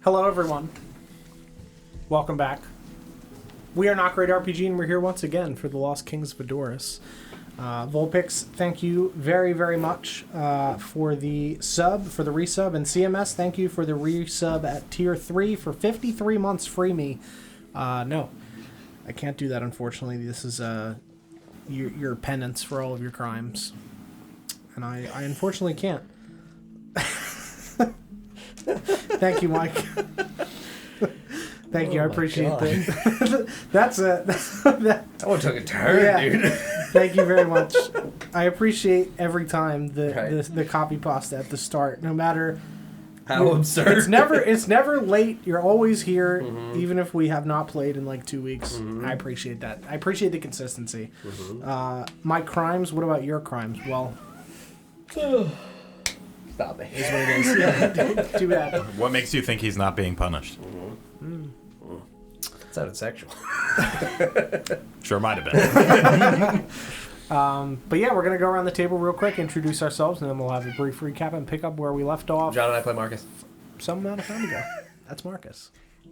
Hello, everyone. Welcome back. We are Not Great RPG, and we're here once again for the Lost Kings of Adoris. Vulpix, thank you very, very much for the resub, and CMS, thank you for the resub at Tier 3 for 53 months free me. No, I can't do that, unfortunately. This is your penance for all of your crimes, and I unfortunately can't. Thank you, Mike. Thank you, I appreciate that. That's it. That one took a turn, dude. Thank you very much. I appreciate every time the copy pasta at the start, no matter how absurd. It's never late. You're always here, even if we have not played in like 2 weeks. I appreciate that. I appreciate the consistency. My crimes. What about your crimes? Well. Stop it. Is what it is. Yeah, too bad. What makes you think he's not being punished? It sounded sexual. Sure might have been. But yeah, we're going to go around the table real quick, introduce ourselves, and then we'll have a brief recap and pick up where we left off. John and I play Marcus. Some amount of time ago. That's Marcus.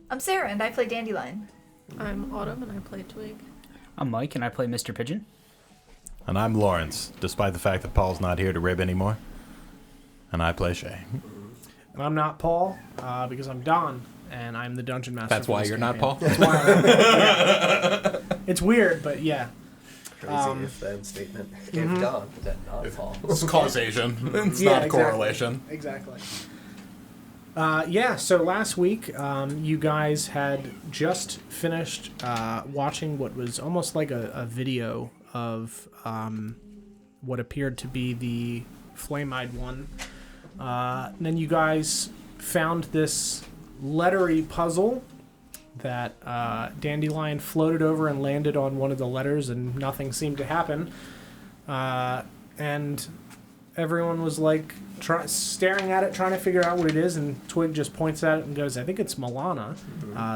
I'm Sarah, and I play Dandelion. I'm Autumn, and I play Twig. I'm Mike, and I play Mr. Pigeon. And I'm Lawrence, despite the fact that Paul's not here to rib anymore. And I play Shay. And I'm not Paul, because I'm Don, and I'm the Dungeon Master. That's why you're not Paul? That's why yeah. It's weird, but yeah. Crazy if-then statement. If Don, then not Paul. It's causation. It's not exactly. correlation. Exactly. So last week, you guys had just finished watching what was almost like a video of what appeared to be the Flame-Eyed One. Then you guys found this lettery puzzle that Dandelion floated over and landed on one of the letters, and nothing seemed to happen. And everyone was like staring at it, trying to figure out what it is, and Twig just points at it and goes, I think it's Milana,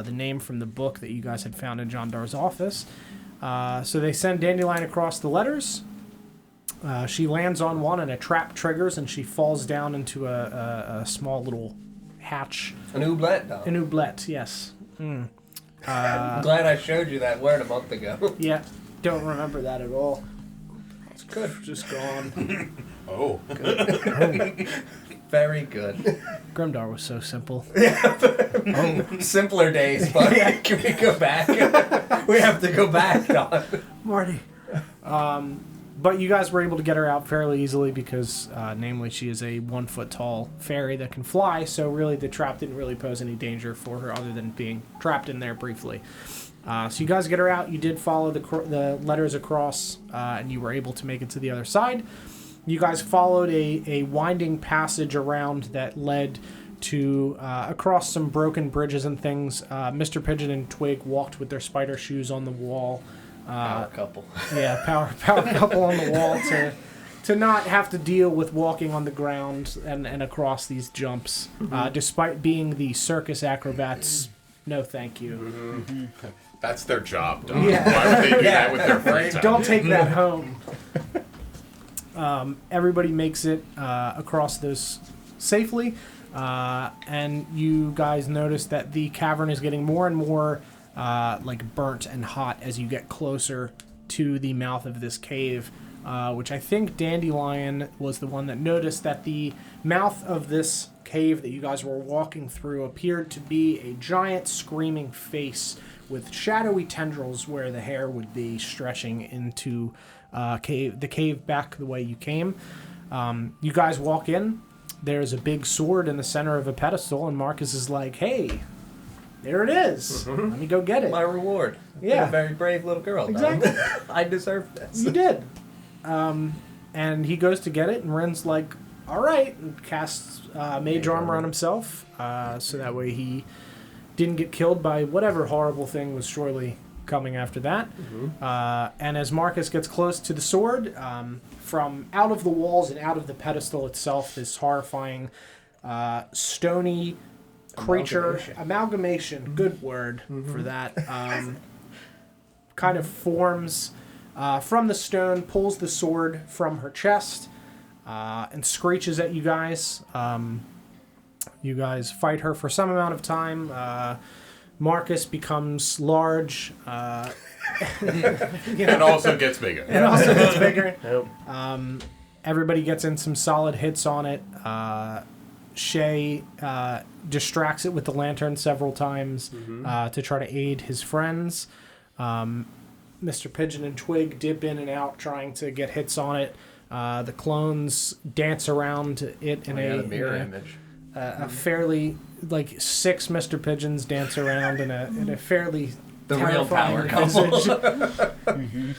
the name from the book that you guys had found in John Dar's office. So they send Dandelion across the letters. She lands on one, and a trap triggers, and she falls down into a small little hatch. An oublet, Don. An oublet, yes. I'm glad I showed you that word a month ago. Yeah, don't remember that at all. It's good. Just gone. Oh. Good. Very good. Grimdar was so simple. Simpler days, but can we go back? We have to go back, Don. Marty. But you guys were able to get her out fairly easily because, namely, she is a 1 foot tall fairy that can fly, so really the trap didn't really pose any danger for her other than being trapped in there briefly. So you guys get her out, you did follow the letters across, and you were able to make it to the other side. You guys followed a winding passage around that led to across some broken bridges and things. Mr. Pigeon and Twig walked with their spider shoes on the wall. Power couple. Yeah, power couple on the wall to not have to deal with walking on the ground and across these jumps. Despite being the circus acrobats, no thank you. That's their job, Don. Yeah. Why would they do that with their free time? Don't take that home. Everybody makes it across this safely, and you guys notice that the cavern is getting more and more like burnt and hot as you get closer to the mouth of this cave, which I think Dandelion was the one that noticed that the mouth of this cave that you guys were walking through appeared to be a giant screaming face with shadowy tendrils where the hair would be stretching into the cave back the way you came. You guys walk in. There's a big sword in the center of a pedestal, and Marcus is like, hey, there it is. Let me go get it. My reward. Yeah. You're a very brave little girl. Exactly. I deserve this. You did. And he goes to get it, and Ren's like, all right, and casts mage armor on himself, so that way he didn't get killed by whatever horrible thing was surely coming after that. And as Marcus gets close to the sword, from out of the walls and out of the pedestal itself, this horrifying stony creature amalgamation, good word for that, kind of forms from the stone, pulls the sword from her chest, and screeches at you guys. You guys fight her for some amount of time. Marcus becomes large. And also gets bigger. And also gets bigger. Nope. Everybody gets in some solid hits on it. Shay distracts it with the lantern several times to try to aid his friends. Mr. Pigeon and Twig dip in and out trying to get hits on it. The clones dance around it in The mirror image. a fairly, like, 6 Mr. Pigeons dance around in a fairly The real terrifying power couple. visage.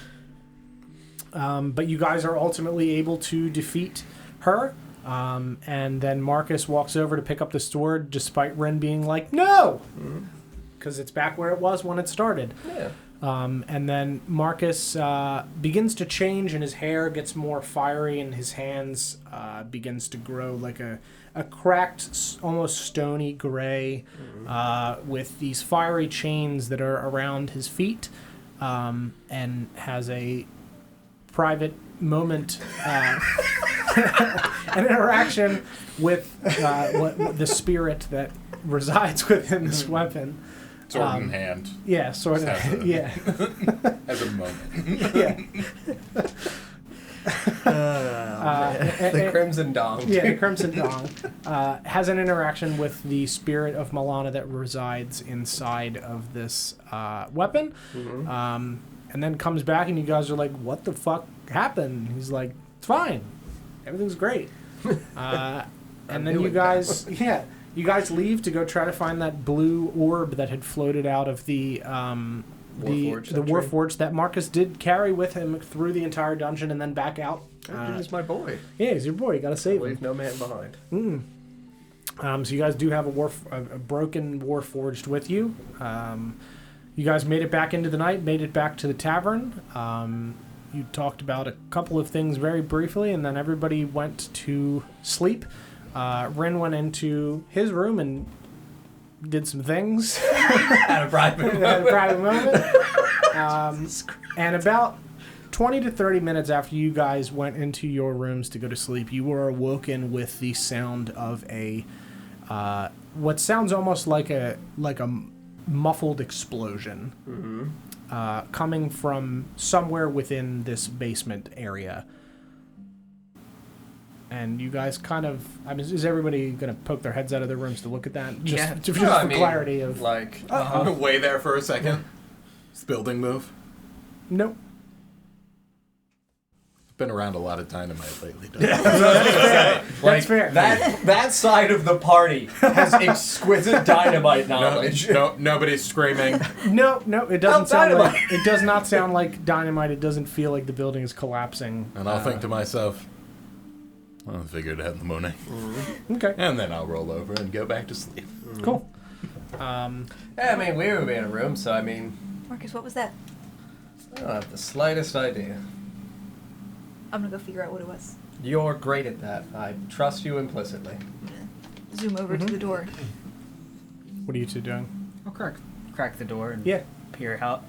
But you guys are ultimately able to defeat her. And then Marcus walks over to pick up the sword, despite Ren being like, no! Because it's back where it was when it started. Yeah. And then Marcus begins to change, and his hair gets more fiery, and his hands begins to grow like a cracked, almost stony gray, with these fiery chains that are around his feet, and has a private moment, an interaction with the spirit that resides within this weapon. Sword in hand. Yeah, sort of. Yeah. As a moment. Yeah. The Crimson Dong. Yeah, the Crimson Dong has an interaction with the spirit of Milana that resides inside of this weapon, and then comes back, and you guys are like, "What the fuck happened?" He's like, "It's fine, everything's great." And then you guys, you guys leave to go try to find that blue orb that had floated out of the Warforged that Marcus did carry with him through the entire dungeon and then back out. He's my boy. Yeah, he's your boy. You gotta save him. Leave no man behind. So you guys do have a broken Warforged with you. You guys made it back into the night, made it back to the tavern. You talked about a couple of things very briefly, and then everybody went to sleep. Ren went into his room and did some things. Had a private moment. And about 20 to 30 minutes after you guys went into your rooms to go to sleep, you were awoken with the sound of a what sounds almost like a muffled explosion coming from somewhere within this basement area. And you guys kind of... I mean, is everybody going to poke their heads out of their rooms to look at that? Just for clarity of... Like... Wait there for a second. This building move. Nope. Been around a lot of dynamite lately. That's fair. That side of the party has exquisite dynamite knowledge. Nobody's screaming. No, it doesn't sound like... It does not sound like dynamite. It doesn't feel like the building is collapsing. And I'll think to myself... I'll figure it out in the morning. Okay. And then I'll roll over and go back to sleep. Cool. Yeah, I mean, we were in a room, so I mean... Marcus, what was that? I don't have the slightest idea. I'm gonna go figure out what it was. You're great at that. I trust you implicitly. I'm gonna zoom over to the door. What are you two doing? I'll crack the door and peer out.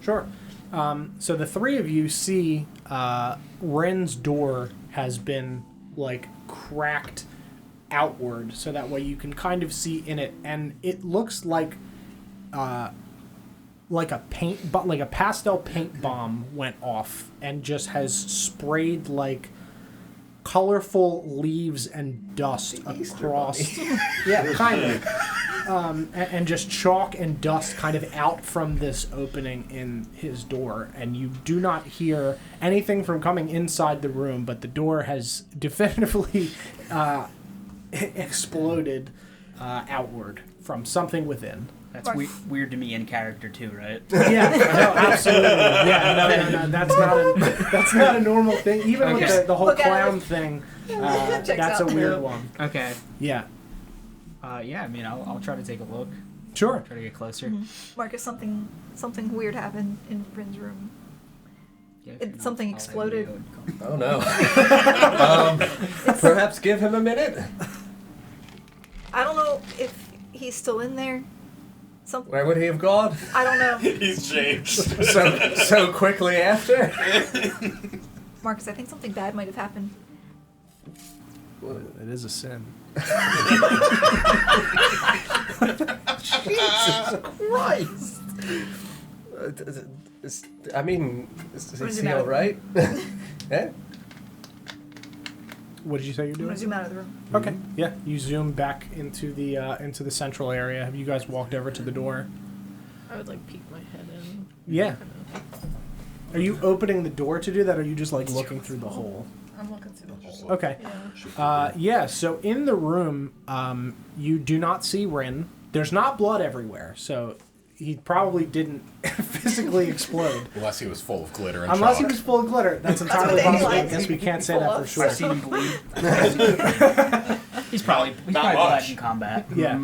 Sure. So the three of you see Ren's door has been, like, cracked outward, so that way you can kind of see in it, and it looks like a pastel paint bomb went off and just has sprayed like colorful leaves and dust across. Yeah, kind of. And just chalk and dust kind of out from this opening in his door, and you do not hear anything from coming inside the room, but the door has definitively exploded outward from something within. That's weird to me in character too, right? Yeah, no, absolutely. Yeah, no, that's not a normal thing. Even with the whole Look at clown it. thing, Checks that's a out. weird one. Okay. Yeah. Yeah, I mean, I'll try to take a look. Sure. Try to get closer. Marcus, something weird happened in Bryn's room. Yeah, if you're not Something following me, exploded. I would call. Oh no. Perhaps give him a minute. I don't know if he's still in there. Where would he have gone? I don't know. He's changed. So quickly after? Marcus, I think something bad might have happened. It is a sin. Jesus Christ! I mean, is zoom he out all of the right? Eh? What did you say you're I'm doing? gonna zoom out of the room. Okay. Yeah, you zoom back into the central area. Have you guys walked over to the door? I would like peek my head in. Yeah. Kinda- Are you opening the door to do that, or are you just like looking through the hole? I'm looking through the hole. Okay. Yeah. Yeah. So in the room, you do not see Rin. There's not blood everywhere, so he probably didn't physically explode. Unless he was full of glitter and Unless he chalk. was full of glitter. That's entirely what possible. I dandelions guess we can't say full that for of. sure. I've seen him bleed. he's probably Not bled much. in combat. Yeah.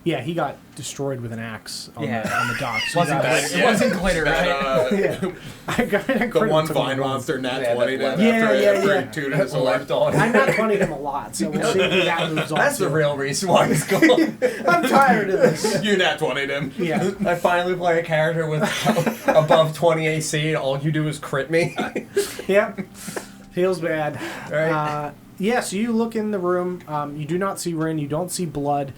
Yeah, he got destroyed with an axe on, Yeah. on the docks. It wasn't glitter, it wasn't glitter, right? Yeah. I got The one vine monster nat Yeah, 20 that him Yeah, after, yeah, after yeah. he tooted his That's horn. left on. I not 20 him a lot, so we'll see who that moves on That's to. the real reason why he's gone. I'm tired of this. You nat 20'd him. Yeah. I finally play a character with above 20 AC, and all you do is crit me. Yep. Feels bad. Right. Yeah, so you look in the room. You do not see Rin. You don't see blood.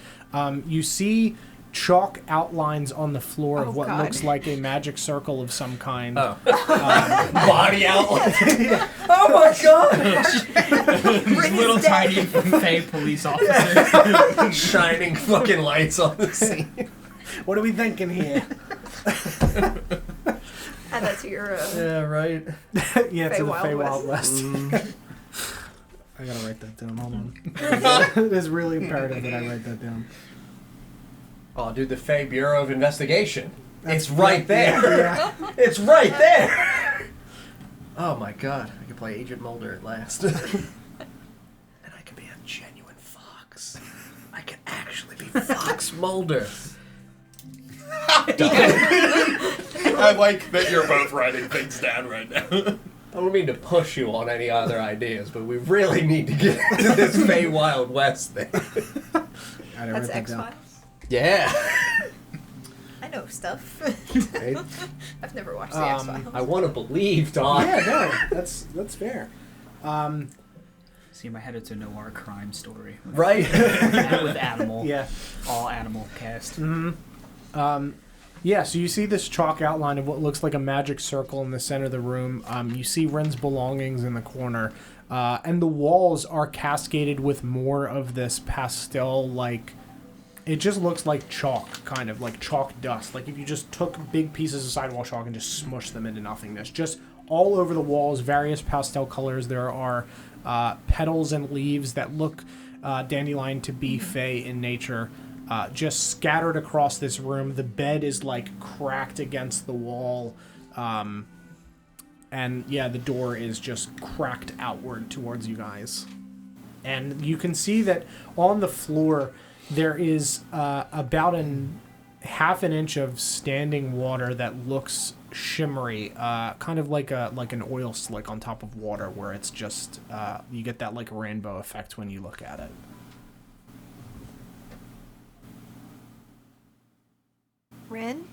You see chalk outlines on the floor Oh, of what God. looks like a magic circle of some kind. Oh. Body outline. Oh my god! Little tiny Fey police officers. Shining fucking lights on the scene. What are we thinking here? Add that to your. Yeah, right. Yeah, to the Feywild Fey Wild West. Mm. I gotta write that down. Hold on. It is really imperative that I write that down. Oh, dude, the Fey Bureau of Investigation. That's- It's right there. Yeah. It's right there. Oh my god, I could play Agent Mulder at last. And I could be a genuine fox. I could actually be Fox Mulder. I like that you're both writing things down right now. I don't mean to push you on any other ideas, but we really need to get into this Fey Wild West thing. I didn't That's write that X down. Files. Yeah. I know stuff. Right? I've never watched the X Files. I want to believe, Todd. Yeah, no, that's fair. See, in my head, it's a noir crime story. With, Right? with animal. Yeah. All animal cast. Yeah, so you see this chalk outline of what looks like a magic circle in the center of the room. You see Ren's belongings in the corner. And the walls are cascaded with more of this pastel, like... It just looks like chalk, kind of, like chalk dust. Like if you just took big pieces of sidewall chalk and just smushed them into nothingness. Just all over the walls, various pastel colors. There are petals and leaves that look dandelion to be fey in nature. Just scattered across this room. The bed is like cracked against the wall. And yeah, the door is just cracked outward towards you guys. And you can see that on the floor there is about half an inch of standing water that looks shimmery, kind of like an oil slick on top of water, where it's just you get that like rainbow effect when you look at it. Ren?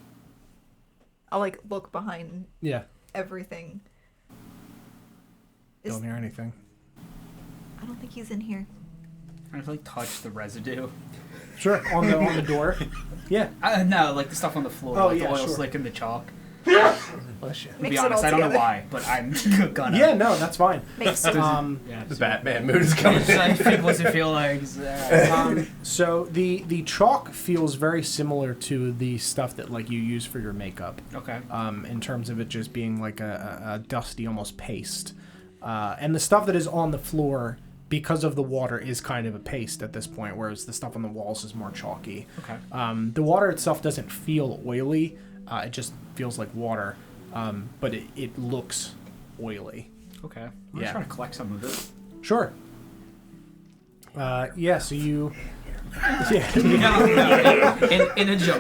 I'll like look behind Yeah, everything. Is, don't hear anything. I don't think he's in here. I have to like touch the residue. Sure, on the door. Yeah. No, like the stuff on the floor, Oh, like yeah, the oil slick. slick and the chalk. Bless you. To Mix be it honest, all I don't know together. why, but I'm gonna. Yeah, no, that's fine. Makes sense. Yeah, The so- Batman mood is coming in. What's it feel like? So the chalk feels very similar to the stuff that like you use for your makeup. Okay. In terms of it just being like a dusty almost paste. And the stuff that is on the floor, because of the water, is kind of a paste at this point, whereas the stuff on the walls is more chalky. Okay. The water itself doesn't feel oily. It just feels like water. But it looks oily. Okay. I'm Yeah. trying to collect some of it. Sure. Yeah, so you... Yeah. In a jar.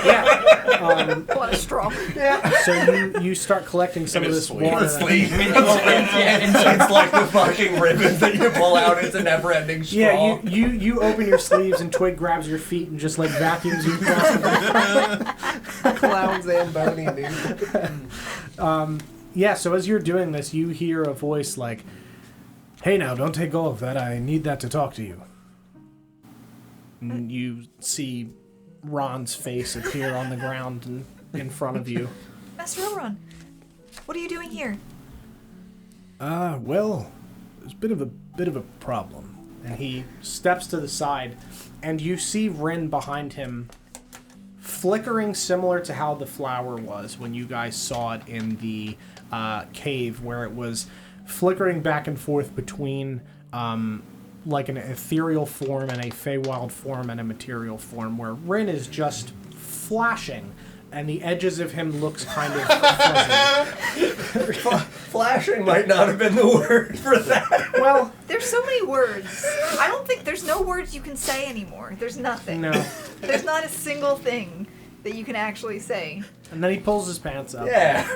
Yeah. What a straw. So you start collecting some In of his this sleeve. water. It's like the fucking ribbon that you pull out. It's a never-ending straw. Yeah, you open your sleeves and Twig grabs your feet and just like vacuums you across the Clown Zamboni, dude. Yeah, so as you're doing this, you hear a voice like, Hey now, don't take all of that. I need that to talk to you. And you see Ron's face appear on the ground and in front of you. Master Elron, what are you doing here? Well, there's a bit of a problem. And he steps to the side, and you see Rin behind him, flickering similar to how the flower was when you guys saw it in the cave, where it was flickering back and forth between like an ethereal form and a Feywild form and a material form, where Rin is just flashing, and the edges of him looks kind of fuzzy. Flashing might not have been the word for that. Well, There's so many words. I don't think there's no words you can say anymore. There's nothing. no. There's not a single thing that you can actually say. And then he pulls his pants up. Yeah.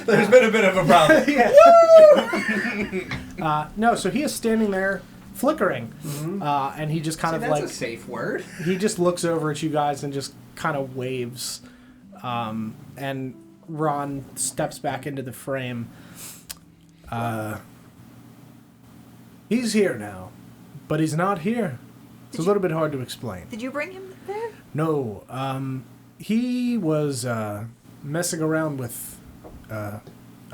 There's been a bit of a problem. No, so he is standing there flickering, and he just kind of that's like a safe word. he just looks over at you guys and just kind of waves, and Ron steps back into the frame. He's here now, but he's not here. It's a little bit hard to explain. Did you bring him there? No, he was messing around with a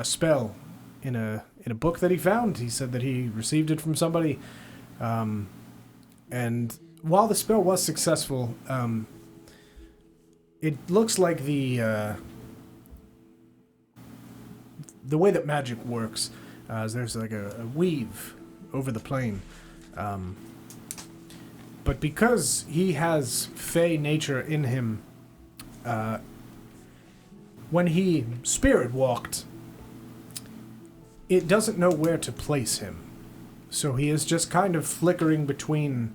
spell in a book that he found. He said that he received it from somebody, and while the spell was successful, it looks like the way that magic works is there's like a weave over the plane. But because he has Fey nature in him, when he spirit walked, it doesn't know where to place him. So he is just kind of flickering between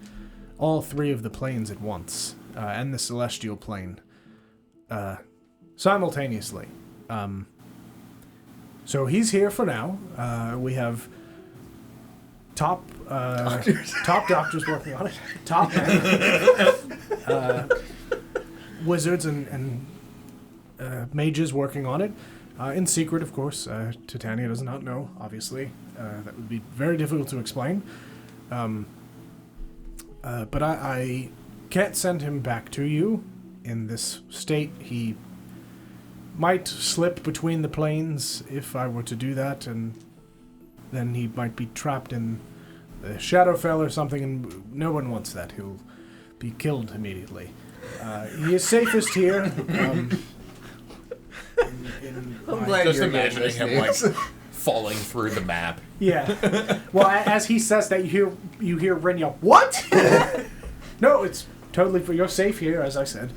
all three of the planes at once, and the celestial plane, simultaneously. So he's here for now. We have top doctors working on it. Top wizards and mages working on it. In secret, of course. Titania does not know, obviously. That would be very difficult to explain. But I can't send him back to you in this state. He might slip between the planes if I were to do that, and then he might be trapped in the Shadowfell or something, and no one wants that. He'll be killed immediately. He is safest here. I'm glad Just you're imagining getting him this like news. falling through the map. Yeah. Well, as he says that, you hear Rin yell, "What?" No, it's totally for you're safe here, as I said.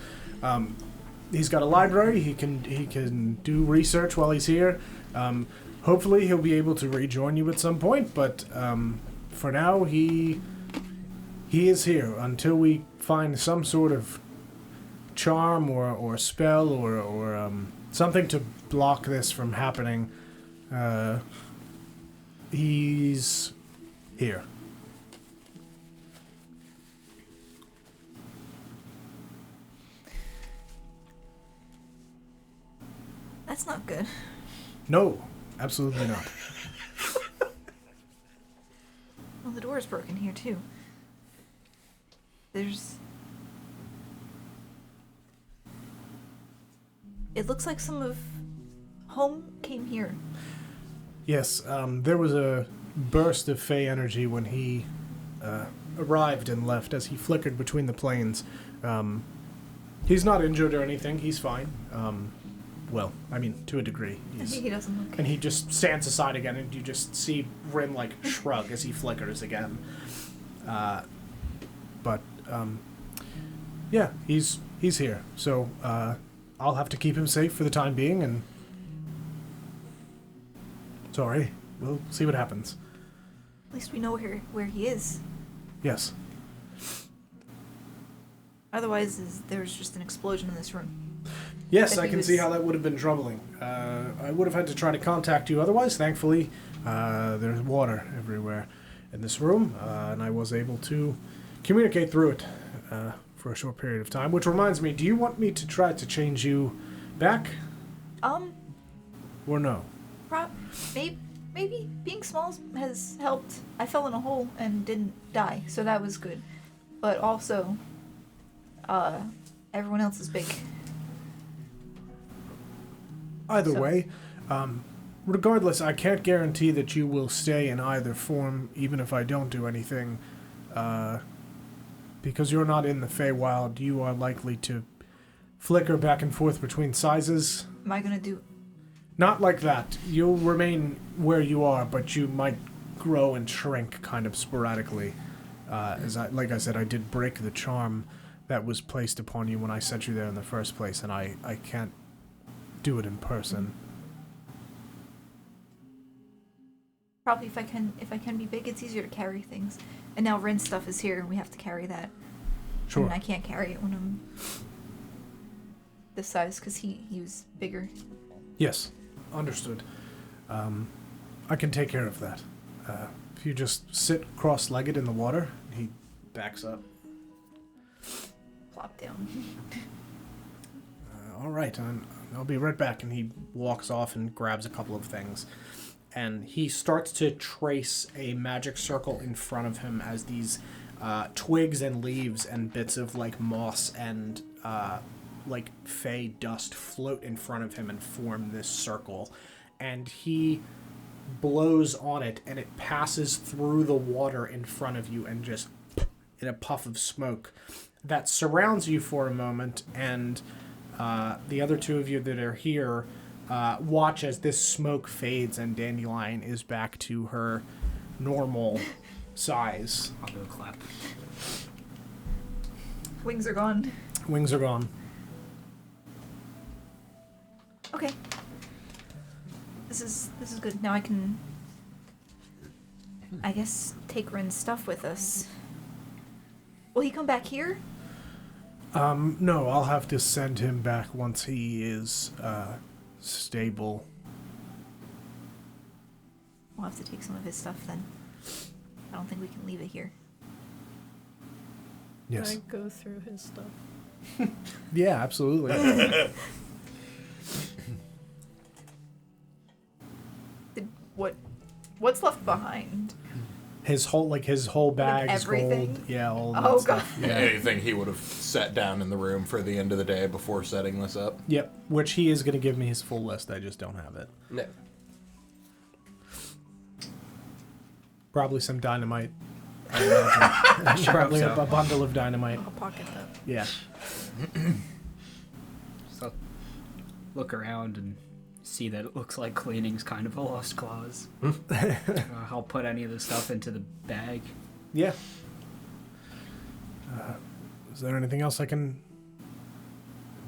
He's got a library. He can do research while he's here. Hopefully, he'll be able to rejoin you at some point. But for now, he is here until we find some sort of charm or spell or something to block this from happening. He's here. That's not good. No, absolutely not. Well, the door is broken here, too. It looks like some of home came here. Yes, there was a burst of Fey energy when he arrived and left as he flickered between the planes. He's not injured or anything. He's fine. Well, I mean, to a degree. He doesn't look... And he just stands aside again, and you just see Rin, like, shrug as he flickers again. But yeah, he's here. So, I'll have to keep him safe for the time being, and... Sorry. We'll see what happens. At least we know where he is. Yes. Otherwise, there's just an explosion in this room. Yes, But I he can was- see how that would have been troubling. I would have had to try to contact you otherwise. Thankfully, there's water everywhere in this room, and I was able to communicate through it for a short period of time. Which reminds me, do you want me to try to change you back, or no? Maybe maybe being small has helped. I fell in a hole and didn't die, so that was good. But also, everyone else is big. Either So- way, regardless, I can't guarantee that you will stay in either form, even if I don't do anything. Because you're not in the Feywild, you are likely to flicker back and forth between sizes. Am I gonna do? Not like that. You'll remain where you are, but you might grow and shrink kind of sporadically. Like I said, I did break the charm that was placed upon you when I sent you there in the first place, and I can't do it in person. Probably if I can be big, it's easier to carry things. And now Rin's stuff is here, and we have to carry that. Sure. And I can't carry it when I'm this size because he was bigger. Yes, understood. I can take care of that. If you just sit cross-legged in the water, he backs up. Plop down. All right, I'll be right back. And he walks off and grabs a couple of things. And he starts to trace a magic circle in front of him as these twigs and leaves and bits of like moss and like fey dust float in front of him and form this circle. And he blows on it, and it passes through the water in front of you and just in a puff of smoke that surrounds you for a moment. And the other two of you that are here watch as this smoke fades and Dandelion is back to her normal size. I'll do a clap. Wings are gone. Wings are gone. Okay. This is good. Now I can, I guess, take Rin's stuff with us. Will he come back here? No, I'll have to send him back once he is stable. We'll have to take some of his stuff then. I don't think we can leave it here. Yes. Can I go through his stuff? Yeah, absolutely. What's left behind? His whole bag is everything? gold. Yeah, all that Oh, stuff. Yeah. Anything he would have set down in the room for the end of the day before setting this up. Yep, which he is going to give me his full list. I just don't have it. No. Probably some dynamite. I imagine. Probably so. a bundle of dynamite. I'll pocket that. Yeah. So look around and see that it looks like cleaning's kind of a lost cause. I'll put any of the stuff into the bag. Yeah. Is there anything else I can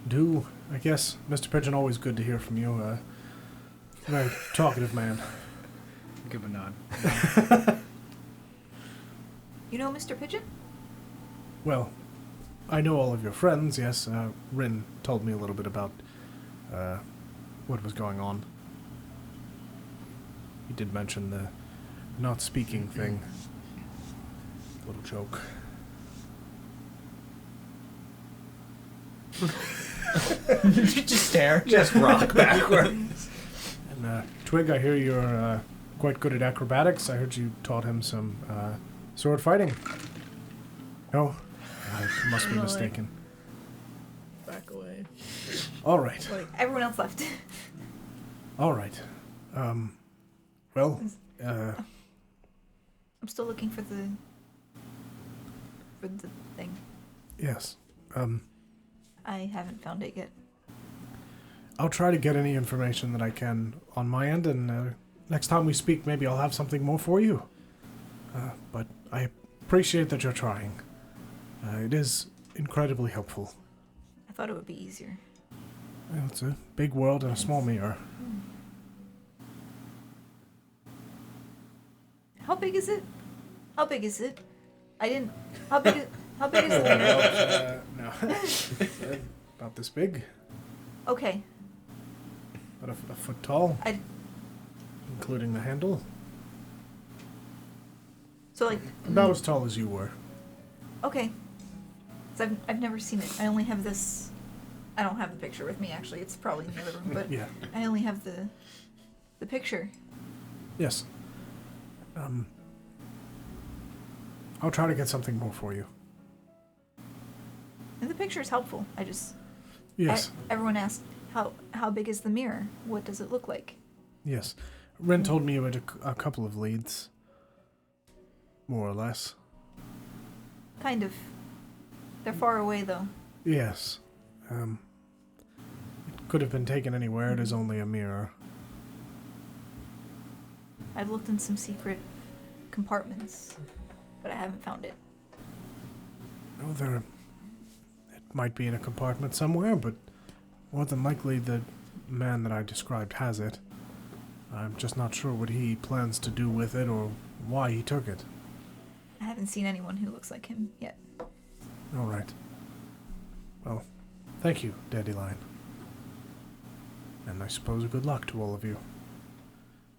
do? I guess, Mr. Pigeon, always good to hear from you. Very talkative man. Give a nod. You know Mr. Pigeon? Well, I know all of your friends, yes. Rin told me a little bit about what was going on. He did mention the not speaking thing. Little joke. Just stare. Just rock backwards. And Twig, I hear you're quite good at acrobatics. I heard you taught him some sword fighting. No, I must be No, mistaken. Back away. All right, Like, Everyone else left. all right. Well, I'm still looking for the thing. yes. I haven't found it yet. I'll try to get any information that I can on my end, and next time we speak, maybe I'll have something more for you. But I appreciate that you're trying. It is incredibly helpful. I thought it would be easier. Well, it's a big world in a small mirror. How big is it? How big is it? I didn't. How big is the mirror? No. About this big. Okay. About a foot tall, I including the handle. so like About as tall as you were. okay. So I've never seen it. I only have this. I don't have the picture with me actually. It's probably in the other room, but Yeah. I only have the picture. Yes. I'll try to get something more for you. And the picture is helpful. I just Yes. everyone asked how big is the mirror? What does it look like? Yes. Ren told me about a couple of leads. More or less. Kind of. They're far away though. Yes. It could have been taken anywhere. It is only a mirror. I've looked in some secret compartments, but I haven't found it. Oh, it might be in a compartment somewhere, but more than likely the man that I described has it. I'm just not sure what he plans to do with it or why he took it. I haven't seen anyone who looks like him yet. All right. Well, thank you, Dandelion. And I suppose good luck to all of you.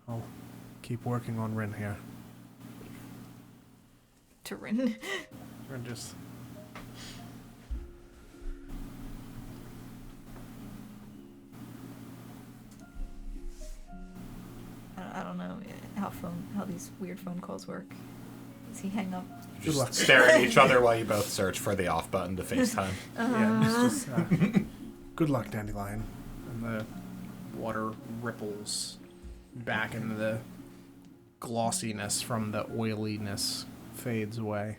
I'll keep working on Rin here. To Rin. Rin just... I don't know how these weird phone calls work. Does he hang up? Good luck. Just stare at each other while you both search for the off button to FaceTime. Yeah, it's just, good luck, Dandelion. And the water ripples back and the glossiness from the oiliness fades away.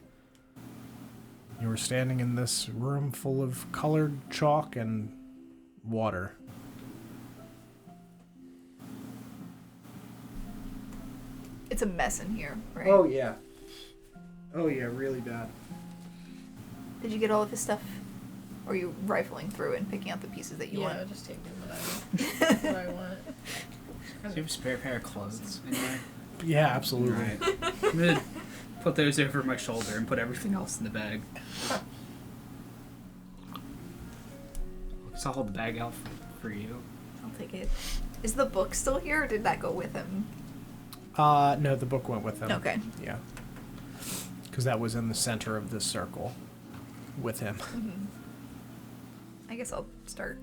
You are standing in this room full of colored chalk and water. It's a mess in here, right? yeah. Oh yeah, really bad. Did you get all of his stuff? Or are you rifling through and picking out the pieces that you Yeah, want? just taking what I want. Do you have a spare pair of clothes anyway? Yeah, absolutely. Alright. I'm gonna put those over my shoulder and put everything else in the bag. So I'll hold the bag out for you. I'll take it. Is the book still here, or did that go with him? No, the book went with him. Okay. Yeah. Because that was in the center of this circle with him. Mm-hmm. I guess I'll start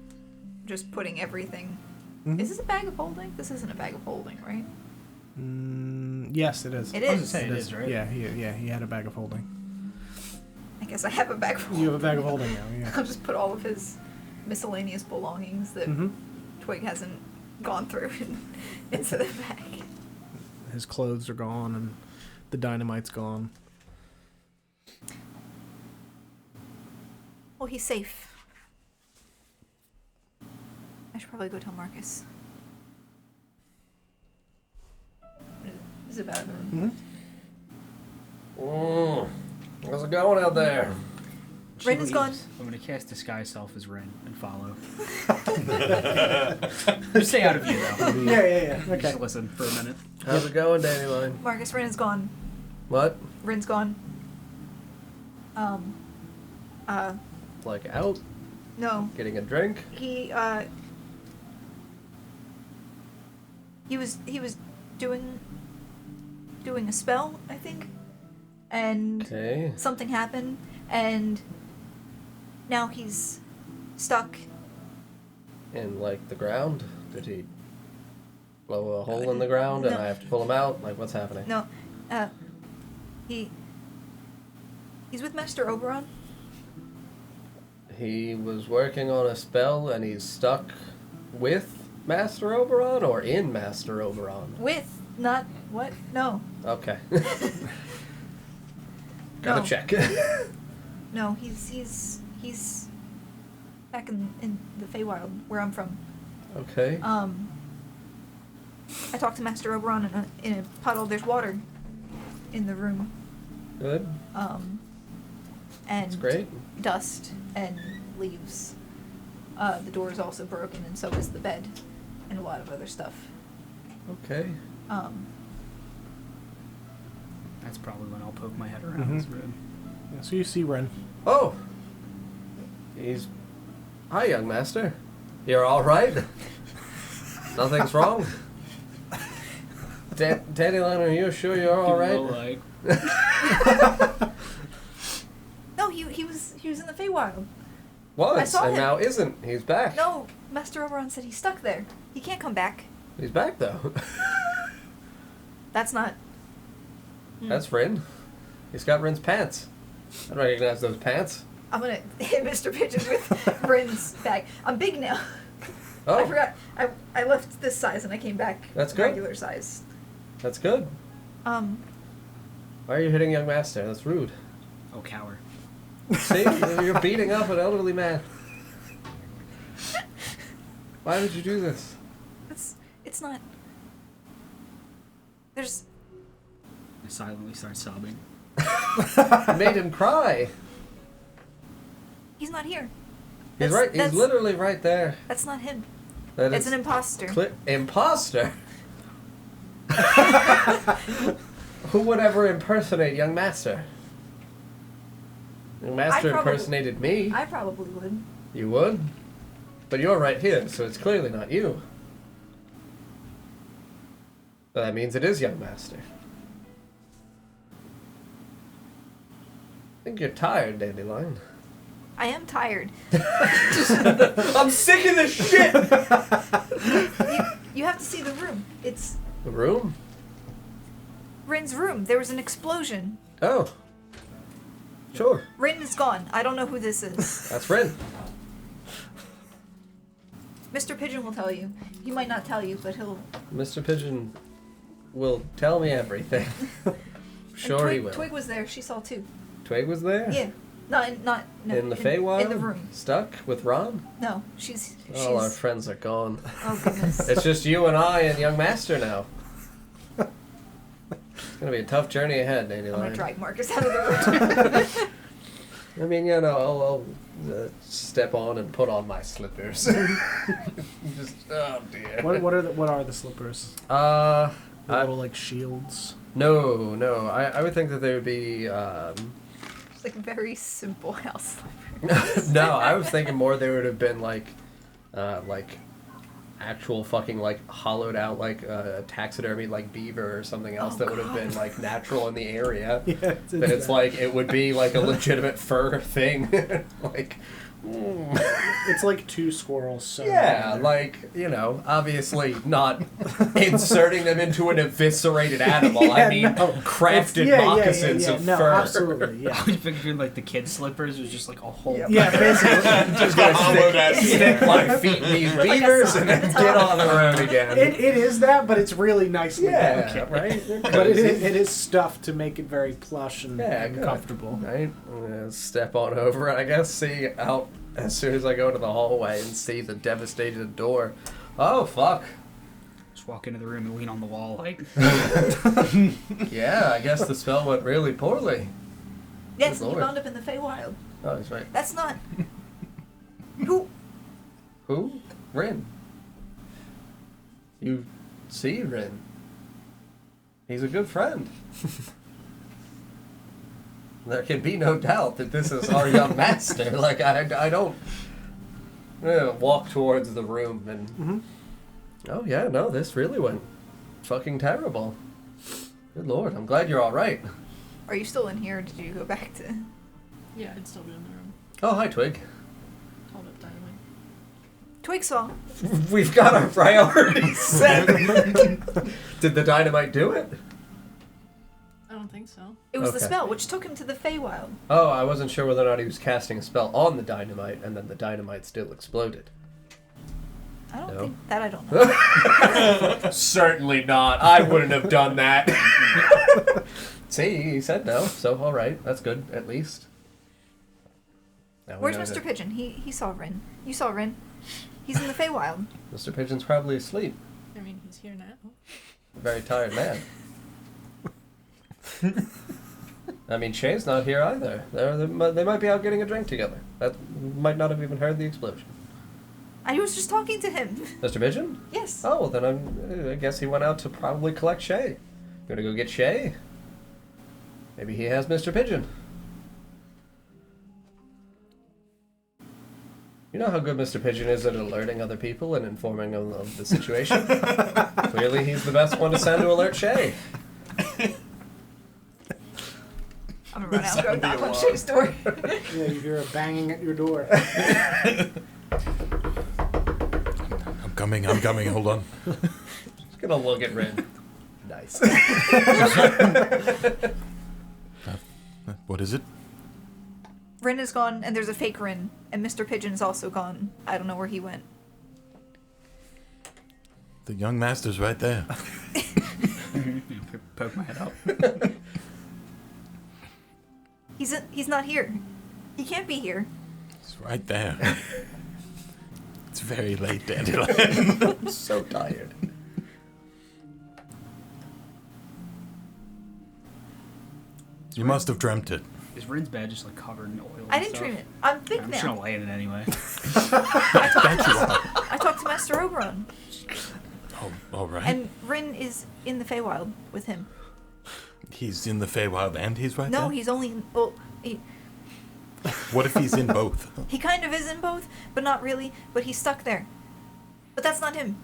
just putting everything. Mhm. Is this a bag of holding? This isn't a bag of holding, right? Yes, it is. It I was is. gonna say it is, right? Yeah, he had a bag of holding. I guess I have a bag of holding. You have a bag of holding now, yeah. I'll just put all of his miscellaneous belongings that Mm-hmm. Twig hasn't gone through into the bag. His clothes are gone and the dynamite's gone. Well, he's safe. I should probably go tell Marcus. Is it bad? How's it going out there? She Ren is gone. leaves. I'm gonna cast Disguise Self as Ren and follow. Just stay out of view though. Yeah. Just listen for a minute. How's it going, Dandelion? Marcus, Ren is gone. What? Ren's gone. Like out? No. Getting a drink? He was doing a spell, I think. And Okay. something happened, and now he's stuck. In like the ground? Did he blow a hole in the ground and No. I have to pull him out? Like what's happening? No, he's with Master Oberon. He was working on a spell and he's stuck with Master Oberon or in Master Oberon? With, not what? No, Okay. Gotta No. check. no, he's back in the Feywild where I'm from. Okay. I talked to Master Oberon in a puddle. There's water in the room. Good. And That's great. dust and leaves. The door is also broken, and so is the bed, and a lot of other stuff. Okay. That's probably when I'll poke my head around his room. Yeah, so you see Ren. Oh. He's. Hi, young master. You're all right. Nothing's wrong. Dandelion, are you sure you're all right? Like, No, he was in the Feywild. Was I saw and him. now isn't. He's back. No, Master Oberon said he's stuck there. He can't come back. He's back though. That's not. That's Rin. He's got Rin's pants. I recognize those pants. I'm gonna hit Mr. Pigeon with Rin's bag. I'm big now. Oh, I forgot. I left this size and I came back That's good. regular size. that's good. Why are you hitting young master? That's rude. Oh, cower. See, you're beating up an elderly man. Why did you do this? It's not. There's. I silently start sobbing. You made him cry. He's not here. He's right. He's literally right there. That's not him. That It's is an imposter. imposter. Who would ever impersonate young master? Young master impersonated me. I probably would. You would? But you're right here, so it's clearly not you. So that means it is young master. I think you're tired, Dandelion. I am tired. I'm sick of this shit! You have to see the room. It's The room? Rin's room. There was an explosion. Oh. Sure. Rin is gone. I don't know who this is. That's Rin. Mr. Pigeon will tell you. He might not tell you, but he'll. Mr. Pigeon will tell me everything. Sure he will. Twig was there. She saw too. Twig was there? Yeah. No. In the Feywild? In the room. Stuck with Ron? No, she's. All our friends are gone. Oh goodness. It's just you and I and young master now. It's gonna be a tough journey ahead, I'm gonna Dandelion. drag Marcus out of the room. I mean, you know, I'll step on and put on my slippers. Just, oh dear. What are the slippers? Uh, Little like shields. no. I would think that they would be. It's like very simple house slippers. No, I was thinking more they would have been like actual fucking like hollowed out like taxidermy like beaver or something else Oh, that would have been God. like natural in the area. Yeah, But it's like it would be like a legitimate fur thing. Like it's like two squirrels. Sewn yeah, together. like, you know, obviously not inserting them into an eviscerated animal. I Yeah, mean no. crafted moccasins of no, fur. absolutely. I Yeah. was picturing like the kid slippers was just like a whole. Yeah, basically. Just gonna Follow that stick my feet in these Like a beavers sock and at then the get top. on the road again. It is that, but it's really nicely Yeah, done. right? But it is stuffed to make it very plush and, Yeah, and good. comfortable. Right? I'm gonna step on over and I guess see out as soon as I go into the hallway and see the devastated door. Oh, fuck. Just walk into the room and lean on the wall like. Yeah, I guess the spell went really poorly. Yes, Good you lord. wound up in the Feywild. Oh, he's right. That's not. Who? Who? Rin. You see Rin. He's a good friend. There can be no doubt that this is our young master. Like, I don't walk towards the room and... Mhm. Oh, yeah, no, this really went fucking terrible. Good lord, I'm glad you're all right. Are you still in here? Or did you go back to? Yeah, I'd still be in the room. Oh, hi, Twig. Hold up, Dynamite. Twig saw. We've got our priorities set. Did the dynamite do it? I don't think so. It was the Okay. spell which took him to the Feywild. Oh, I wasn't sure whether or not he was casting a spell on the dynamite and then the dynamite still exploded. I don't No. think that. I don't know. Certainly not. I wouldn't have done that. See, he said no, so all right. That's good, at least. Now we Where's know Mr. that Pigeon? He saw Rin. You saw Rin. He's in the Feywild. Mr. Pigeon's probably asleep. I mean, he's here now. A very tired man. I mean, Shay's not here either. They might be out getting a drink together. That might not have even heard the explosion. I was just talking to him. Mr. Pigeon? Yes. Oh, well, then I guess he went out to probably collect Shay. You gonna go get Shay? Maybe he has Mr. Pigeon. You know how good Mr. Pigeon is at alerting other people and informing them of the situation? Clearly he's the best one to send to alert Shay. I'm gonna run out and go Sound the knock on alarm. Shay's door. Yeah, you hear a banging at your door. I'm coming, hold on. Just gonna look at Rin. Nice. What is it? Rin is gone, and there's a fake Rin, and Mr. Pigeon is also gone. I don't know where he went. The young master's right there. Poke my head up. He's not here. He can't be here. It's right there. It's very late, Dandelion. I'm so tired. You must have dreamt it. Is Rin's bed just like covered in oil? I and didn't stuff? dream it. I'm big I'm now. just gonna lay in it anyway. Bet you are. I talked to Master Oberon, Oh, all right. and Rin is in the Feywild with him. He's in the Feywild and he's right there? No, he's only well. What if he's in both? He kind of is in both, but not really. But he's stuck there. But that's not him.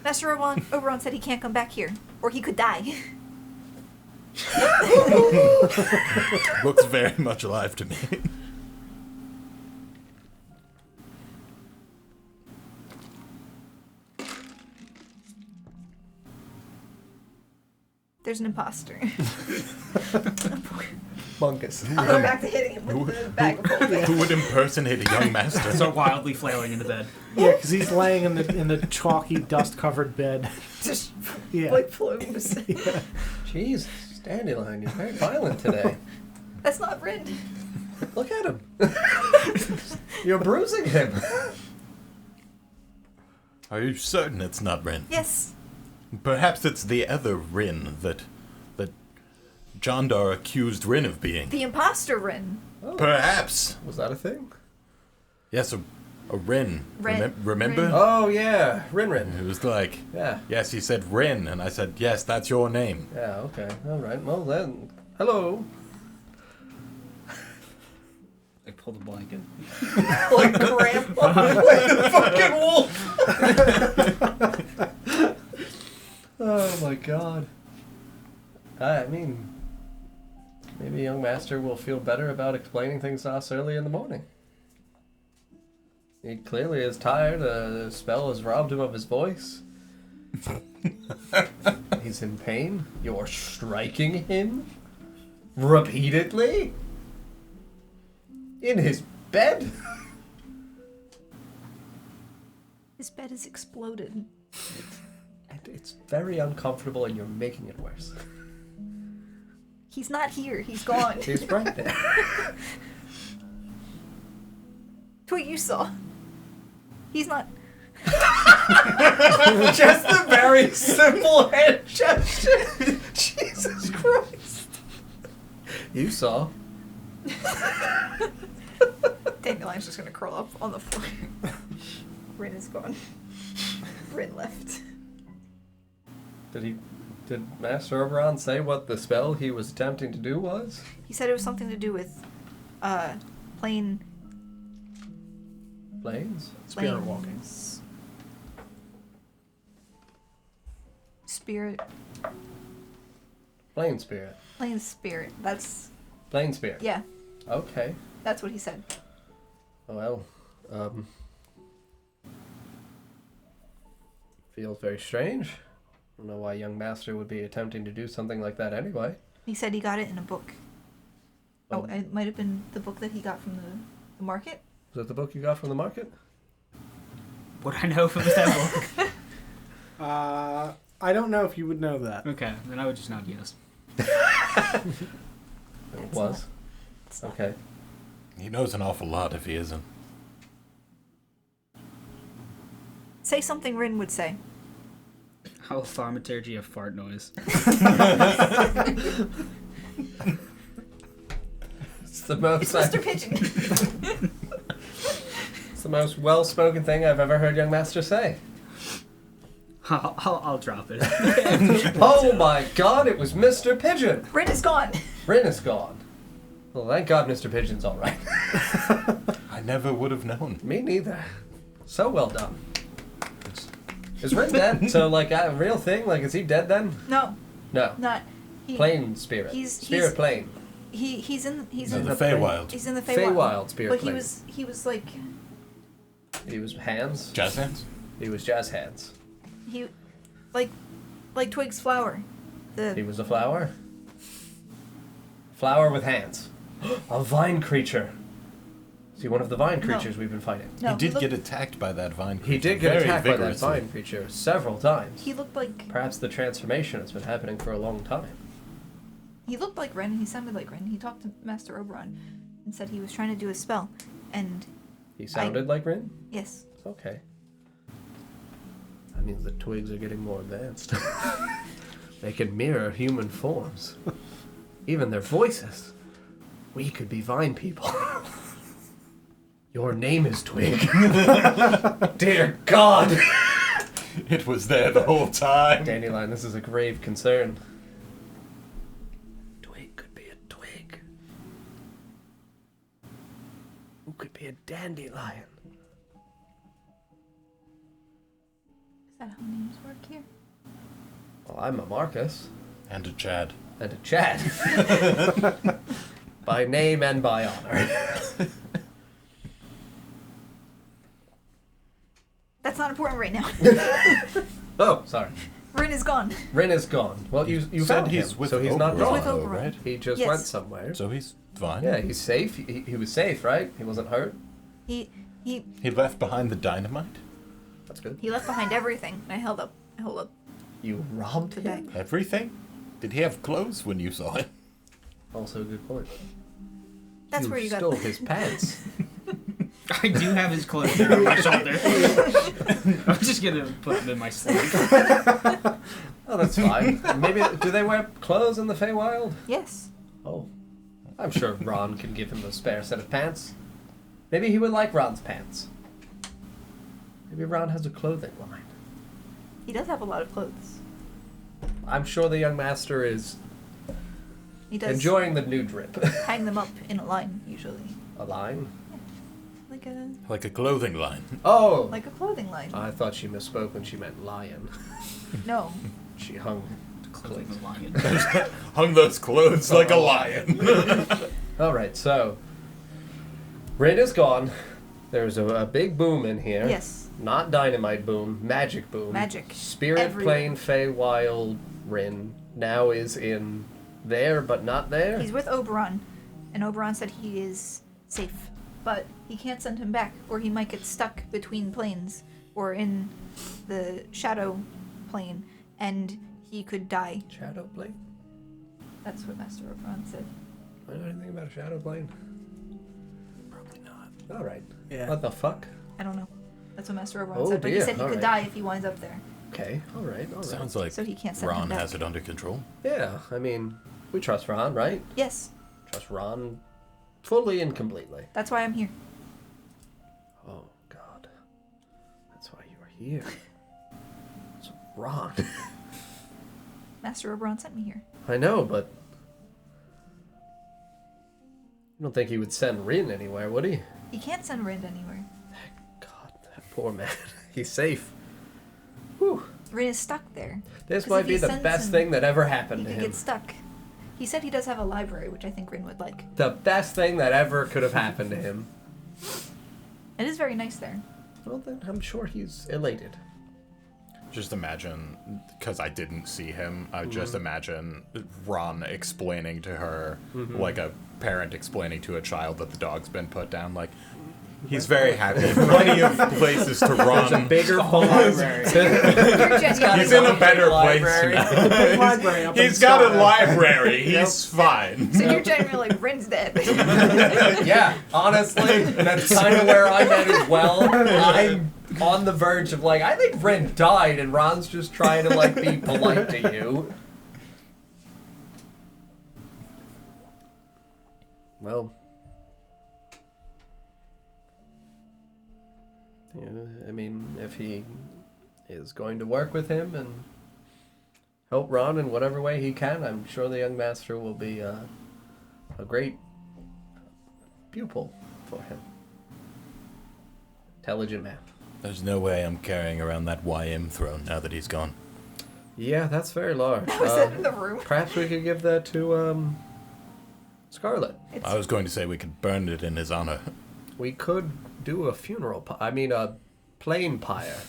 Master Oberon said he can't come back here, or he could die. Looks very much alive to me. There's an imposter. Bunkus. I'll go back to hitting him with the bag of holding. Who would impersonate a young master? Start wildly flailing in the bed. Yeah, because he's laying in the chalky, dust-covered bed. Just Yeah. like flows. Jeez, Dandelion, you're very violent today. That's not Rin. Look at him. You're bruising him. Are you certain it's not Rin? Yes. Perhaps it's the other Rin that Jondar accused Rin of being. The imposter Rin. Oh, Perhaps. was that a thing? Yes, a Rin. Rin. Remember? Rin. Oh, yeah. Rin. It was like, Yeah. yes, he said Rin, and I said, yes, that's your name. Yeah, okay. All right. Well, then. Hello. I pull the blanket. Like Grandpa. Like the fucking wolf. Oh, my God. I mean, maybe young master will feel better about explaining things to us early in the morning. He clearly is tired. The spell has robbed him of his voice. He's in pain. You're striking him repeatedly in his bed. His bed is exploded. And it's very uncomfortable, and you're making it worse. He's not here. He's gone. He's right there. To what you saw. He's not. Just a very simple hand gesture. Jesus Christ. You saw. Dandelion's just gonna curl up on the floor. Rin is gone. Rin left. Did Master Oberon say what the spell he was attempting to do was? He said it was something to do with, plane. Planes? Spirit walking. planes. Spirit. Plane spirit. Plane spirit. That's. Plane spirit. Yeah, Okay. that's what he said. Well, feels very strange. I don't know why young master would be attempting to do something like that anyway. He said he got it in a book. Oh, Oh. it might have been the book that he got from the market. Was that the book you got from the market? What I know from that book? I don't know if you would know that. Okay, then I would just not yes. It It's was. It's not. Okay. He knows an awful lot if he isn't. Say something Rin would say. How thaumaturgy of fart noise. It's the most It's Mr. Pigeon. it's the most well-spoken thing I've ever heard young master say. I'll drop it. Oh my God! It was Mr. Pigeon. Rin is gone. Rin is gone. Well, thank God Mr. Pigeon's all right. I never would have known. Me neither. So well done. Is Rin dead? So, like, a real thing? Like, is he dead then? No, No. not. He, Plane spirit. Spirit plane. He's in. He's No, in the the. Feywild. He's in the Feywild. Feywild spirit But plane. he was like He was hands. Jazz hands? He was jazz hands. he, like, Like Twig's flower. He was a flower? Flower with hands. A vine creature. See, one of the vine creatures we've been fighting. No, he did get attacked by that vine creature. He did get very attacked vigorously. by that vine creature several times. He looked like Perhaps the transformation has been happening for a long time. he looked like Ren. He sounded like Ren. He talked to Master Oberon and said he was trying to do a spell. And He sounded like Rin? yes, Okay. That means the twigs are getting more advanced. They can mirror human forms. Even their voices. We could be vine people. Your name is Twig. Dear God! It was there the whole time. Dandelion, this is a grave concern. Twig could be a twig. Who could be a dandelion? is that how names work here? Well, I'm a Marcus. And a Chad. And a Chad. By name and by honor. That's not important right now. Oh, sorry. Ren is gone. Rin is gone. Well, you said found he's him, with so he's not Oberon, gone. With Oberon. right? He just Yes. went somewhere. So he's fine. Yeah, he's safe. He was safe, right? He wasn't hurt. He He left behind the dynamite. That's good. left behind everything. I held up You robbed the him? bag. Everything? Did he have clothes when you saw him? Also a good point. That's where you got stole his pants. I do have his clothes there on my shoulder. I'm just gonna put them in my sleeve. Oh, that's fine. Maybe, do they wear clothes in the Feywild? Yes. Oh. I'm sure Ron can give him a spare set of pants. Maybe he would like Ron's pants. Maybe Ron has a clothing line. He does have a lot of clothes. I'm sure the young master is He does enjoying the new drip. hang them up in a line usually. A line? Like a clothing line. Oh! Like a clothing line. I thought she misspoke when she meant lion. No. She hung. Clothing the lion. Hung those clothes like a lion. Alright, so. Rin is gone. There's a big boom in here. Yes. Not dynamite boom, magic boom. Magic. Spirit Everywhere. plane Feywild Rin now is in there, but not there. He's with Oberon, and Oberon said he is safe, but he can't send him back, or he might get stuck between planes, or in the shadow plane, and he could die. Shadow plane? That's what Master Oberon said. I know anything about a shadow plane? Probably not. Alright. Yeah. What the fuck? I don't know. That's what Master Oberon Oh, said, but he dear. said he could Alright. die if he winds up there. Okay, alright. Sounds like So he can't send him Ron back. has it under control. Yeah, I mean, we trust Ron, right? Yes, Trust Ron fully and completely. that's why I'm here. Oh, God. That's why you are here. It's Ron. Master Oberon sent me here. I know, but I don't think he would send Rin anywhere, would he? He can't send Rin anywhere. God, that poor man. He's safe. Whew. Rin is stuck there. This 'Cause might if be he the sends best him, thing that ever He happened to could him. get stuck. He said he does have a library, which I think Rin would like. The best thing that ever could have happened to him. It is very nice there. Well, then I'm sure he's elated. Just imagine, because I didn't see him, I just imagine Ron explaining to her, like a parent explaining to a child that the dog's been put down, like, he's very happy. Plenty of places to run. Bigger library. He's in a better place now. Library up in He's got a Scotland. library. He's fine. So you're genuinely like, Rin's dead. Yeah, honestly, that's kind of where I'm at as well. I'm on the verge of like, I think Rin died, and Ron's just trying to like be polite to you. Well, yeah, I mean, if he is going to work with him and help Ron in whatever way he can, I'm sure the young master will be a great pupil for him. Intelligent man. There's no way I'm carrying around that YM throne now that he's gone. Yeah, that's very large. Was it in the room? Perhaps we could give that to Scarlet. It's, I was going to say we could burn it in his honor. We could do a funeral. A plane pyre.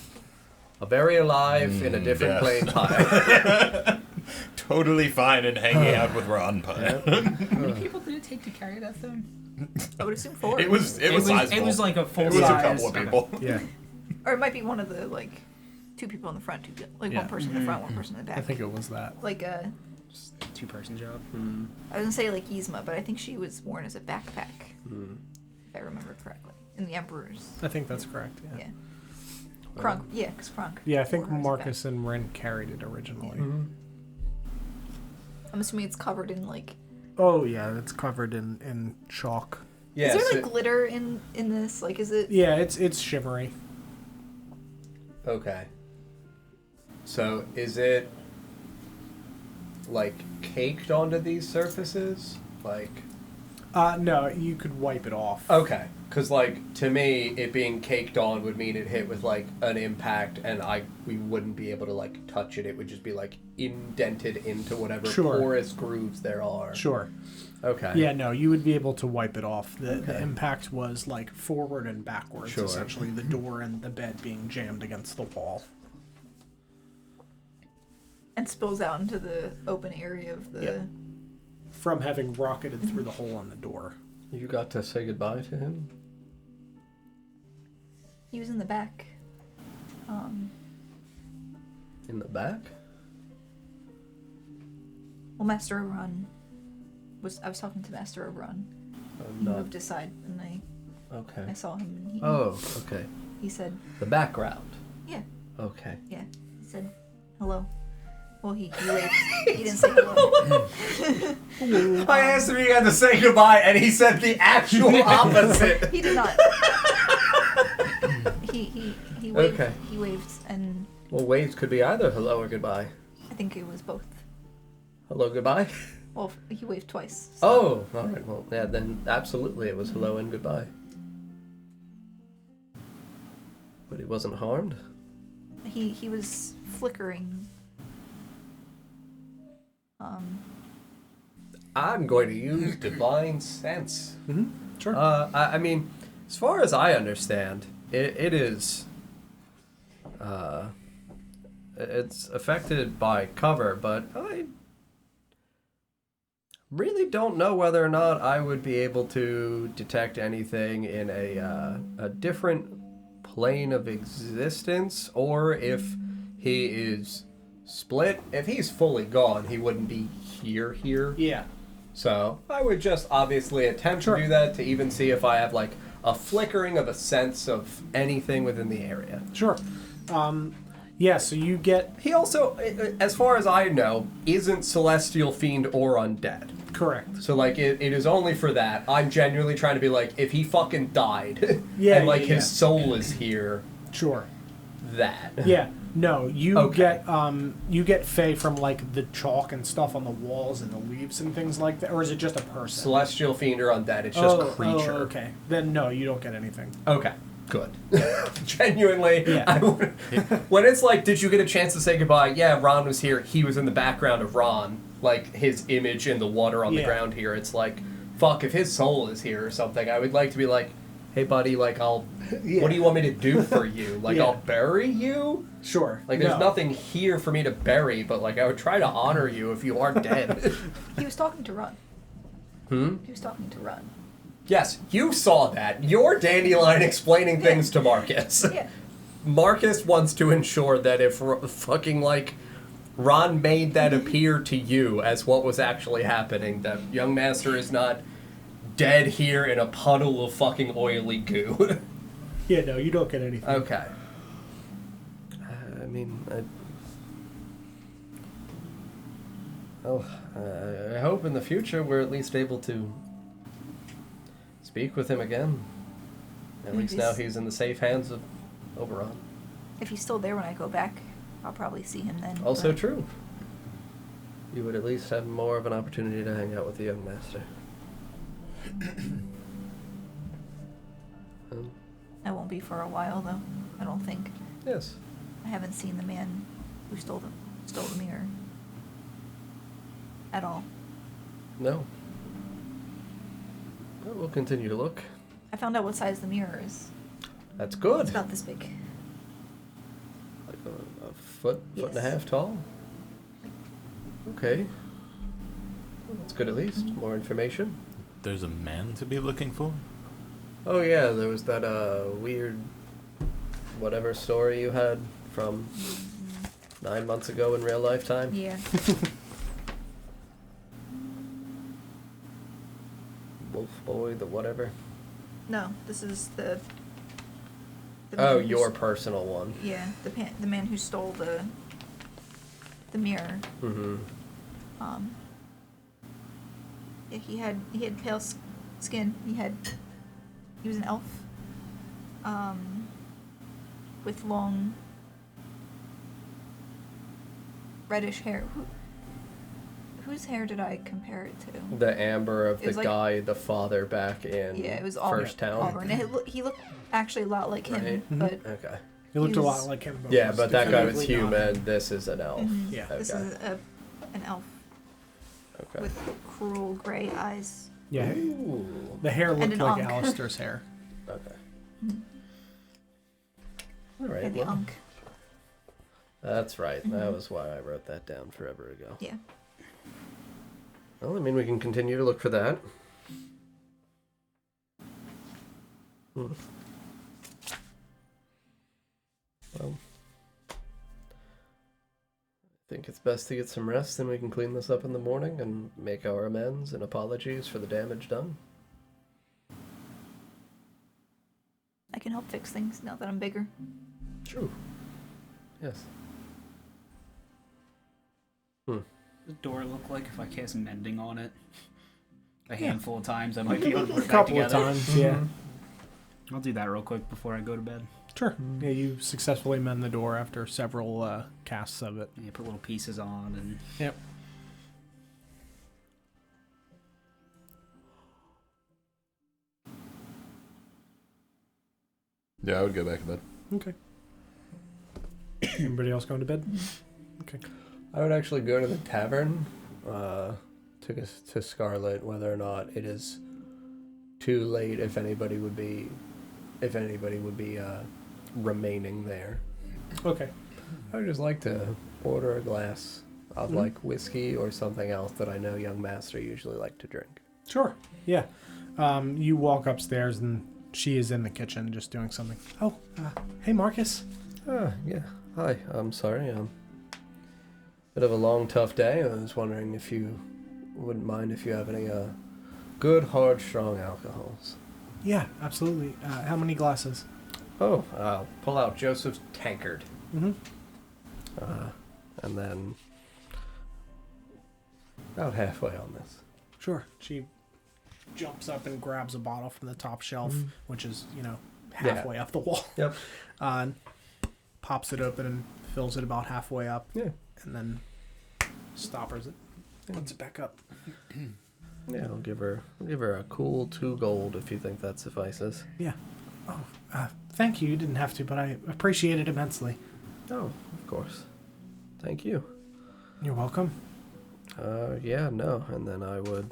very alive in a different plane pile. Totally fine and hanging out with Ron Putt. How many people did it take to carry that thing? I would assume 4. It was sizable. It was like a full It was a size. couple of people. Yeah, Or it might be one of the, like, 2 people in the front, like Yeah. one person in the front, one person in the back. I think it was that. Like Just a 2-person job. I was gonna say like Yzma, but I think she was worn as a backpack, if I remember correctly, in the Emperor's. I think that's correct. Yeah. Yeah. Kronk, yeah, because Kronk. Yeah, I think wore her as a Marcus and Ren carried it originally. back. I'm assuming it's covered in like. Oh yeah, it's covered in chalk. Yes. Is there like glitter in this? Like, is it? Yeah, it's shimmery. Okay. So is it like caked onto these surfaces? Like. No, you could wipe it off. Okay. Because, like, to me, it being caked on would mean it hit with, like, an impact, and we wouldn't be able to, like, touch it. It would just be, like, indented into whatever Sure. porous grooves there are. Sure. Okay. Yeah, no, you would be able to wipe it off. The Okay. impact was like forward and backwards, Sure. essentially the door and the bed being jammed against the wall. And spills out into the open area of the. Yeah. From having rocketed through the hole on the door. You got to say goodbye to him? He was in the back. In the back? Well, Master Oberon I was talking to Master Oberon. He Not. moved aside, and I Okay. saw him, and he Oh, okay. he said, The background. yeah, Okay. yeah. He said, hello. Well, he waved. He didn't say hello. I asked him if he had to say goodbye, and he said the actual opposite. He did not. He waved. Okay. He waved, and Well, waves could be either hello or goodbye. I think it was both. Hello, goodbye? Well, he waved twice. So. Oh, alright. Well, yeah, then absolutely it was hello and goodbye. But he wasn't harmed? He was flickering. I'm going to use divine sense. Sure. I mean, as far as I understand, it is. It's affected by cover, but I really don't know whether or not I would be able to detect anything in a different plane of existence, or if he is split. If he's fully gone, he wouldn't be here. yeah. So I would just obviously attempt Sure. to do that to even see if I have like a flickering of a sense of anything within the area. Sure. Yeah, so you get... He also, as far as I know, isn't celestial fiend or undead. Correct. So like it is only for that. I'm genuinely trying to be like, if he fucking died Yeah, and like yeah, his yeah. soul is here, Sure. that. Yeah. No, you Okay. get Fae from like the chalk and stuff on the walls and the leaves and things like that, or is it just a person? Celestial fiend or undead, it's just creature. Oh, okay. Then no, you don't get anything. Okay, good. Genuinely, Yeah. I would, when it's like, did you get a chance to say goodbye? Yeah, Ron was here. He was in the background of Ron, like his image in the water on the Yeah. ground here. It's like, fuck, if his soul is here or something, I would like to be like, hey, buddy, like, what do you want me to do for you? Like, Yeah. I'll bury you? Sure. Like, there's No. nothing here for me to bury, but, like, I would try to honor you if you are dead. He was talking to Ron. He was talking to Ron. Yes, you saw that. You're Dandelion explaining things to Marcus. Yeah. Marcus wants to ensure that if fucking, like, Ron made that appear to you as what was actually happening, that young master is not dead here in a puddle of fucking oily goo. Yeah, no, you don't get anything. Okay. I mean, I hope in the future we're at least able to speak with him again. At least now he's in the safe hands of Oberon. If he's still there when I go back, I'll probably see him then. Also but- true. You would at least have more of an opportunity to hang out with the young master. I won't be for a while though. I don't think. Yes. I haven't seen the man who stole the mirror at all. No. But we'll continue to look. I found out what size the mirror is. That's good. It's about this big. Like foot and a Yes. half tall? Okay. Well, that's good at least. More information. There's a man to be looking for? Oh yeah, there was that weird whatever story you had from 9 months ago in real life time. Yeah. Wolf boy, the whatever. No, this is the Oh, man your who's- personal one. Yeah, the man who stole the mirror. Mm-hmm. Yeah, he had pale skin. He was an elf. With long reddish hair. Whose hair did I compare it to? The amber of It the was like- guy, the father back in Yeah, it was auburn. First Town. Auburn. He looked actually a lot like him, Right. but Okay. He looked a He lot was- like him. Yeah, was but that guy was definitively not human. him. This is an elf. Yeah. this Okay. is an elf Okay. with cruel gray eyes. Yeah, Ooh. the hair looked an like ankh. Alistair's hair. Okay. Mhm. All right. And the Well, unk. that's right. That Mhm. was why I wrote that down forever ago. Yeah. Well, I mean, we can continue to look for that. Hmm. Well, I think it's best to get some rest, and we can clean this up in the morning and make our amends and apologies for the damage done. I can help fix things now that I'm bigger. True. Yes. The door look like if I cast mending on it a handful of times, I might be able to put A it back couple of together. times, yeah. I'll do that real quick before I go to bed. Sure. Yeah, you successfully mend the door after several casts of it. Yeah, put little pieces on and Yep. Yeah, I would go back to bed. Okay. Anybody else going to bed? Okay. I would actually go to the tavern, to Scarlet, whether or not it is too late. If anybody would be remaining there. Okay. I would just like to order a glass of Mhm. like whiskey or something else that I know young master usually like to drink. Sure. Yeah. You walk upstairs and she is in the kitchen just doing something. Oh, hey Marcus. Yeah. Hi. I'm sorry. Bit of a long, tough day. I was wondering if you wouldn't mind if you have any good, hard, strong alcohols. Yeah, absolutely. How many glasses? Oh, I'll pull out Joseph's tankard. Mm-hmm. And then about halfway on this. Sure. She jumps up and grabs a bottle from the top shelf, which is, Yeah. halfway up the wall. Yep. And pops it open and fills it about halfway up. Yeah. And then stoppers it. Puts it back up. Yeah, I'll give her a cool 2 gold if you think that suffices. Yeah. Oh, thank you. You didn't have to, but I appreciate it immensely. Oh, of course. Thank you. You're welcome. Yeah, no, and then I would.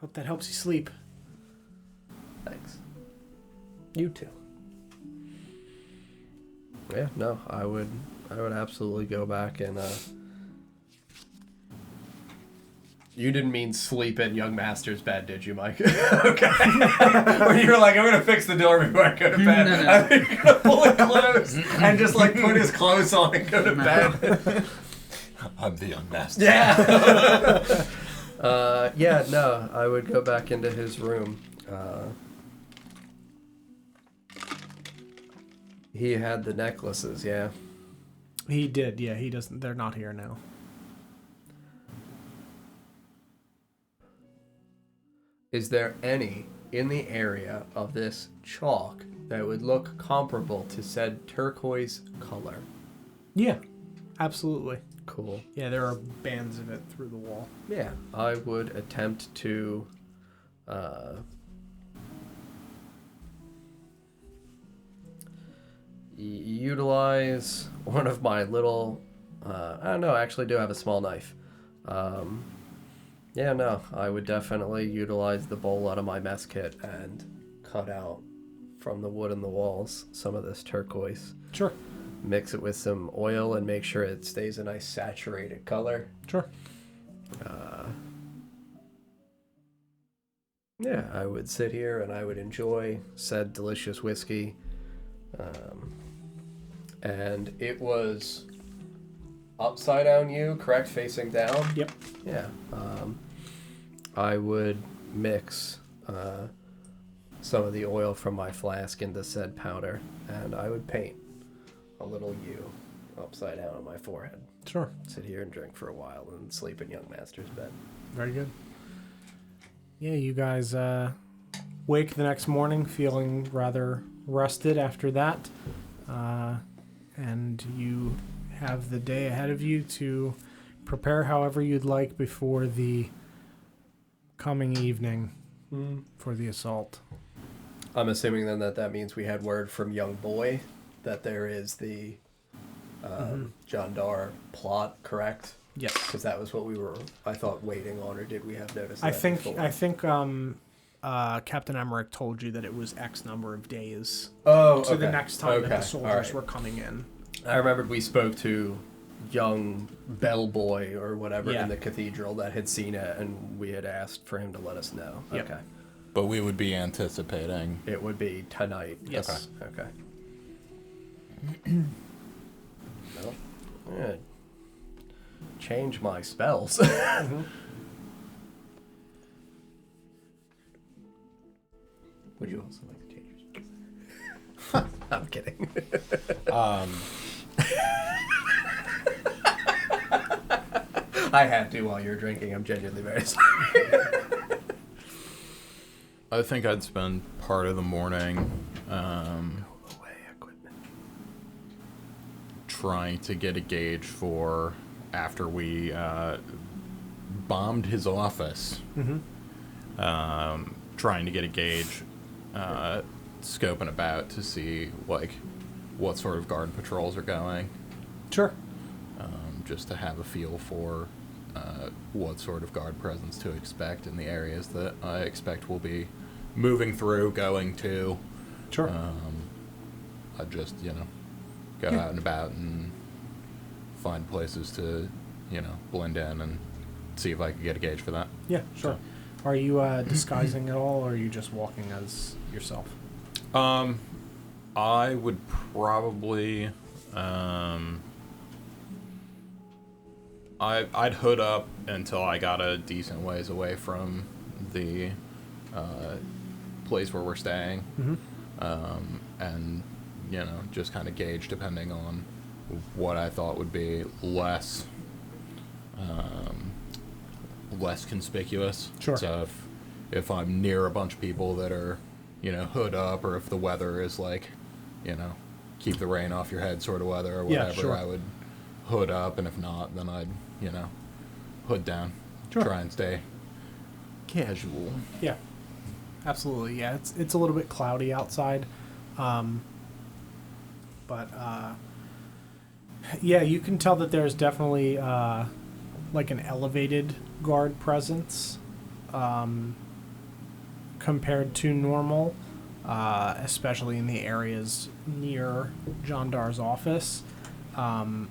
Hope that helps you sleep. Thanks. You too. Yeah, no, I would absolutely go back and. You didn't mean sleep in young master's bed, did you, Mike? Okay. Or you were like, I'm gonna fix the door before I go to bed. No. I think you're gonna pull it closed and just like put his clothes on and go to bed. I'm the young master. Yeah. Yeah, no, I would go back into his room. He had the necklaces, yeah. He did, yeah. He doesn't. They're not here now. Is there any in the area of this chalk that would look comparable to said turquoise color? Yeah, absolutely. Cool. Yeah, there are bands of it through the wall. Yeah, I would attempt to utilize one of my little I don't know, I actually do have a small knife. Yeah, no, I would definitely utilize the bowl out of my mess kit and cut out from the wood in the walls some of this turquoise. Sure. mix it with some oil and make sure it stays a nice saturated color. Sure. Yeah, I would sit here and I would enjoy said delicious whiskey. And it was upside down U, correct? Facing down? Yep. Yeah. I would mix some of the oil from my flask into said powder, and I would paint a little U upside down on my forehead. Sure. Sit here and drink for a while and sleep in young master's bed. Very good. Yeah, you guys wake the next morning feeling rather rested after that. And you have the day ahead of you to prepare however you'd like before the coming evening for the assault. I'm assuming then that means we had word from young boy that there is the John Dar plot, correct? Yes. Because that was what we were, I thought, waiting on, or did we have noticed that I think before? Captain Emmerich told you that it was X number of days Oh, to the okay. next time that the Okay, soldiers all right. were coming in. I remembered we spoke to young bellboy or whatever Yeah. in the cathedral that had seen it, and we had asked for him to let us know. Yep. Okay. But we would be anticipating. It would be tonight. Yes. Okay. Well, yeah. Change my spells. Would you also like to change your spells? I'm kidding. I had to while you were drinking. I'm genuinely very sorry. I think I'd spend part of the morning Away equipment. trying to get a gauge for after we bombed his office. Trying to get a gauge, scoping about to see like what sort of guard patrols are going, Sure. just to have a feel for what sort of guard presence to expect in the areas that I expect we'll be moving through, going to. Sure. I'd just, go out and about and find places to, blend in and see if I could get a gauge for that. Yeah, sure. Are you disguising at all, or are you just walking as yourself? I would probably, I'd hood up until I got a decent ways away from the place where we're staying, and just kind of gauge depending on what I thought would be less conspicuous. Sure. So if I'm near a bunch of people that are, hood up, or if the weather is like, keep the rain off your head sort of weather or Yeah, whatever, sure. I would hood up, and if not, then I'd, hood down. Sure. Try and stay casual. Yeah, absolutely. Yeah, it's a little bit cloudy outside, but yeah, you can tell that there's definitely like an elevated guard presence compared to normal, especially in the areas near John Dar's office. And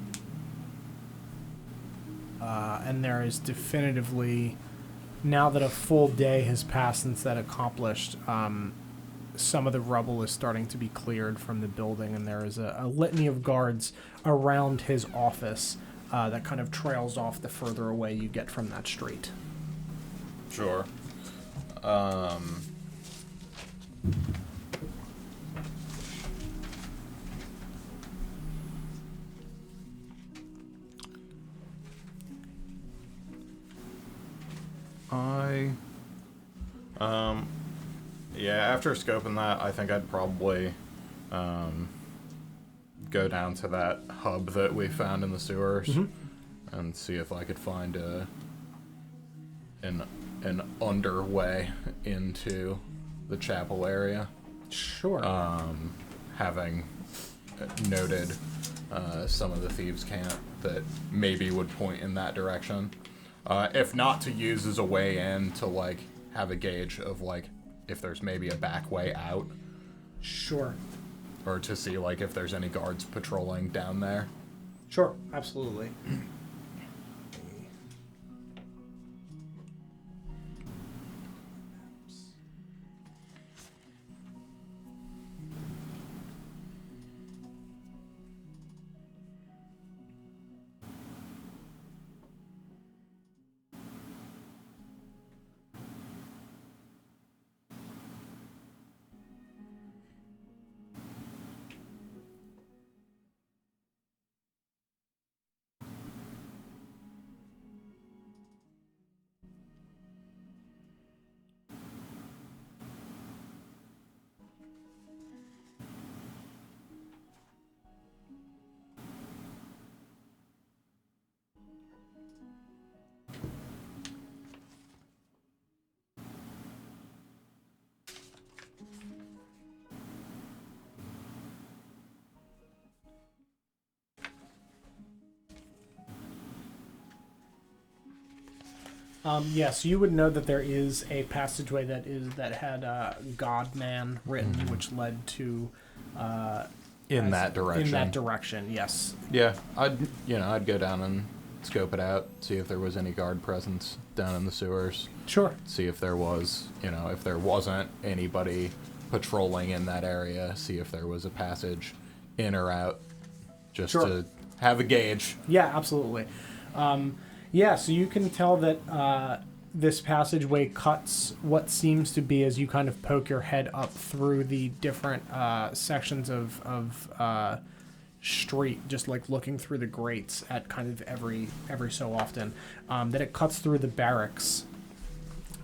there is definitively, now that a full day has passed since that accomplished, some of the rubble is starting to be cleared from the building, and there is a litany of guards around his office that kind of trails off the further away you get from that street. Sure. Yeah, after scoping that, I think I'd probably go down to that hub that we found in the sewers and see if I could find an underway into the chapel area. Sure. Having noted some of the thieves' camp that maybe would point in that direction. If not to use as a way in, to like have a gauge of like if there's maybe a back way out. Sure. or to see like if there's any guards patrolling down there. Sure, absolutely. Yes, you would know that there is a passageway that had God Man written, which led to In that direction. In that direction, yes. Yeah, I'd go down and scope it out, see if there was any guard presence down in the sewers. Sure. See if there was, if there wasn't anybody patrolling in that area, see if there was a passage in or out, just Sure. to have a gauge. Yeah, absolutely. Yeah, so you can tell that this passageway cuts what seems to be, as you kind of poke your head up through the different sections of street, just like looking through the grates at kind of every so often, that it cuts through the barracks.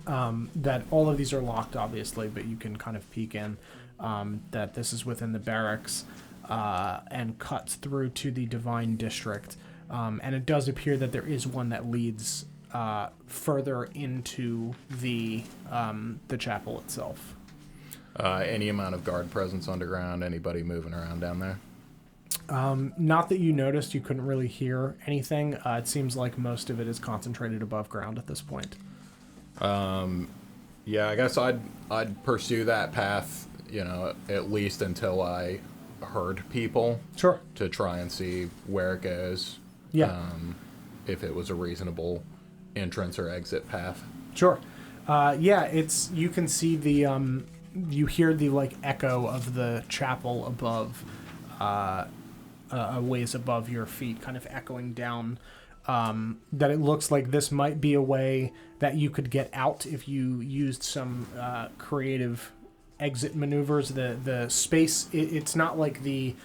That all of these are locked, obviously, but you can kind of peek in that this is within the barracks, and cuts through to the Divine District. And it does appear that there is one that leads further into the chapel itself. Any amount of guard presence underground, anybody moving around down there? Not that you noticed. You couldn't really hear anything. It seems like most of it is concentrated above ground at this point. Yeah, I guess I'd pursue that path, at least until I heard people. Sure. To try and see where it goes. Yeah. If it was a reasonable entrance or exit path. Sure. Yeah, you can see the, you hear the, like, echo of the chapel above, a ways above your feet, kind of echoing down, that it looks like this might be a way that you could get out if you used some creative exit maneuvers. The space, it's not like the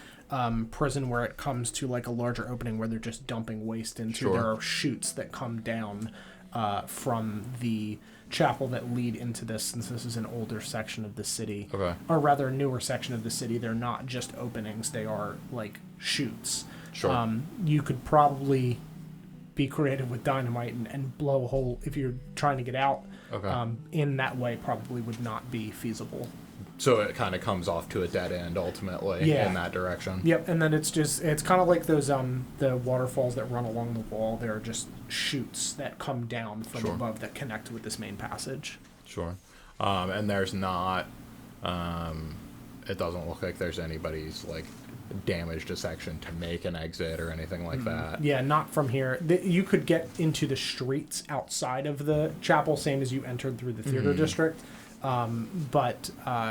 prison where it comes to like a larger opening where they're just dumping waste into. Sure. There are chutes that come down from the chapel that lead into this, since this is an older section of the city. Okay. Or rather a newer section of the city. They're not just openings, they are like chutes. Sure. You could probably be creative with dynamite and blow a hole if you're trying to get out. Okay. In that way probably would not be feasible. So it kind of comes off to a dead end ultimately in that direction. Yep, and then it's kind of like those the waterfalls that run along the wall. There are just chutes that come down from Sure. above that connect with this main passage. Sure. And there's not, it doesn't look like there's anybody's like damaged a section to make an exit or anything like that. Yeah, not from here. You could get into the streets outside of the chapel, same as you entered through the theater district. But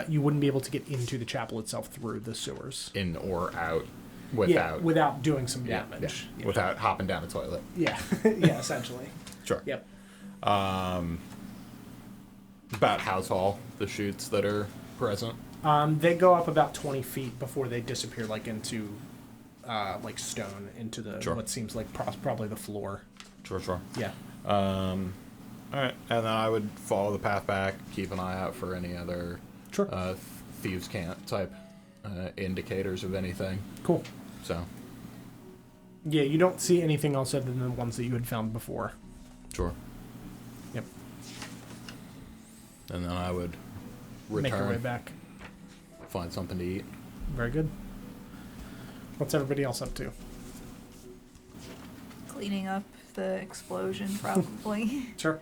you wouldn't be able to get into the chapel itself through the sewers. In or out Without doing some damage. Yeah. Without hopping down a toilet. Yeah, yeah, essentially. Sure. Yep. About how tall the chutes that are present? They go up about 20 feet before they disappear, like into, like stone into the what seems like probably the floor. Sure. Yeah. All right, and then I would follow the path back, keep an eye out for any other thieves' cant type indicators of anything. Cool. So. Yeah, you don't see anything else other than the ones that you had found before. Sure. Yep. And then I would Make your way return, back. find something to eat. Very good. What's everybody else up to? Cleaning up the explosion, probably. Sure.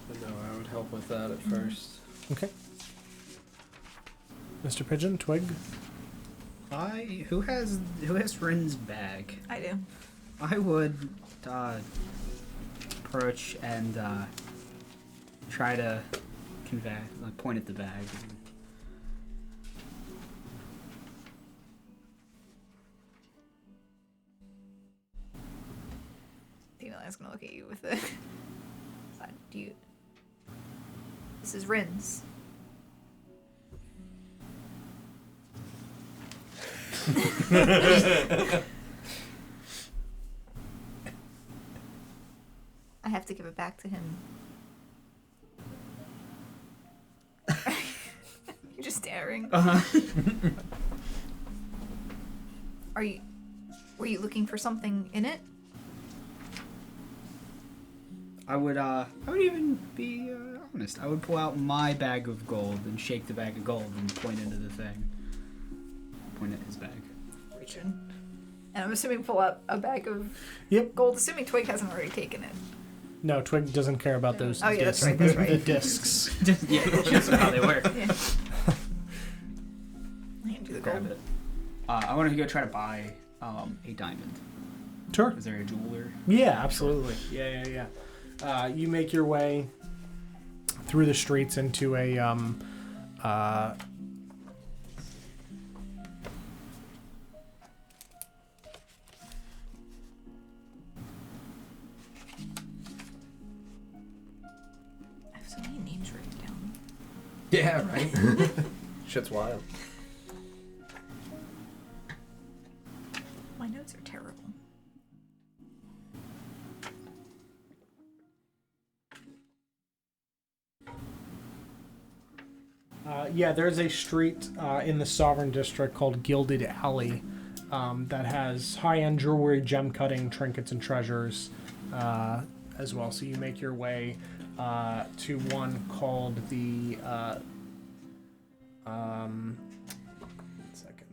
But no, I would help with that at first. Okay. Mr. Pigeon, Twig. Who has Rin's bag? I do. I would approach and try to point at the bag. Dandelion is gonna look at you with a side. Do you? This is Rin's. I have to give it back to him. You're just staring. Were you looking for something in it? I would even be honest. I would pull out my bag of gold and shake the bag of gold and point into the thing. Point at his bag. Reach in. And I'm assuming pull out a bag of Yep. gold, assuming Twig hasn't already taken it. No, Twig doesn't care about those Oh, yeah, discs. that's right, that's right. The discs. Yeah, just how they work. Yeah. I can do the Grab gold. it. I want to go try to buy a diamond. Sure. Is there a jeweler? Yeah, absolutely. Yeah. You make your way through the streets into a I have so many names written down. Yeah, right? Shit's wild. My notes are terrible. yeah, there's a street in the Sovereign District called Gilded Alley that has high-end jewelry, gem cutting, trinkets, and treasures as well. So you make your way to one called the... one second.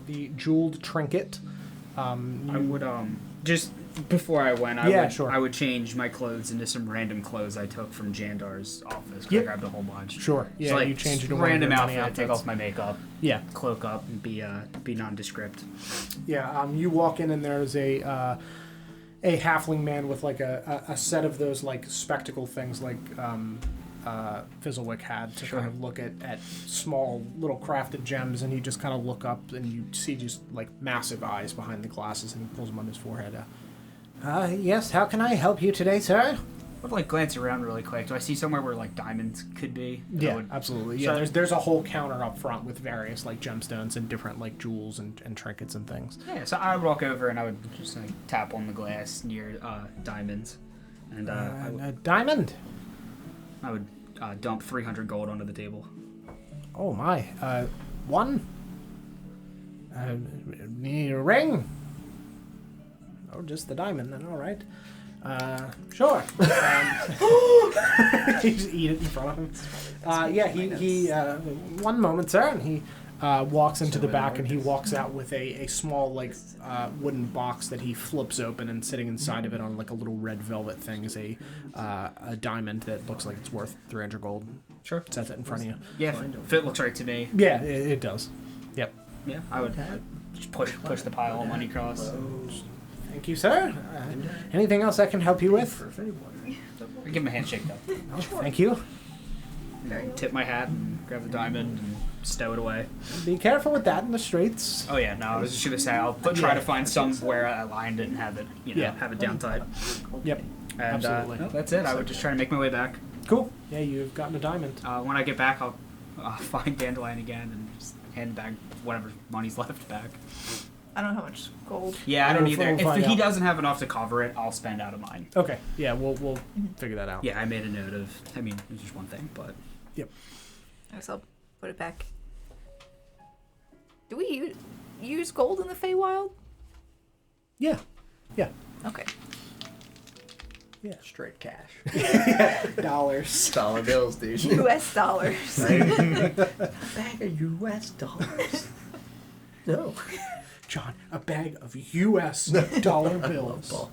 The Jeweled Trinket. I would just before I went, Sure. I would change my clothes into some random clothes I took from Jandar's office. 'Cause Yep. I grabbed a whole bunch. Sure. Yeah, So, like, you change it to one of random your money outfit. Take outfits. off my makeup, Yeah. cloak up, and be nondescript. Yeah, you walk in and there's a halfling man with like a set of those like spectacle things like Fizzlewick had to kind of look at small little crafted gems, and you just kind of look up and you see just like massive eyes behind the glasses, and he pulls them on his forehead. Yes, how can I help you today, sir? I would like glance around really quick. Do I see somewhere where like diamonds could be? Yeah, I would- absolutely. So- Yeah, there's a whole counter up front with various like gemstones and different like jewels and trinkets and things. Yeah, so I would walk over and I would just like tap on the glass near diamonds, and A diamond. I would dump 300 gold onto the table. Oh my. One. Need a ring. Oh, just the diamond then. All right. Sure. You just eat it in front of him. Yeah, he one moment, sir, and he walks into the back and he walks out with a small like wooden box that he flips open, and sitting inside of it on like a little red velvet thing is a diamond that looks like it's worth 300 gold. Sure. Sets it in front of you. Yeah, if it looks right to me. Yeah, it does. Yep. Yeah, I would just push the pile of money across. Thank you, sir. Anything else I can help you with? I give him a handshake though. Oh, thank you. Tip my hat and grab the diamond and stow it away. Be careful with that in the streets. Oh yeah, no, I was just gonna say I'll try to find somewhere a line didn't have it, have it down tight. Yep. And Absolutely. no, that's it. I would just try to make my way back. Cool. Yeah, you've gotten a diamond. When I get back, I'll find Dandelion again and just hand back whatever money's left back. I don't know how much gold. Yeah, I don't We'll either. find If he out. doesn't have enough to cover it, I'll spend out of mine. Okay. Yeah, we'll figure that out. Yeah, I made a note of. I mean, it's just one thing, but Yep. I guess I'll put it back. Do we use gold in the Feywild? Yeah. Yeah. Okay. Yeah. Straight cash. Dollars. Dollar bills, dude. U.S. dollars. Bag of U.S. dollars. No. John, a bag of U.S. dollar bills. Ball.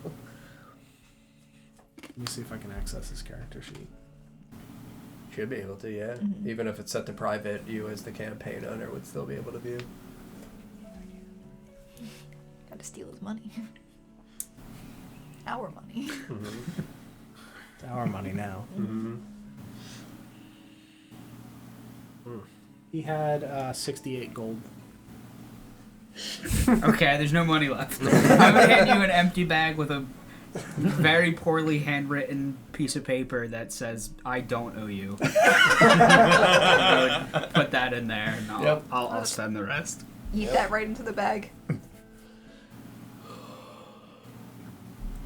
Let me see if I can access this character sheet. Should be able to, yeah. Mm-hmm. Even if it's set to private, you as the campaign owner would still be able to view. Gotta steal his money. Our money. Mm-hmm. It's our money now. Mm-hmm. He had 68 gold. Okay, there's no money left. I'm gonna hand you an empty bag with a very poorly handwritten piece of paper that says "I don't owe you." Put that in there, and I'll spend the rest. Eat that right into the bag.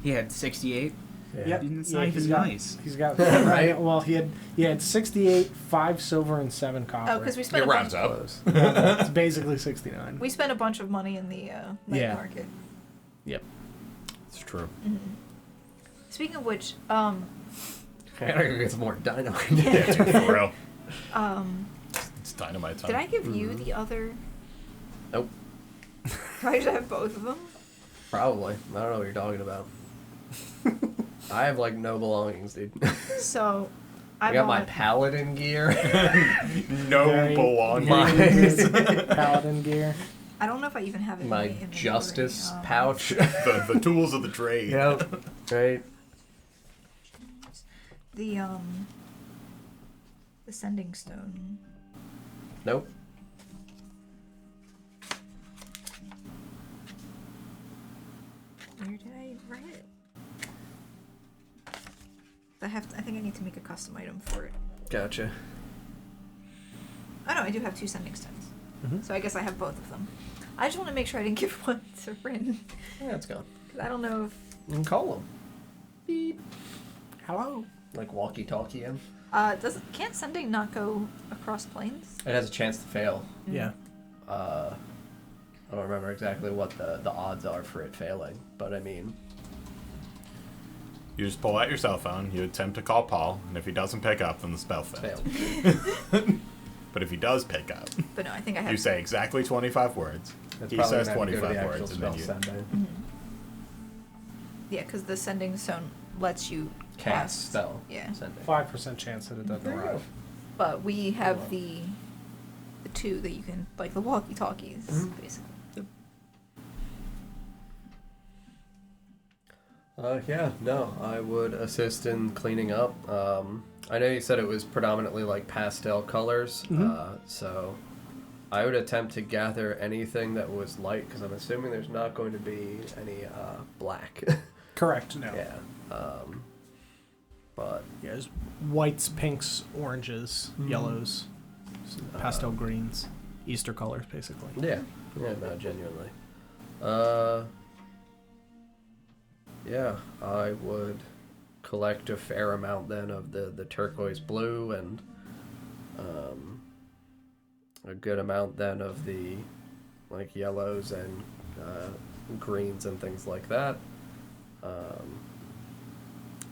He had 68. Yep. It's not he's even got- nice. He's got Right. Well, he had 68, 5 silver, and 7 copper. Oh, because we spent It a bunch. rounds up. Close. It's basically 69. We spent a bunch of money in the night Yeah. market. Yep. It's true. Speaking of which, I gotta go get some more dynamite. Yeah, dude, for real. It's dynamite time. did I give you the other? Nope. Do I just have both of them? Probably. I don't know what you're talking about. I have like no belongings, dude. So, I got my bought- paladin gear. No Very- belongings. very paladin gear. I don't know if I even have it. in My inventory. justice Um, pouch. the tools of the trade. Yep. Right. The sending stone. Nope. Where did I write it? I think I need to make a custom item for it. Gotcha. Oh no, I do have 2 sending stones. Mhm. So I guess I have both of them. I just want to make sure I didn't give one to Rin. Yeah, it's gone. Because I don't know if... You can call him. Beep. Hello. Like walkie-talkie him. Can't sending not go across planes? It has a chance to fail. Yeah. I don't remember exactly what the odds are for it failing, but I mean, You just pull out your cell phone, you attempt to call Paul, and if he doesn't pick up, then the spell fails. failed. But if he does pick up, But no, I think I have... you say exactly 25 words. That's He probably says gonna have to go to 25 the actual words, and then spell you... sending. Yeah, because the sending stone lets you Cast spell. Yeah. Sending. 5% chance that it doesn't There you arrive. But we have Wow. the 2 that you can... Like the walkie-talkies, Mhm. basically. Yeah, no, I would assist in cleaning up. I know you said it was predominantly like pastel colors, so I would attempt to gather anything that was light, because I'm assuming there's not going to be any black. Correct. No. Yeah. But Yeah, there's whites, pinks, oranges, yellows, pastel greens, Easter colors, basically. yeah, no, genuinely. Yeah, I would collect a fair amount then of the turquoise blue and a good amount then of the like yellows and greens and things like that.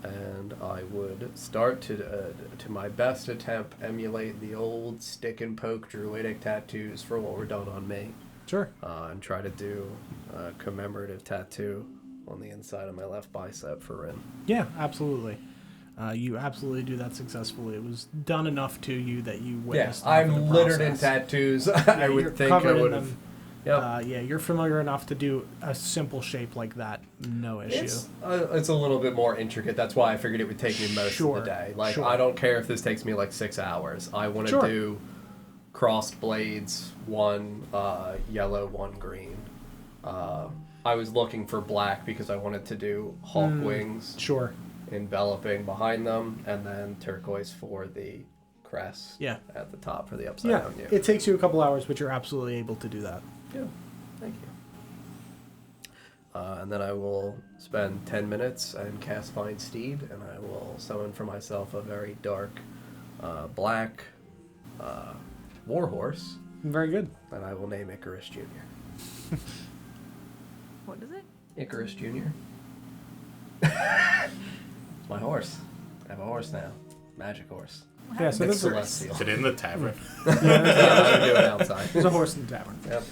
And I would start to my best attempt emulate the old stick and poke druidic tattoos for what were done on me, Sure. and try to do a commemorative tattoo on the inside of my left bicep for Rin. Yeah, absolutely. You absolutely do that successfully. It was done enough to you that you witnessed. enough of I'm the littered in process. tattoos. Yeah, I you're would think I covered in would have. them. Yep. Yeah, you're familiar enough to do a simple shape like that. No issue. It's a little bit more intricate. That's why I figured it would take me most Sure, of the day. Like, sure. I don't care if this takes me like 6 hours. I want to Sure. do crossed blades, 1 yellow, 1 green. I was looking for black because I wanted to do hawk wings Sure. enveloping behind them, and then turquoise for the crest Yeah. at the top for the upside Yeah. down view. It takes you a couple hours, but you're absolutely able to do that. Yeah, thank you. And then I will spend 10 minutes and cast Find Steed, and I will summon for myself a very dark black warhorse, Very good. and I will name Icarus Jr. What is it? Icarus Jr. My horse. I have a horse now. Magic horse. Yeah, so It's there's a, celestial. Is it in the tavern? Yeah, I'm gonna do it outside. there's a horse in the tavern. Yep.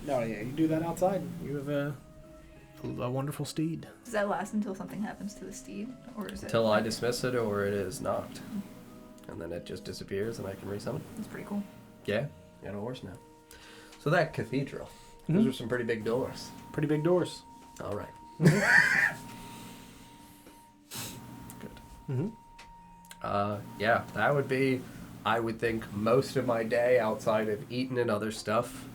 No, yeah, you do that outside. You have a wonderful steed. Does that last until something happens to the steed, or is it? Until I dismiss it or it is knocked. And then it just disappears and I can resummon. That's pretty cool. Yeah, got a horse now. So that cathedral. Those Mhm. are some pretty big doors. Pretty big doors. All right. Mm-hmm. Yeah, that would be, I would think, most of my day outside of eating and other stuff.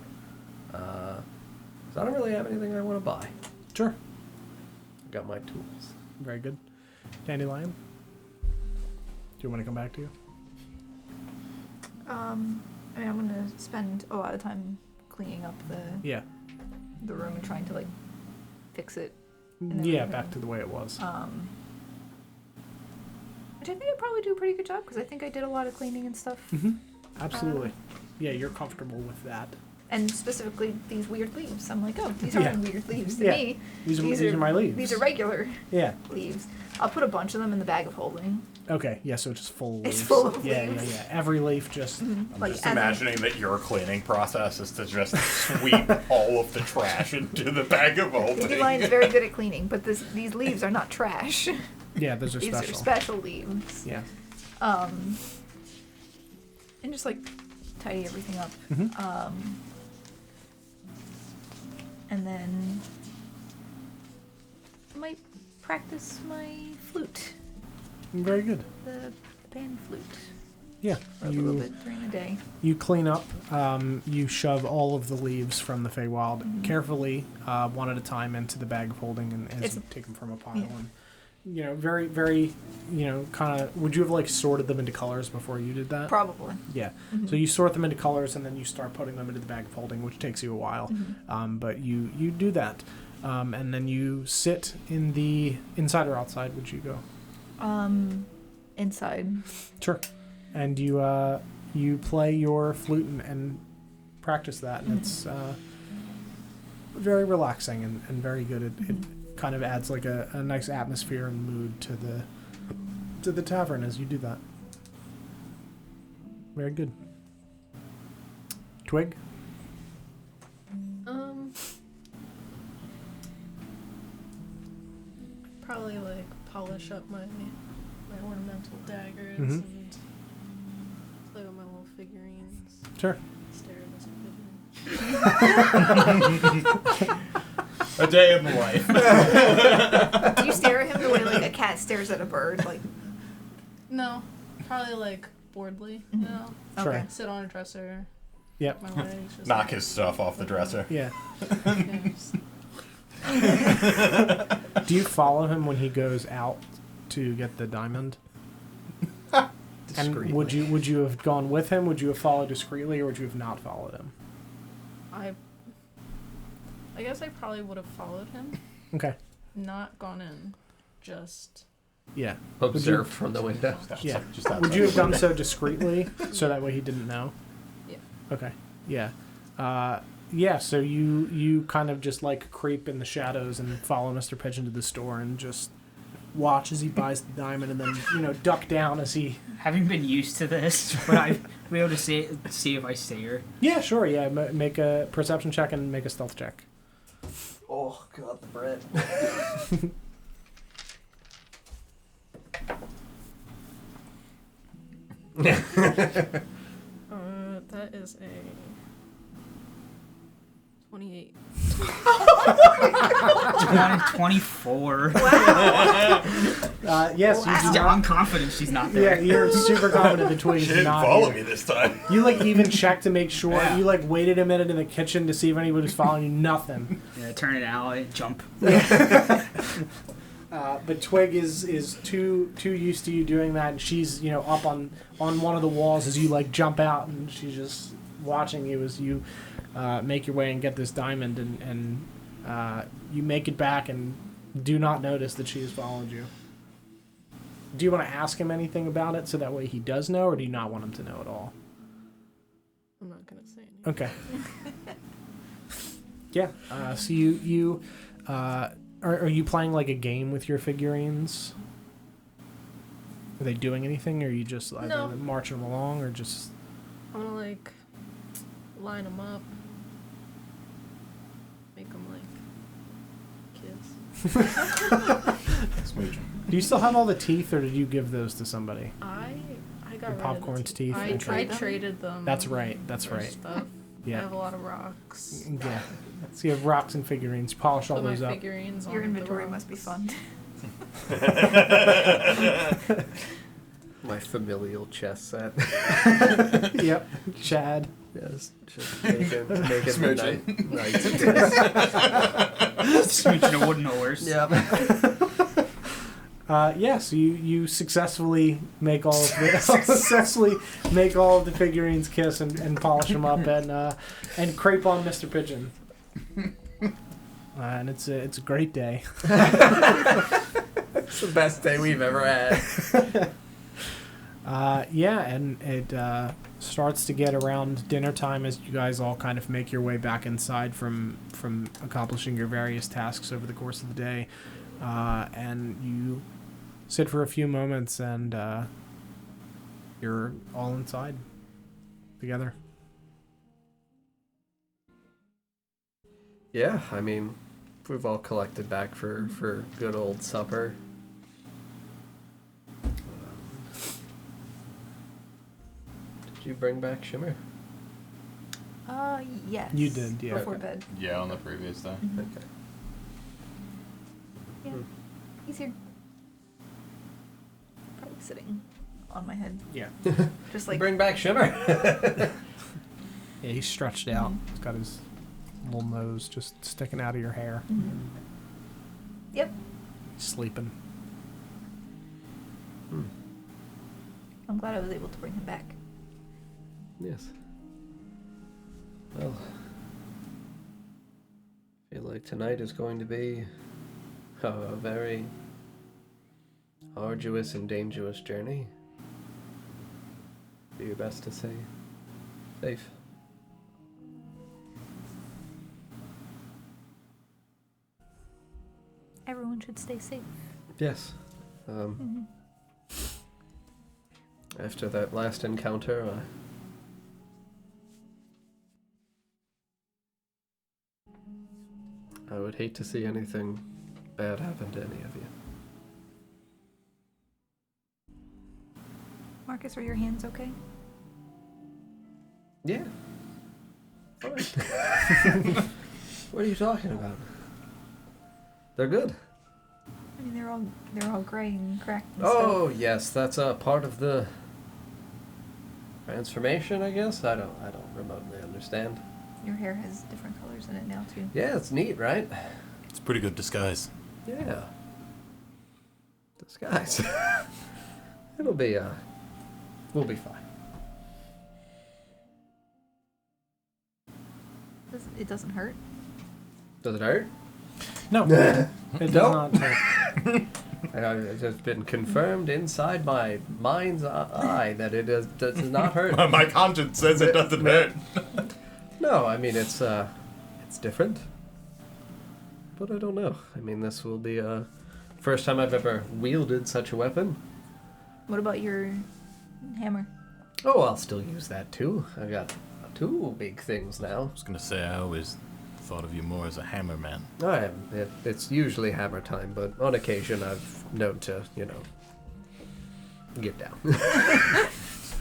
So I don't really have anything I want to buy. Sure. I got my tools. Very good. Dandelion? Do you want to come back to you? I mean, I'm gonna spend a lot of time cleaning up Yeah. the room and trying to like fix it. And Yeah, everything. back to the way it was. Which I think I probably do a pretty good job because I think I did a lot of cleaning and stuff. Mm-hmm. Absolutely. Yeah, you're comfortable with that. And specifically these weird leaves. I'm like, oh, these Yeah. aren't weird leaves to Yeah. me. These are my leaves. These are regular Yeah. leaves. I'll put a bunch of them in the bag of holding. Okay. Yeah, so it's just full of leaves. It's full of yeah, leaves. Yeah, yeah. Every leaf just... I'm Like, just and then- imagining that your cleaning process is to just sweep all of the trash into the bag of holding. Dandelion's very good at cleaning, but these leaves are not trash. Yeah, those are These special. are special leaves. Yeah. And just like tidy everything up. Mhm. And then I might practice my flute, Very good. the pan flute, Yeah. for a little bit during the day. You clean up, you shove all of the leaves from the Feywild carefully, one at a time, into the bag of holding, and as It's- you take them from a pile. yeah. And, you know, very, very, you know, kind of, would you have, like, sorted them into colors before you did that? Probably. Yeah. So you sort them into colors, and then you start putting them into the bag of holding, which takes you a while. But you do that. And then you sit in the, inside or outside, would you go? Inside. Sure. And you play your flute and practice that, and it's very relaxing and very good. It kind of adds like a nice atmosphere and mood to the tavern as you do that. Very good. Twig? Probably like polish up my ornamental daggers Mhm. and play with my little figurines. Sure. Stare at this pigeon. A day in the life. Do you stare at him the way like a cat stares at a bird? Like, No, probably like boredly. You know, Sure. okay. sit on a dresser. Yep. My legs just Knock his stuff off the dresser. Yeah. yeah, just- Do you follow him when he goes out to get the diamond? And would you have gone with him? Would you have followed discreetly, or would you have not followed him? I guess I probably would have followed him, Okay. not gone in, just Yeah. Observed from the window. Yeah. Just outside Would you have the done window. so discreetly, so that way he didn't know? Yeah. Okay. Yeah. Yeah. So you kind of just like creep in the shadows and follow Mr. Pigeon to the store and just watch as he buys the diamond, and then duck down as he. Having been used to this, would I be able to see if I see her? Yeah. Sure. Yeah. Make a perception check and make a stealth check. Oh, God, the bread. that is a 28. 24. Yes. You do not. I'm confident she's not Yeah, there. you're super confident the twig She is didn't not follow here. me this time. You even checked to make sure. Yeah. You waited a minute in the kitchen to see if anybody was following you. Nothing. Yeah, turn it out, jump. But Twig is too used to you doing that, and she's up on one of the walls as you jump out, and she's just watching you as you make your way and get this diamond, and you make it back and do not notice that she has followed you. Do you want to ask him anything about it so that way he does know, or do you not want him to know at all? I'm not gonna say anything. Okay. Yeah. So you are you playing a game with your figurines? Are they doing anything, or are you just either No. marching them along, or just... I want to like line them up, make them like kids. Smooching. Do you still have all the teeth, or did you give those to somebody? I got The rid popcorn's of the teeth? I, Okay. I traded them. That's right, that's for right. Stuff. I Yeah. have a lot of rocks. Yeah. So you have rocks and figurines. Polish all Put my those up. figurines on Your the inventory must be rocks. fun. My familial chess set. Yep. Chad. Yes, just making the Smooching. night. Smooching a wooden horse. Yep. So you successfully make all of the figurines kiss and polish them up and crepe on Mr. Pigeon. And it's a great day. It's the best day we've ever had. And it starts to get around dinner time as you guys all kind of make your way back inside from accomplishing your various tasks over the course of the day, and you sit for a few moments, and you're all inside together. Yeah, I mean, we've all collected back for good old supper. Did you bring back Shimmer? Yes. You did, yeah. Before bed. Yeah, on the previous day. Okay. Yeah. He's here. Probably sitting on my head. Yeah. Just like Bring back Shimmer. Yeah, he's stretched out. He's got his little nose just sticking out of your hair. Yep. He's sleeping. I'm glad I was able to bring him back. Yes. Well, I feel like tonight is going to be a very arduous and dangerous journey. Do your best to stay safe. Everyone should stay safe. Yes. After that last encounter, I would hate to see anything bad happen to any of you. Marcus, are your hands okay? Yeah. Fine. What are you talking about? They're good. I mean, they're all gray and cracked and Oh yes, that's a part of the transformation, I guess. I don't remotely understand. stuff. Your hair has different colors in it now too. Yeah, it's neat, right? It's a pretty good disguise. Yeah. Disguise. It'll be we'll be fine. It doesn't hurt. Does it hurt? No, it does Nope. not hurt. It's just been confirmed inside my mind's eye that it does not hurt. My conscience says it doesn't hurt. No, I mean it's different. But I don't know. I mean this will be first time I've ever wielded such a weapon. What about your hammer? Oh, I'll still use that too. I've got two big things now. I was gonna say, I always thought of you more as a hammer man. I am. It's usually hammer time, but on occasion I've known to, get down.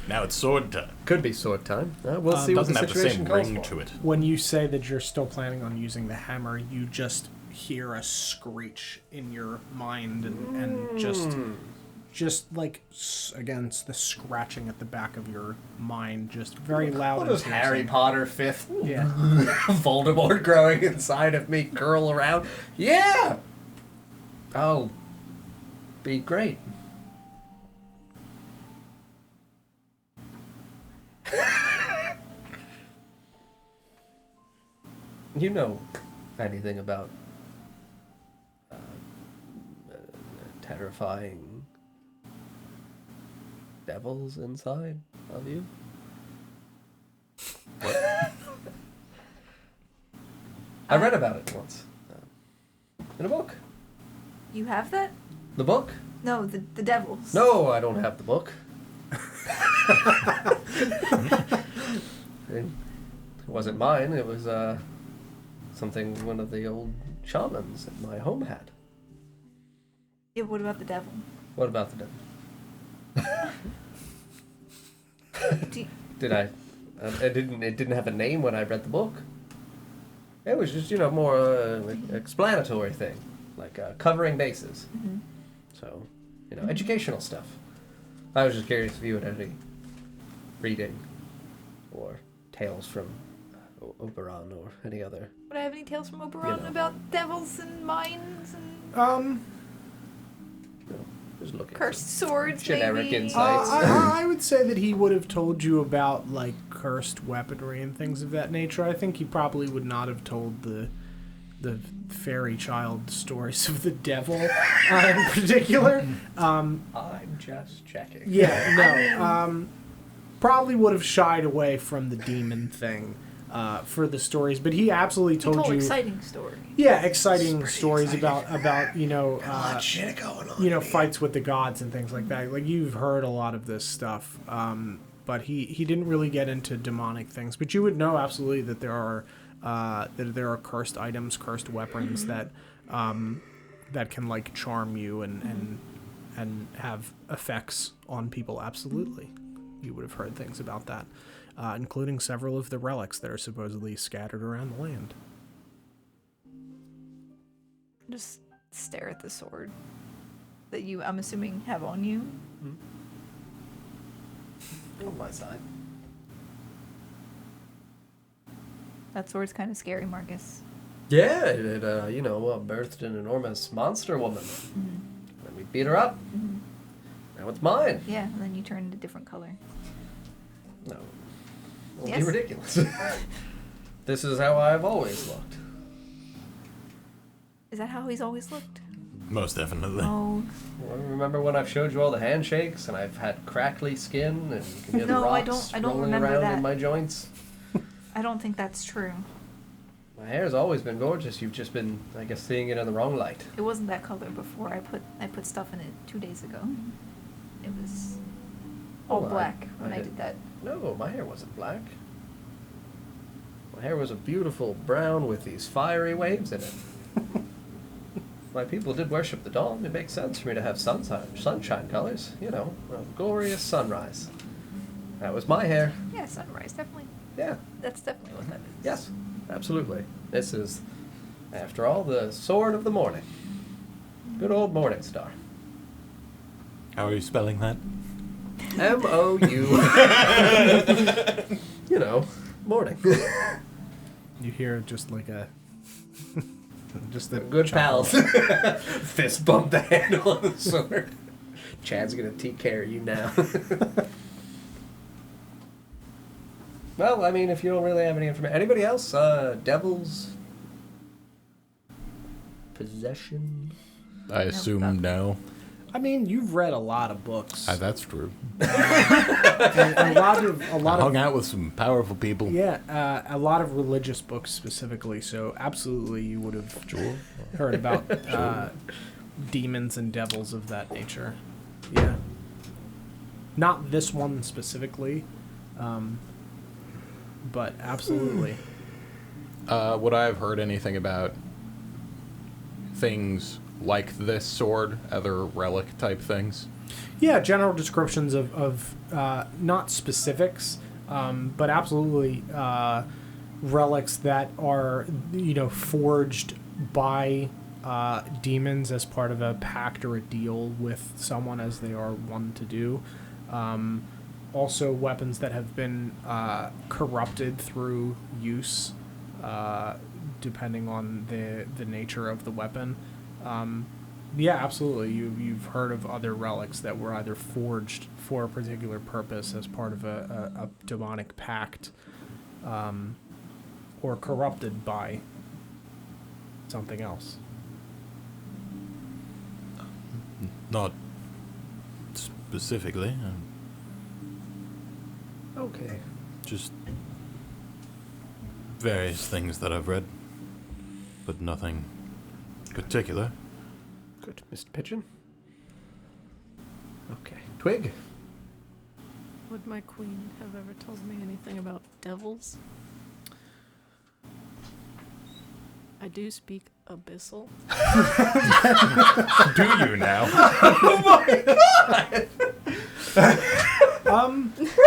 Now it's sword time. Could be sword time. We'll see what the Doesn't have the situation same calls ring for. to it. When you say that you're still planning on using the hammer, you just hear a screech in your mind, and just like again, it's the scratching at the back of your mind, just very loud. What and does Harry piercing. Potter 5th Yeah. Voldemort growing inside of me curl around? Yeah! Oh, be great. You know anything about terrifying devils inside of you? What? I read about it once. In a book. You have that? The book? No, the devils. No, I don't have the book. It wasn't mine. It was something one of the old shamans at my home had. Yeah, what about the devil? What about the devil? Did I? It didn't have a name when I read the book. It was just more explanatory thing, like covering bases. Mm-hmm. So, educational stuff. I was just curious if you had any reading or tales from Oberon or any other. Would I have any tales from Oberon about devils and mines and Just looking cursed swords, generic maybe? insights. I would say that he would have told you about like cursed weaponry and things of that nature. I think he probably would not have told the fairy child stories of the devil in particular. I'm just checking. Yeah, no. Probably would have shied away from the demon thing for the stories, but he absolutely He told told you exciting stories. Yeah, exciting Pretty stories exciting. about lot of shit going on. fights with the gods and things like that. Like you've heard a lot of this stuff, but he didn't really get into demonic things. But you would know absolutely that there are cursed items, cursed weapons that can like charm you and have effects on people. Absolutely, you would have heard things about that, including several of the relics that are supposedly scattered around the land. Just stare at the sword that you, I'm assuming, have on you. On my side. That sword's kind of scary, Marcus. Yeah, it birthed an enormous monster woman. Then we beat her up. Now it's mine. Yeah, and then you turn a different color. No. Don't Yes. be ridiculous. This is how I've always looked. Is that how he's always looked? Most definitely. Oh, Well, remember when I've showed you all the handshakes and I've had crackly skin and you can hear the No, I rocks don't rolling remember around that. in my joints? I don't think that's true. My hair's always been gorgeous. You've just been, I guess, seeing it in the wrong light. It wasn't that color before. I put stuff in it 2 days ago. It was all Well, black when I did- did that. No, my hair wasn't black. My hair was a beautiful brown with these fiery waves in it. My people did worship the dawn. It makes sense for me to have sunshine colors. A glorious sunrise. That was my hair. Yeah, sunrise, definitely. Yeah. That's definitely what that is. Yes, absolutely. This is, after all, the sword of the morning. Good old morning star. How are you spelling that? M-O-U. Morning. You hear just like a just a Good chuckle. pals. Fist bump the handle on the sword. Chad's gonna take care of you now. Well, I mean, if you don't really have any information. Anybody else? Devils? Possession? I assume no. I mean, you've read a lot of books. That's true. and a lot I of hung out with some powerful people. yeah, a lot of religious books specifically. So absolutely, you would have heard about demons and devils of that nature. Yeah, not this one specifically, but absolutely. Would I have heard anything about things like this sword, other relic type things? Yeah, general descriptions of not specifics, but absolutely relics that are forged by demons as part of a pact or a deal with someone, as they are one to do. Also, weapons that have been corrupted through use, depending on the nature of the weapon. Yeah, absolutely. You've heard of other relics that were either forged for a particular purpose as part of a demonic pact, or corrupted by something else. Not specifically. Okay. Just various things that I've read, but nothing particular. Good, Mr. Pigeon. Twig? Would my queen have ever told me anything about devils? I do speak Abyssal. Do you now? Where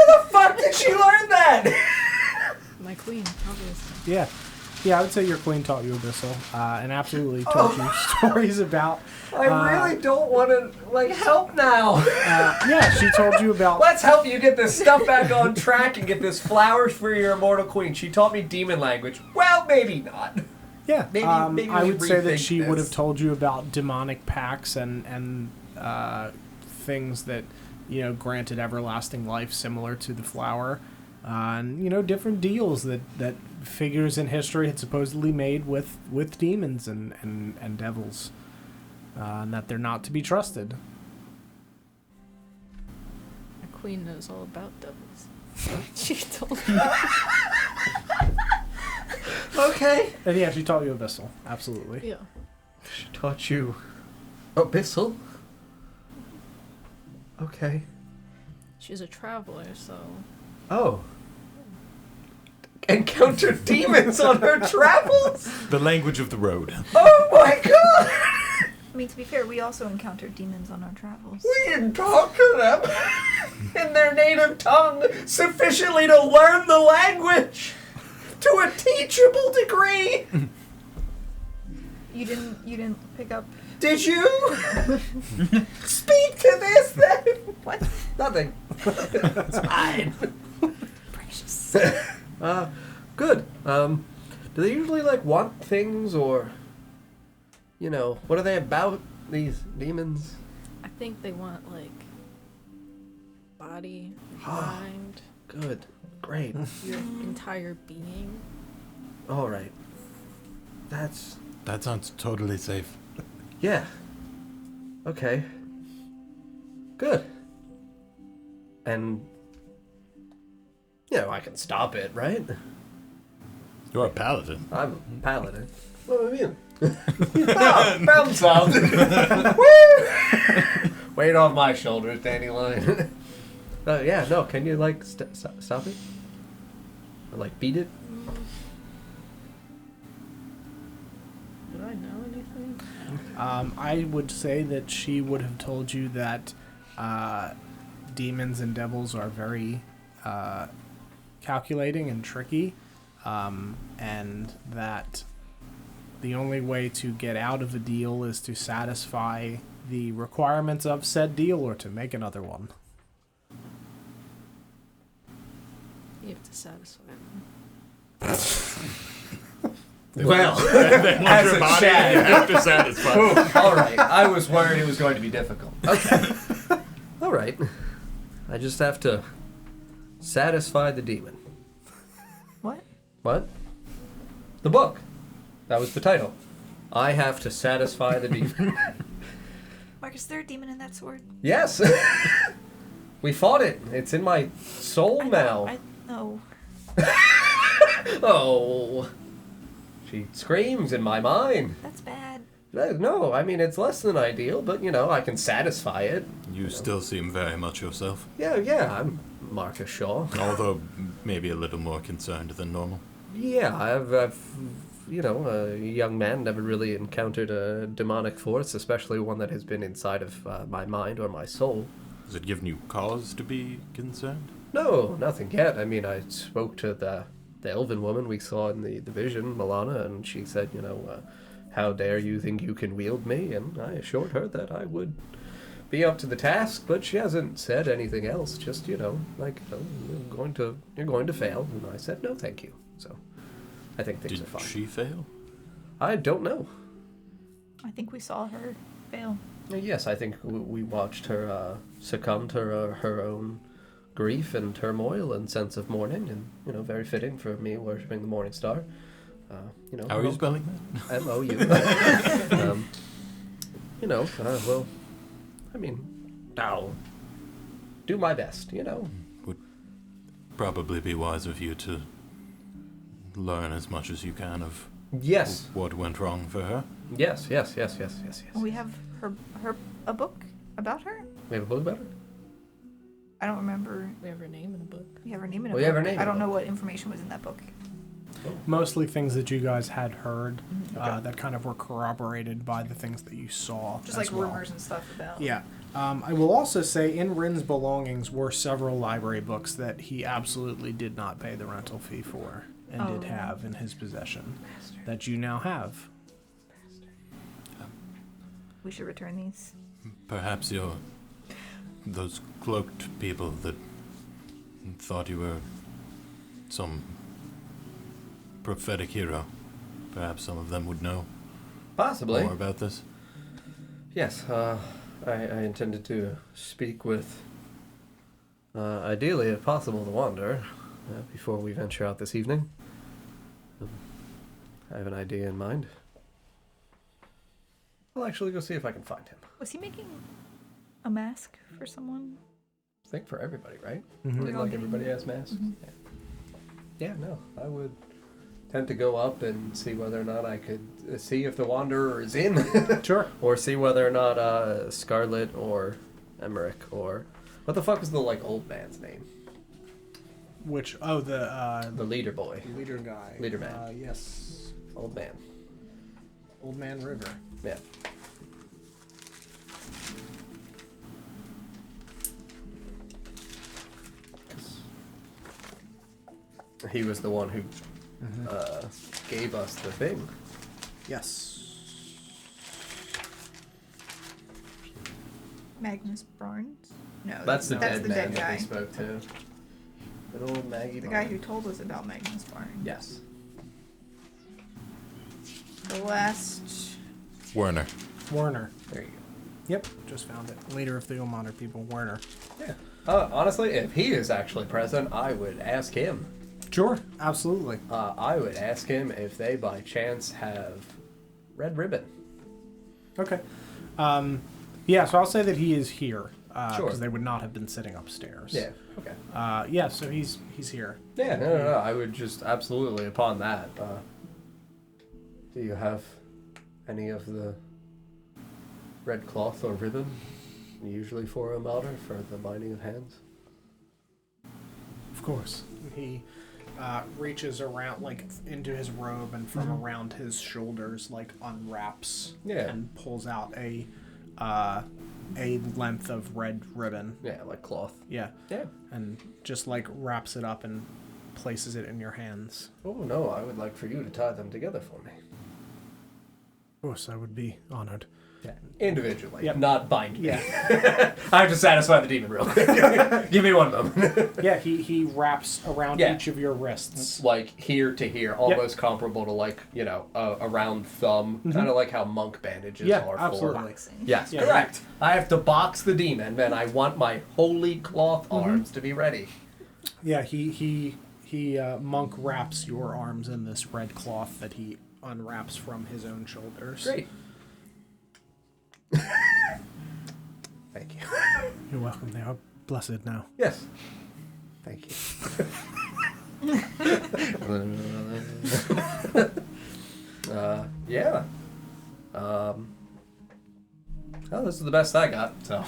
the fuck did she learn that? My queen, obviously. Yeah, I would say your queen taught you Abyssal, and absolutely told you stories about... I really don't want to, help now. Yeah, she told you about... Let's help you get this stuff back on track and get this flowers for your immortal queen. She taught me demon language. Well, maybe not. Yeah, Maybe I we would say that rethink she would this. have told you about demonic pacts and things that, granted everlasting life similar to the flower. And, different deals that figures in history had supposedly made with demons and devils. And that they're not to be trusted. My queen knows all about devils. She told me. Okay. And yeah, she taught you Abyssal, absolutely. Yeah. She taught you Abyssal? Okay. She's a traveler, so... Oh. Encountered demons on her travels? The language of the road. Oh my god! I mean, to be fair, we also encountered demons on our travels. We didn't talk to them in their native tongue sufficiently to learn the language to a teachable degree. You didn't pick up... Did you? Speak to this then. What? Nothing. It's fine. Precious. Good. Do they usually want things or, what are they about, these demons? I think they want, body, mind, Good. Great. your entire being. All right. That sounds totally safe. Yeah. Okay. Good. And, I can stop it, right? You're a paladin. I'm a paladin. What do I mean? Problem solved. Woo! Weight off my shoulders, Dandelion. Yeah, no, can you, stop it? Or, beat it? Would I know anything? I would say that she would have told you that demons and devils are very calculating and tricky, and that the only way to get out of a deal is to satisfy the requirements of said deal or to make another one. You have to satisfy them. Well, Then as your a body, shag. you have to satisfy. All right. I was worried it was going to be difficult. Okay. All right. I just have to satisfy the demon. What? What? The book. That was the title. I have to satisfy the demon. Marcus, is there a demon in that sword? Yes. We fought it. It's in my soul now. No. Oh. She screams in my mind. That's bad. No, I mean, it's less than ideal, but, I can satisfy it. You still seem very much yourself, Yeah, I'm Marcus Shaw. although maybe a little more concerned than normal. Yeah, I've a young man, never really encountered a demonic force, especially one that has been inside of my mind or my soul. Has it given you cause to be concerned? No, nothing yet. I mean, I spoke to the elven woman we saw in the vision, Milana, and she said, how dare you think you can wield me? And I assured her that I would be up to the task, but she hasn't said anything else. Just, you're going to fail. And I said, no, thank you. So I think things are fine. Did she fail? I don't know. I think we saw her fail. Yes, I think we watched her succumb to her own grief and turmoil and sense of mourning, and very fitting for me worshipping the morning star. How are you spelling that? M-O-U. Well, I mean, I'll do my best. Would probably be wise of you to learn as much as you can of Yes. what went wrong for her. Yes. We have a book about her? We have a book about her? I don't remember. We have her name in the book. We have her name in a We book. have her name I in don't a know book. what information was in that book. Mostly things that you guys had heard Okay. that kind of were corroborated by the things that you saw. Just as like well. rumors and stuff about. Yeah. I will also say in Rin's belongings were several library books that he absolutely did not pay the rental fee for and did Oh. have in his possession that you now have. We should return these. Perhaps you're those cloaked people that thought you were some prophetic hero. Perhaps some of them would know Possibly. more about this. Yes, I intended to speak with, ideally, if possible, the Wanderer before we venture out this evening. I have an idea in mind. I'll actually go see if I can find him. Was he making a mask for someone? I think for everybody, right? Mhm. Didn't like everybody has masks? Yeah, no. I would tend to go up and see whether or not I could see if the Wanderer is in. Sure. Or see whether or not Scarlet or Emmerich or... What the fuck is the, like, old man's name? Which, The leader boy. leader guy. Leader man. Yes. Old man. Old Man River. Yeah. He was the one who gave us the thing. Yes. Magnus Barnes? No. That's the dead the man dead that guy. we spoke to. Good old Maggie The guy Barnes. who told us about Magnus Barnes. Yes. The last. Werner. Werner. There you go. Yep, just found it. Leader of the Ilmater people, Werner. Yeah. Honestly, if he is actually present, I would ask him. Sure, absolutely. I would ask him if they by chance have red ribbon. Okay. Yeah, so I'll say that he is here. Because Sure. they would not have been sitting upstairs. Yeah. Okay. Yeah, so he's here. Yeah. No. I would just absolutely upon that. Do you have any of the red cloth or ribbon, usually for a martyr, for the binding of hands? Of course. He reaches around, like, into his robe and from around his shoulders, like, unwraps Yeah. and pulls out a length of red ribbon. Yeah, like cloth. Yeah. Yeah. And just, like, wraps it up and places it in your hands. Oh no, I would like for you to tie them together for me. Of course, I would be honored. Yeah. Individually, Yep. not bind me. Yeah. I have to satisfy the demon real quick. Give me one moment. Yeah, he wraps around Yeah. each of your wrists. Like here to here, almost comparable to like, you know, a round thumb, kind of like how monk bandages Yeah, are for. Yes, Yeah. correct. I have to box the demon, and I want my holy cloth arms to be ready. Yeah, he monk wraps your arms in this red cloth that he unwraps from his own shoulders. Great. Thank you. You're welcome. They are blessed now. Yes. Thank you. Yeah. Well, this is the best I got, so.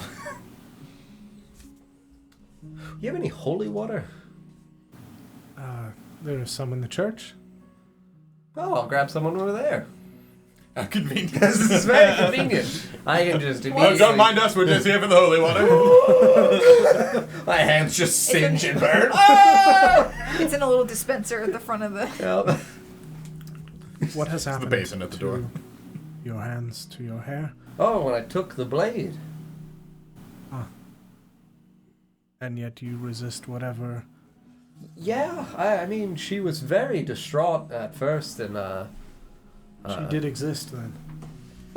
You have any holy water? There is some in the church. Oh, I'll grab someone over there. How convenient. This is very convenient. I can just Oh, don't mind us, we're just here for the holy water. My hands just singe and burn. It's in a little dispenser at the front of the. Yep. What has happened? basin at the door. to Your hands to your hair, Oh, when I took the blade. and yet you resist whatever. Yeah, I mean, she was very distraught at first, and She did exist then.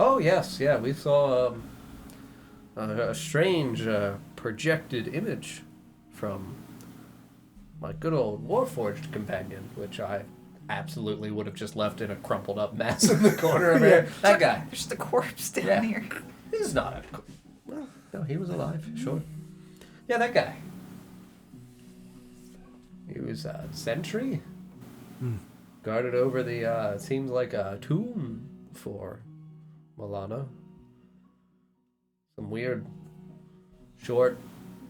oh yes, yeah, we saw a strange projected image from my good old Warforged companion, which I absolutely would have just left in a crumpled up mess in the corner of here. That guy. There's just a corpse down Yeah. here. He's not a... Well, no, he was alive, sure. Yeah, that guy. He was a sentry. Guarded over the, seems like a tomb for Milano. Some weird, short,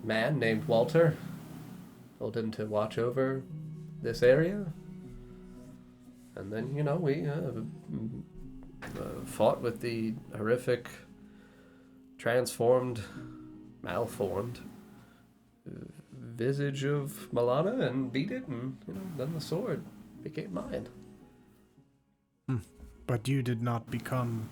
man named Walter. Told him to watch over this area. And then, we fought with the horrific, transformed, malformed visage of Milana and beat it, and then the sword became mine. But you did not become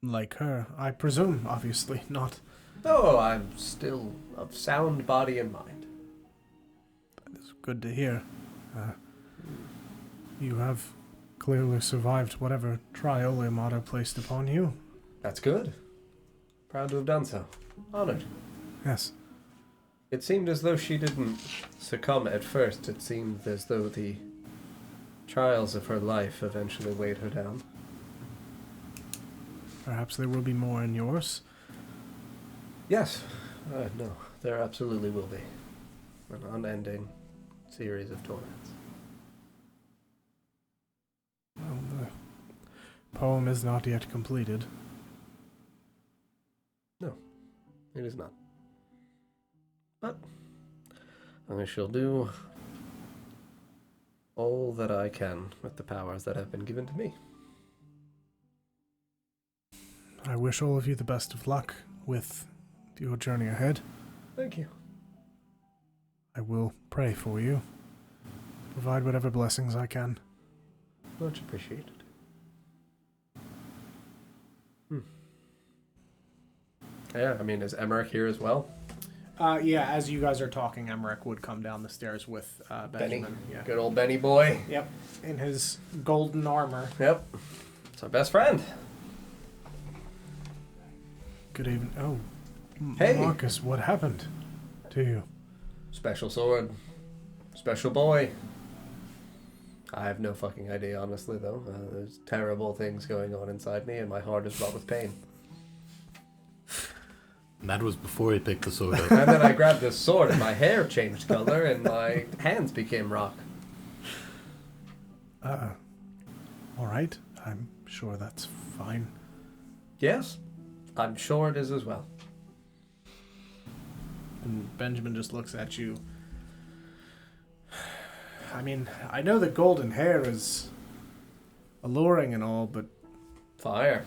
like her, I presume, obviously, not. Oh, I'm still of sound body and mind. It's good to hear. You have clearly survived whatever trial Yamato placed upon you. That's good. Proud to have done so. Honored. Yes. It seemed as though she didn't succumb at first. It seemed as though the trials of her life eventually weighed her down. Perhaps there will be more in yours. Yes. No, there absolutely will be. An unending series of torments. Well, the poem is not yet completed. No, it is not. But I shall do all that I can with the powers that have been given to me. I wish all of you the best of luck with your journey ahead. Thank you. I will pray for you. Provide whatever blessings I can. Much appreciated. Yeah, I mean, is Emmerich here as well? Yeah, as you guys are talking, Emmerich would come down the stairs with Benny. Benjamin. Yeah. Good old Benny boy. Yep, in his golden armor. Yep. It's our best friend. Good evening. Oh, Hey. Marcus, what happened to you? Special sword. Special boy. I have no fucking idea, honestly, though. There's terrible things going on inside me, and my heart is wrought with pain. And that was before he picked the sword up. And then I grabbed this sword, and my hair changed color, and my hands became rock. All right. I'm sure that's fine. Yes, I'm sure it is as well. And Benjamin just looks at you. I mean, I know that golden hair is alluring and all, but Fire.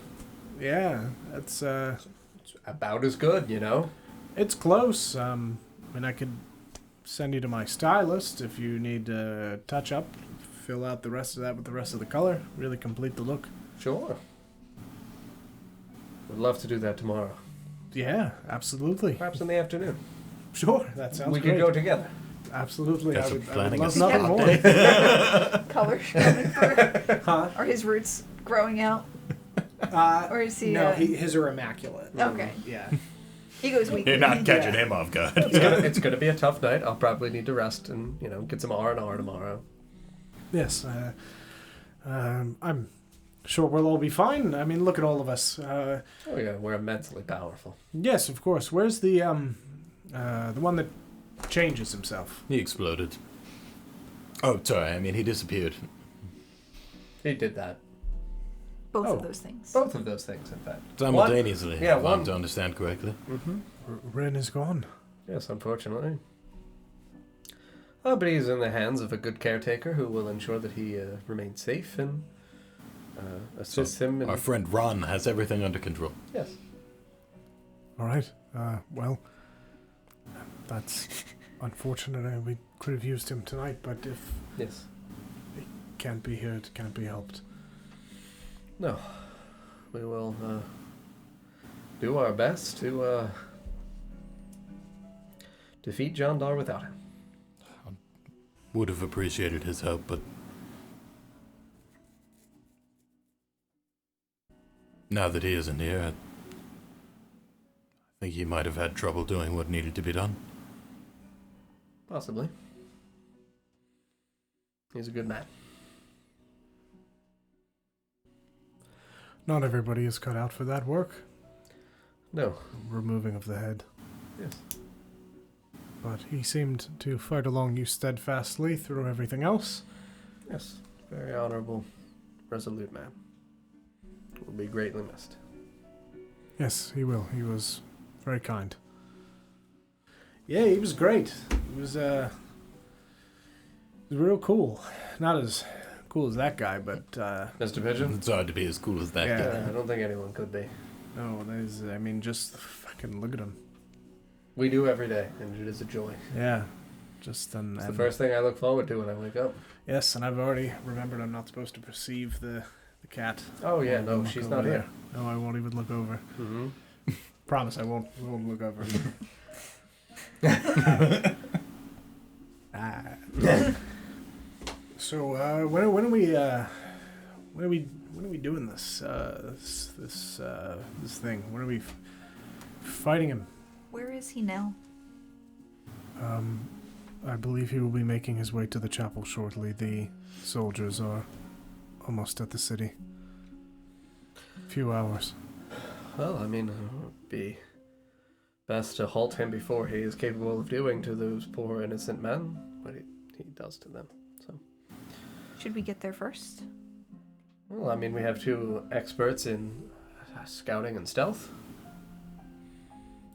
yeah, it's It's about as good, you know? it's close. I mean, I could send you to my stylist if you need to touch up, fill out the rest of that with the rest of the color, really complete the look. Sure. Would love to do that tomorrow. Yeah, absolutely. Perhaps in the afternoon. Sure, that sounds We great. could go together. Absolutely, Guess I I'm would planning love a nothing spot more. Color coming through? Huh? Are his roots growing out? Or is he? No, his are immaculate. Okay. Yeah. He goes weak. You're not catching Yeah. him off guard. It's gonna be a tough night. I'll probably need to rest and, get some R&R tomorrow. Yes. I'm sure we'll all be fine. I mean, look at all of us. Oh yeah, we're immensely powerful. Yes, of course. Where's the one that changes himself? He exploded. Oh, sorry. He disappeared. He did that. Both Oh. of those things. Both of those things, in fact. Simultaneously, Yeah, if one- I'm to understand correctly. Mm-hmm. Ren is gone. Yes, unfortunately. Oh, but he's in the hands of a good caretaker who will ensure that he remains safe and assists him in... Our friend Ron has everything under control. Yes. All right. Well, that's unfortunate. We could have used him tonight, but if Yes. he can't be here, it can't be helped. No. We will do our best to defeat John Dar without him. Would have appreciated his help, but now that he isn't here, I think he might have had trouble doing what needed to be done. Possibly. He's a good man. Not everybody is cut out for that work. No. Removing of the head. Yes. But he seemed to fight along you steadfastly through everything else. Yes. Very honorable, resolute man. Will be greatly missed. Yes, he will. He was very kind. Yeah, he was great. He was real cool. Not as cool as that guy, but Mr. Pigeon? It's hard to be as cool as that Yeah. guy. I don't think anyone could be. no, there's. I mean, just fucking look at him. We do every day, and it is a joy. Yeah, just It's the first thing I look forward to when I wake up. Yes, and I've already remembered I'm not supposed to perceive the cat. Oh yeah, I no, won't she's look not over here. there. No, I won't even look over. Mm-hmm. Promise, I won't look over. So when are we doing this this thing? When are we fighting him? Where is he now? I believe he will be making his way to the chapel shortly. The soldiers are almost at the city. Few hours. Well, I mean, it would be best to halt him before he is capable of doing to those poor innocent men what he does to them. So, Should we get there first? well, I mean, we have two experts in scouting and stealth.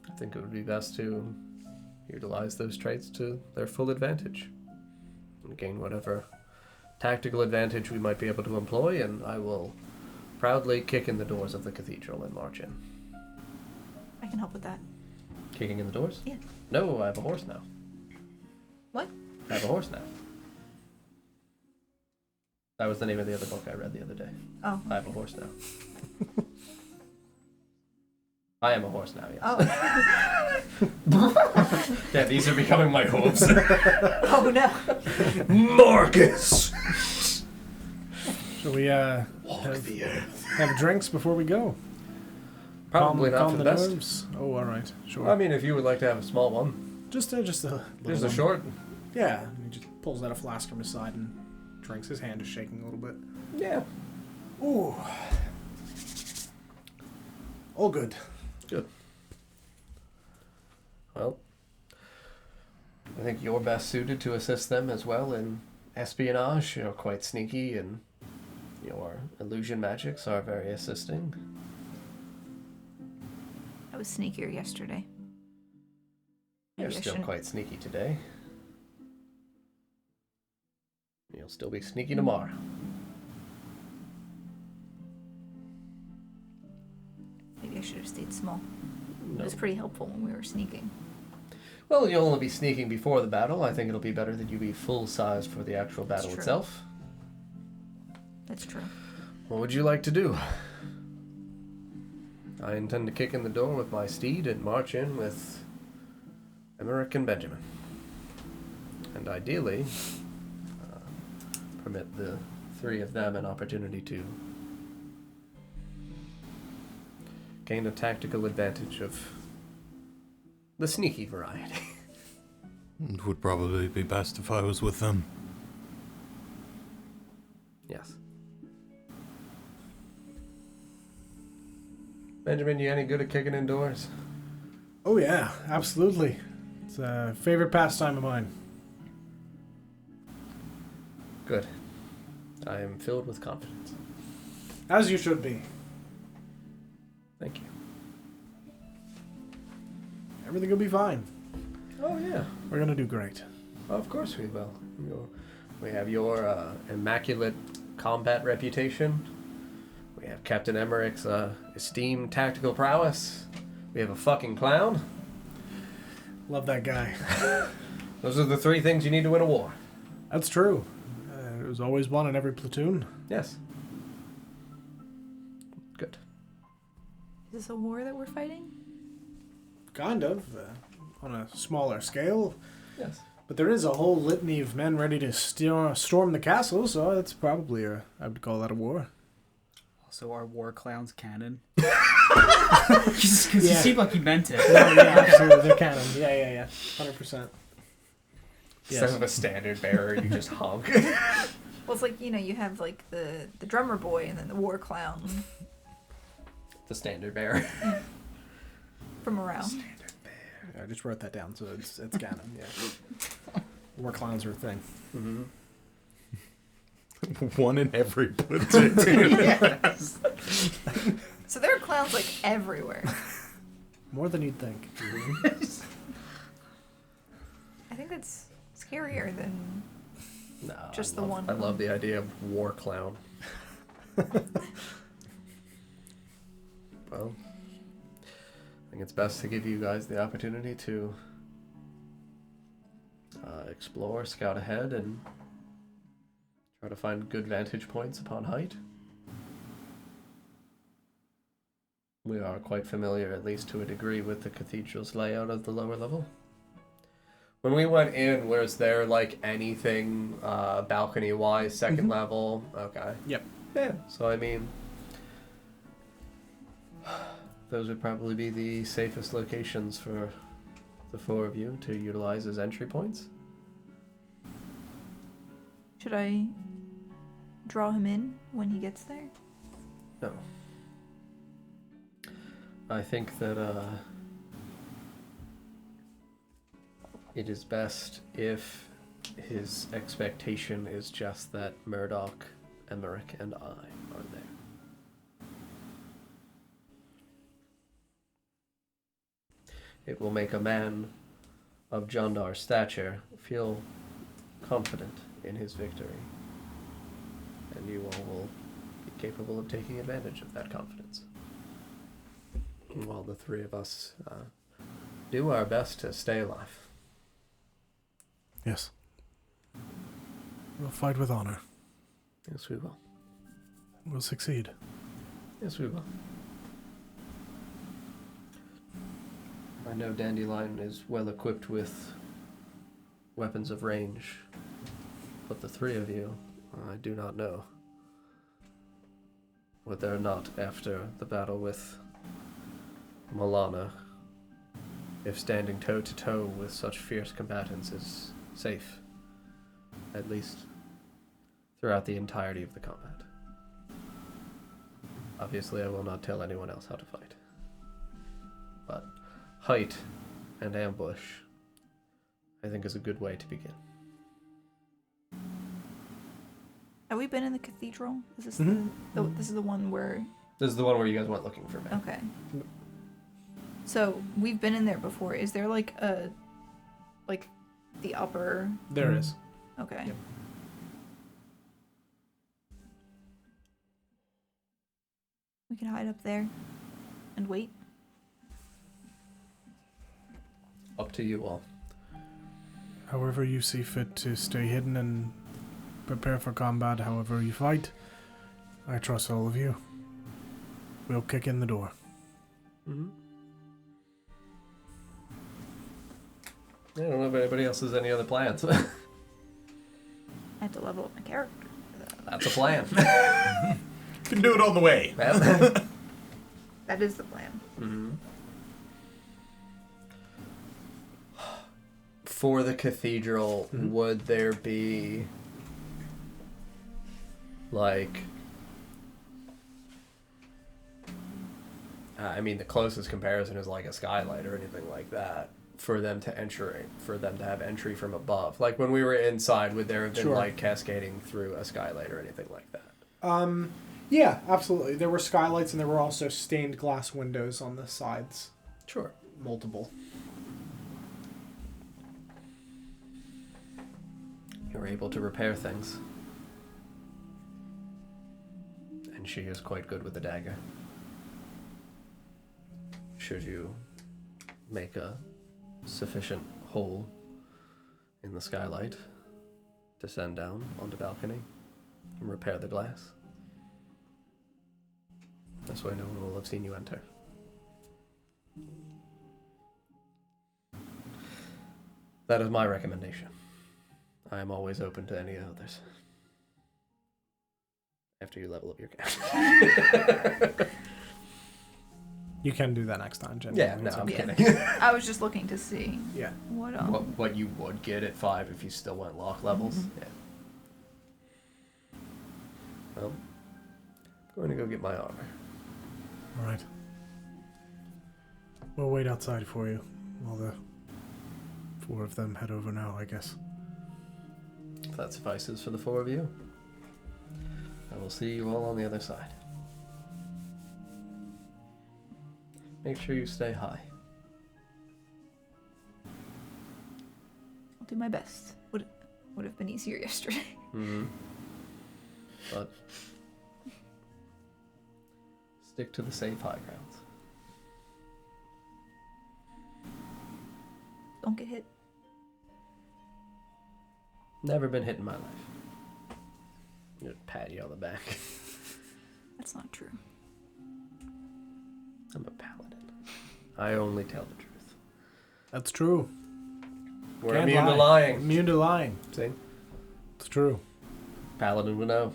I think it would be best to utilize those traits to their full advantage and gain whatever tactical advantage we might be able to employ, and I will proudly kick in the doors of the cathedral and march in. I can help with that. Kicking in the doors? Yeah. No, I have a horse now. What? I have a horse now. That was the name of the other book I read the other day. Oh. I have a horse now. I am a horse now, yes. Oh. Yeah, these are becoming my hooves. Oh no. Marcus! Shall we Walk the earth. have drinks before we go? Probably not calm for the the best. nerves? Oh, all right, sure. I mean, if you would like to have a small one. just a There's little a one. short. Yeah, he just pulls out a flask from his side and drinks. His hand is shaking a little bit. Yeah. Ooh. All good. Good. Well, I think you're best suited to assist them as well in espionage. You're quite sneaky, and your illusion magics are very assisting. I was sneakier yesterday. You're Maybe I still shouldn't- quite sneaky today. You'll still be sneaky tomorrow. Maybe I should have stayed small. It No. was pretty helpful when we were sneaking. Well, you'll only be sneaking before the battle. I think it'll be better that you be full-sized for the actual battle true. itself. That's true. What would you like to do? I intend to kick in the door with my steed and march in with Emmerich and Benjamin. And ideally, permit the three of them an opportunity to gain a tactical advantage of the sneaky variety. It would probably be best if I was with them. Yes. Benjamin, you any good at kicking indoors? Oh yeah, absolutely. It's a favorite pastime of mine. Good. I am filled with confidence. As you should be. Thank you. Everything will be fine. Oh, yeah. We're gonna do great. Of course we will. We have your immaculate combat reputation. We have Captain Emmerich's esteemed tactical prowess. We have a fucking clown. Love that guy. Those are the three things you need to win a war. That's true. There's always one in every platoon. Yes. Good. Is this a war that we're fighting? Kind of. On a smaller scale. Yes. But there is a whole litany of men ready to storm the castle, so that's probably I would call that a war. Also, are war clowns canon? Because you Yeah. seem like you meant it. No, yeah, absolutely. They're canon. Yeah. 100%. Instead of a standard bearer, you just honk. Well, it's like, you have like the drummer boy and then the war clown The standard bearer. from around. I just wrote that down, so it's canon. Yeah. War clowns are a thing. Mm-hmm. One in every platoon. So there are clowns like everywhere. More than you'd think. think that's scarier than No, just I the love, one. I love the idea of war clown. Well, I think it's best to give you guys the opportunity to explore, scout ahead, and try to find good vantage points upon height. We are quite familiar, at least to a degree, with the cathedral's layout of the lower level. When we went in, was there like anything balcony-wise, second level? Okay. Yep. Yeah. So I mean, those would probably be the safest locations for the four of you to utilize as entry points. Should I draw him in when he gets there? No. I think that it is best if his expectation is just that Murdoch, Emmerich, and I are there. It will make a man of Jondar's stature feel confident in his victory, and you all will be capable of taking advantage of that confidence. While the three of us do our best to stay alive. Yes. We'll fight with honor. Yes, we will. We'll succeed. Yes, we will. I know Dandelion is well equipped with weapons of range, but the three of you, I do not know whether or not after the battle with Milana, if standing toe to toe with such fierce combatants is safe, at least throughout the entirety of the combat. Obviously, I will not tell anyone else how to fight. But height and ambush, I think, is a good way to begin. Have we been in the cathedral? Is this this is the one where? This is the one where you guys went looking for me. Okay. So we've been in there before. Is there like the upper? There is. Okay. Yep. We can hide up there and wait. Up to you all. However you see fit to stay hidden and prepare for combat, however you fight, I trust all of you. We'll kick in the door. Mm-hmm. I don't know if anybody else has any other plans. I have to level up my character. That's a plan. Can do it on the way. That is the plan. Mm-hmm. For the cathedral, would there be like I mean the closest comparison is like a skylight or anything like that for them to have entry from above? Like when we were inside, would there have been like cascading through a skylight or anything like that? Yeah, absolutely. There were skylights and there were also stained glass windows on the sides. Sure. Multiple. You're able to repair things. And she is quite good with the dagger. Should you make a sufficient hole in the skylight, descend down onto the balcony, and repair the glass. This way no one will have seen you enter. That is my recommendation. I am always open to any others. After you level up your character. You can do that next time, Jen. Yeah, no, I'm kidding. I was just looking to see. Yeah. What what you would get at 5 if you still went lock levels. Mm-hmm. Yeah. Well, I'm going to go get my armor. All right. We'll wait outside for you while the 4 of them head over now, I guess. If that suffices for the 4 of you, I will see you all on the other side. Make sure you stay high. do my best. Would have been easier yesterday. Mm-hmm. But stick to the safe high grounds. Don't get hit. Never been hit in my life. Just pat you on the back. That's not true. I'm a paladin. I only tell the truth. That's true. We're Can't immune to lie. lying. Immune to lying. See? It's true. Paladin would know.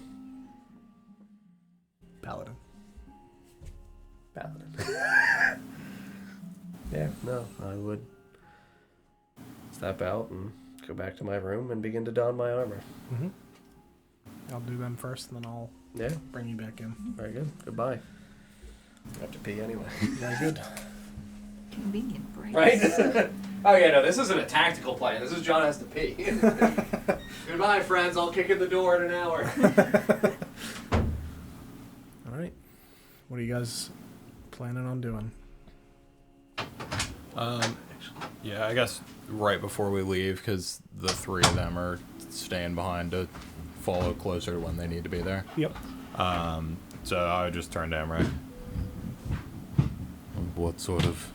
Paladin. Paladin. Yeah, no, I would step out and go back to my room and begin to don my armor. Mm-hmm. I'll do them first, and then I'll Yeah, bring you back in. very good. Goodbye. I have to pee anyway. Very good. Convenient break. Right? Oh yeah, no, this isn't a tactical plan. This is John has to pee. Goodbye, friends. I'll kick in the door in an hour. All right. What are you guys planning on doing? Yeah, I guess right before we leave, because the three of them are staying behind to follow closer when they need to be there. Yep. So I would just turn to Emmerich. What sort of...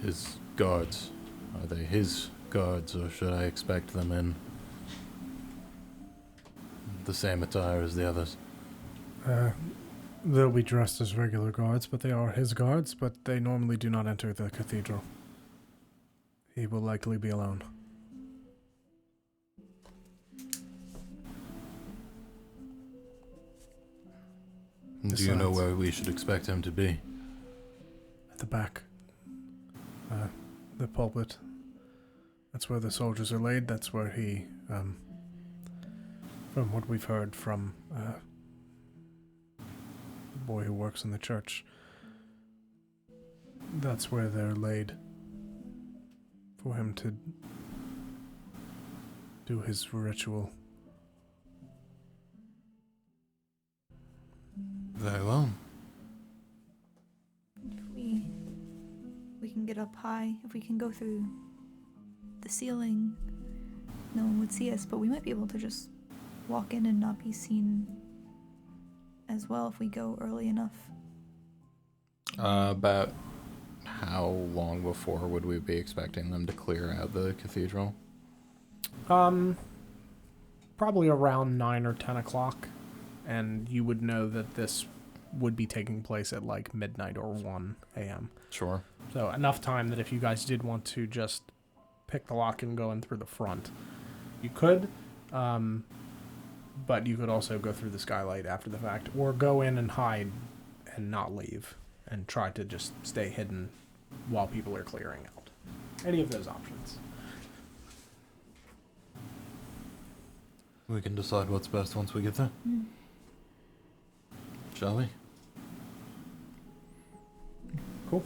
his guards? Are they his guards, or should I expect them in the same attire as the others? They'll be dressed as regular guards, but they are his guards, but they normally do not enter the cathedral. He will likely be alone. Do you know Besides- where we should expect him to be? At the back. The pulpit. That's where the soldiers are laid. That's where he, from what we've heard from the boy who works in the church, that's where they're laid for him to do his ritual. Very well. If we can get up high, if we can go through the ceiling, no one would see us, but we might be able to just walk in and not be seen as well if we go early enough. About how long before would we be expecting them to clear out the cathedral? Probably around 9 or 10 o'clock, and you would know that this would be taking place at like midnight or 1 a.m. Sure. So enough time that if you guys did want to just pick the lock and go in through the front, you could, but you could also go through the skylight after the fact, or go in and hide and not leave, and try to just stay hidden while people are clearing out. Any of those options. We can decide what's best once we get there. Shall we? Cool.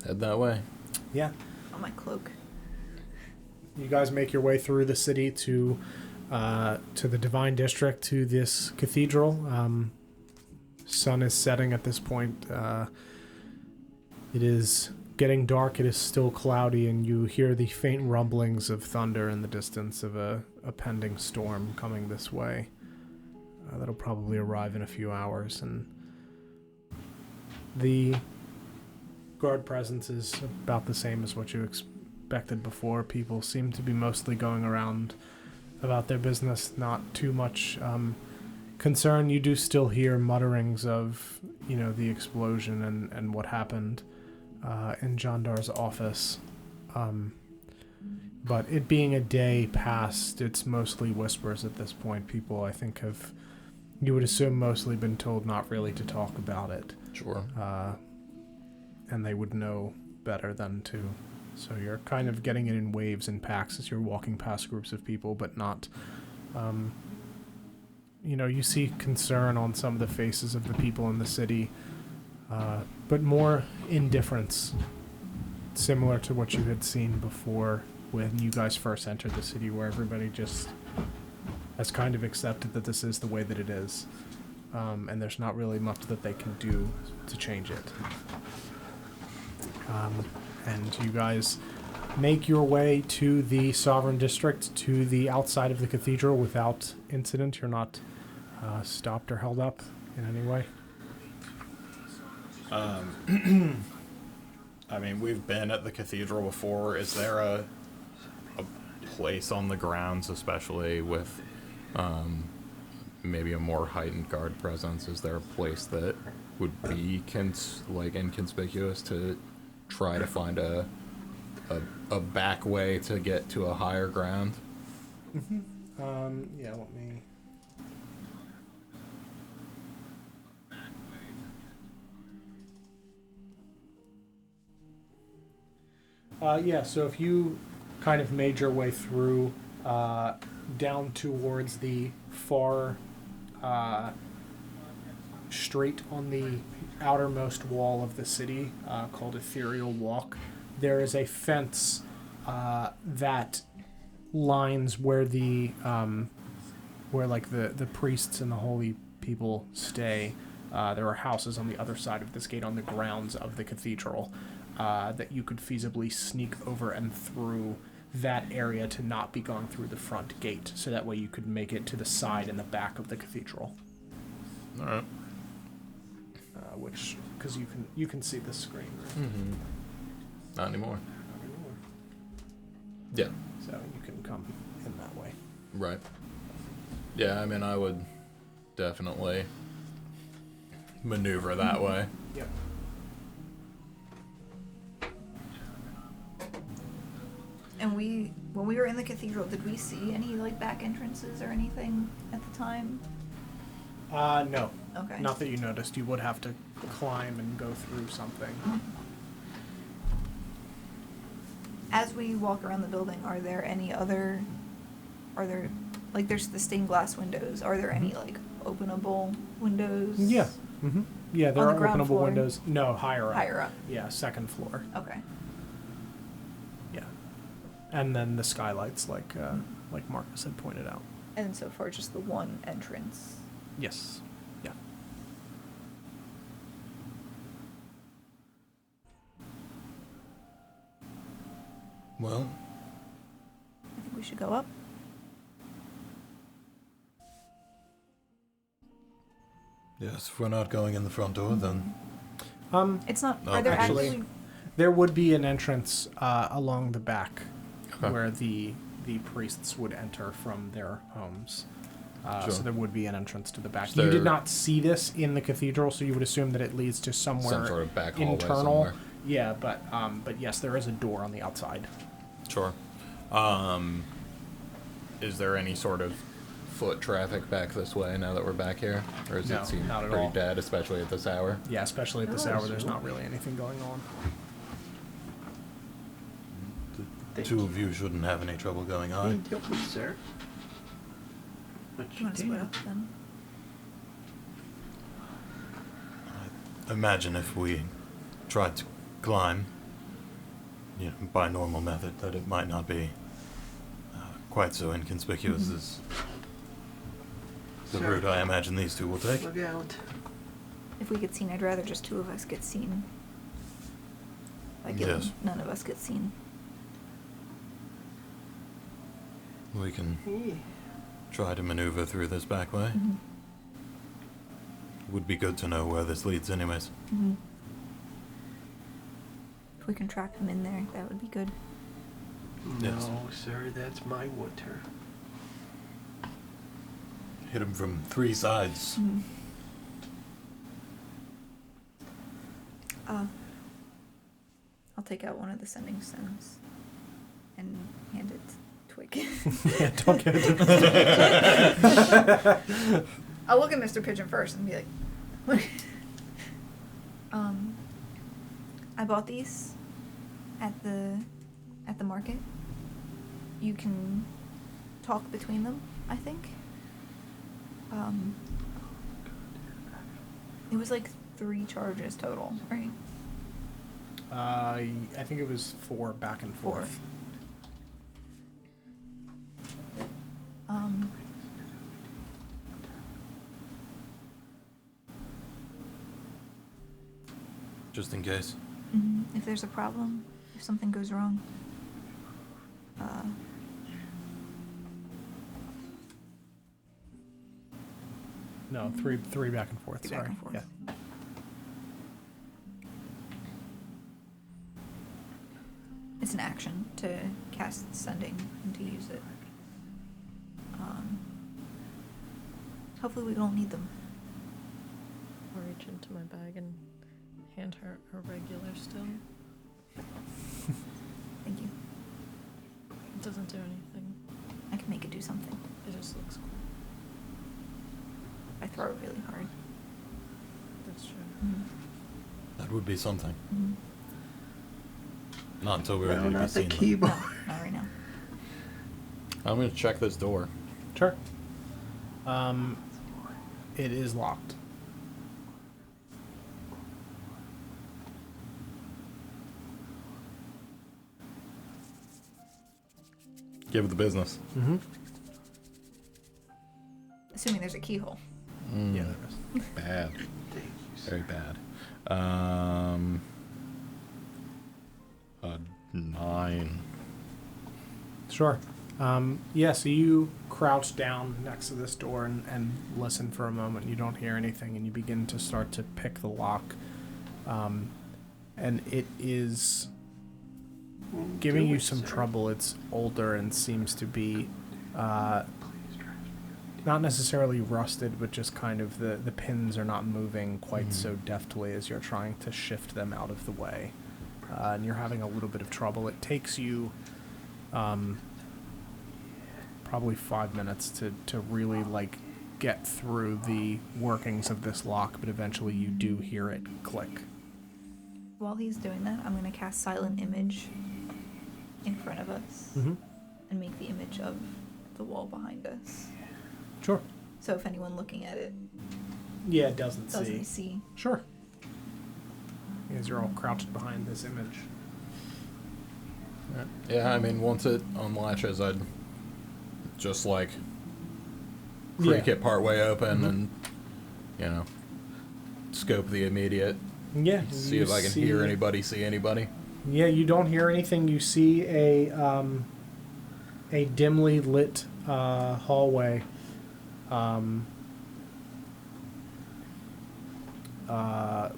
Head that way. Yeah. On my cloak. You guys make your way through the city to the Divine District, to this cathedral. Sun is setting at this point. It is getting dark. It is still cloudy, and you hear the faint rumblings of thunder in the distance of a pending storm coming this way. That'll probably arrive in a few hours, and the guard presence is about the same as what you expected before. People seem to be mostly going around about their business, not too much concern. You do still hear mutterings of, the explosion and what happened in Jandar's office. But it being a day past, it's mostly whispers at this point. People, I think, you would assume, mostly been told not really to talk about it. Sure. And they would know better than to. So you're kind of getting it in waves and packs as you're walking past groups of people, but not... you see concern on some of the faces of the people in the city, but more indifference, similar to what you had seen before when you guys first entered the city, where everybody just has kind of accepted that this is the way that it is, and there's not really much that they can do to change it. And you guys make your way to the Sovereign District, to the outside of the cathedral without incident. You're not stopped or held up in any way. I mean, we've been at the cathedral before. Is there a place on the grounds, especially with maybe a more heightened guard presence? Is there a place that would be inconspicuous to try to find a back way to get to a higher ground? Yeah, let me... yeah, so if you kind of made your way through down towards the far street on the outermost wall of the city called Ethereal Walk, there is a fence that lines where the priests and the holy people stay. There are houses on the other side of this gate on the grounds of the cathedral that you could feasibly sneak over and through that area to not be going through the front gate, so that way you could make it to the side and the back of the cathedral. All right. Which, because you can see the screen. Right? Mm-hmm. Not anymore. Yeah. So you can come in that way. Right. Yeah, I mean, I would definitely maneuver that way. Yep. And when we were in the cathedral, did we see any back entrances or anything at the time? No. Okay. Not that you noticed. You would have to climb and go through something. As we walk around the building, there's the stained glass windows. Are there any openable windows? Yeah. Mm-hmm. Yeah, there On are the ground openable floor? windows. No, higher up. Higher up. Yeah, second floor. Okay. Yeah. And then the skylights, like Marcus had pointed out. And so far, just the one entrance. Yes. Yeah. Well, I think we should go up. yes, if we're not going in the front door, then It's not. No, Are there actually- actually? There would be an entrance along the back Okay. where the priests would enter from their homes. Sure. So there would be an entrance to the back. Is You there- did not see this in the cathedral, so you would assume that it leads to somewhere Some sort of back hallway internal. somewhere. Yeah, but yes, there is a door on the outside. Sure. Is there any sort of foot traffic back this way now that we're back here? Or does No, it seem not at pretty all. dead, especially at this hour? Yeah, especially at this hour, there's not really anything going on. the two of you shouldn't have any trouble going on. Can't help me, sir. But Do you want to split up then? Imagine if we tried to climb, by normal method, that it might not be quite so inconspicuous as the Sure. route I imagine these two will take. Look out. If we get seen, I'd rather just two of us get seen. Yes. None of us get seen. We can Yeah. try to maneuver through this back way. Mm-hmm. Would be good to know where this leads anyways. Mm-hmm. If we can track them in there, that would be good. Yes. No, sir, that's my water. Hit them from three sides. Mm-hmm. I'll take out one of the sending stones and hand it to Twig. Yeah, don't give it to I'll look at Mr. Pigeon first and be like, I bought these at the market. You can talk between them, I think. It was 3 charges total, right? I think it was 4 back and Four. forth. Just in case. If there's a problem, if something goes wrong. No, three back and forth. Three Sorry. back and forth. Yeah. It's an action to cast sending and to use it. Hopefully we don't need them. I'll reach into my bag and hand her a regular still. Thank you. It doesn't do anything. I can make it do something. It just looks cool. I throw it really hard. That's true. Mm-hmm. That would be something. Mm-hmm. Not until we're No, able to be not the seen. keyboard. No, not right now. I'm gonna check this door. Sure. It is locked. Give it the business. Mm-hmm. Assuming there's a keyhole. Yeah, there is. Bad. Very bad. A 9. Sure. Yeah, so you crouch down next to this door and listen for a moment. You don't hear anything, and you begin to start to pick the lock. And it is giving you some trouble. It's older and seems to be not necessarily rusted, but just kind of the pins are not moving quite so deftly as you're trying to shift them out of the way. And you're having a little bit of trouble. It takes you probably 5 minutes to really like get through the workings of this lock, but eventually you do hear it click. While he's doing that, I'm going to cast Silent Image in front of us Mm-hmm. and make the image of the wall behind us. Sure. So if anyone looking at it Yeah, it doesn't doesn't see. Sure. Because you're all crouched behind this image. Yeah, I mean, once it unlatches, I'd just like Yeah. creak it partway open and, you know, scope the immediate. Yeah. See you if I can see- hear anybody, see anybody. Yeah, you don't hear anything. You see a dimly lit hallway.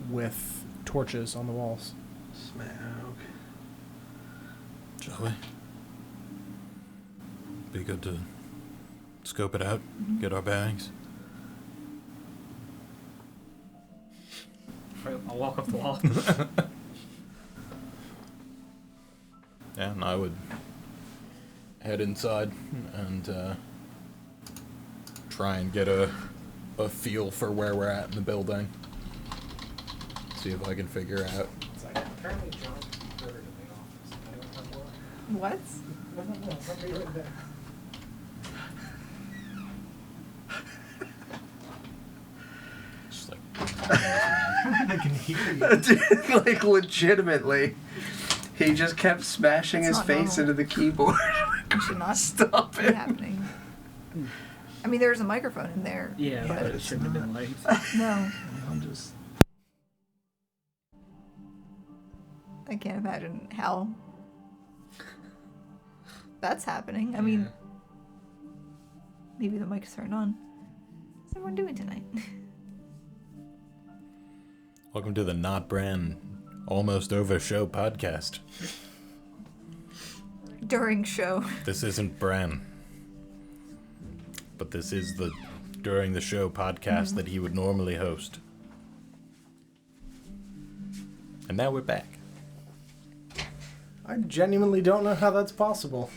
With torches on the walls. Smoke. Shall we? Be good to scope it out, get our bearings. I'll walk up the wall. Yeah, and I would head inside and try and get a feel for where we're at in the building. See if I can figure out. It's like, apparently John ordered in the office. I don't know why. What? I don't know. Somebody wrote that. Just like, I can hear you. Dude, like legitimately, he just kept smashing It's his not face normal. into the keyboard. It should not Stop be it. happening. I mean, there's a microphone in there. Yeah, but but it shouldn't have been light. no, I'm just. I can't imagine how that's happening. I mean, maybe the mic's turned on. What's everyone doing tonight? welcome to the Not Brand Almost Over Show podcast. During show. This isn't Bran, but this is the During the Show podcast that he would normally host. And now we're back. I genuinely don't know how that's possible.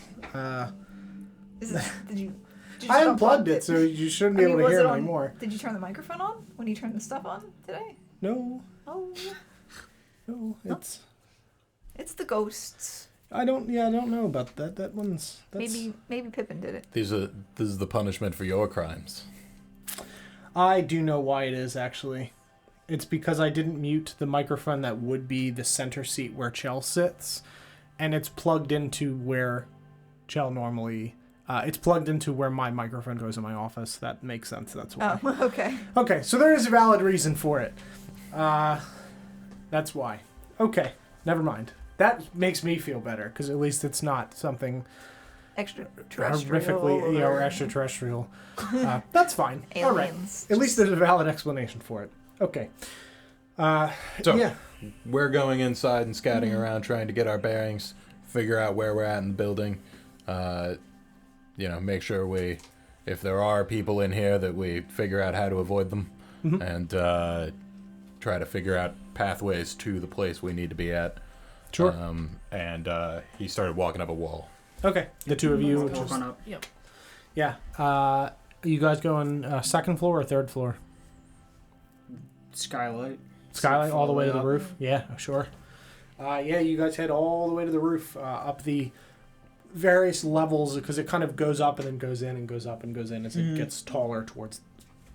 Is it, did you I just unplugged unplug it, so you shouldn't be I mean, able to was hear it it on- anymore. Did you turn the microphone on when you turned the stuff on today? No, Oh, no, it's. it's the ghosts. I don't know about that. That one's. That's, Maybe Pippin did it. This is the punishment for your crimes. I do know why it is, actually. It's because I didn't mute the microphone that would be the center seat where Chell sits, and it's plugged into where Chell normally... it's plugged into where my microphone goes in my office. That makes sense. That's why. Oh, okay. Okay, so there is a valid reason for it. That's why. Okay, never mind. That makes me feel better, because at least it's not something extraterrestrial. horrifically, or extraterrestrial. That's fine. All right. Aliens. At least there's a valid explanation for it. Okay. So, yeah. we're going inside and scouting around, trying to get our bearings, figure out where we're at in the building. Make sure if there are people in here, that we figure out how to avoid them, and try to figure out pathways to the place we need to be at. Sure. And he started walking up a wall. Okay. The two of you. Walk on up. Yep. Yeah. You guys going second floor or third floor? Skylight. Skylight all the way to the up. roof? Yeah, sure. Yeah, you guys head all the way to the roof, up the various levels, because it kind of goes up and then goes in and goes up and goes in as it gets taller towards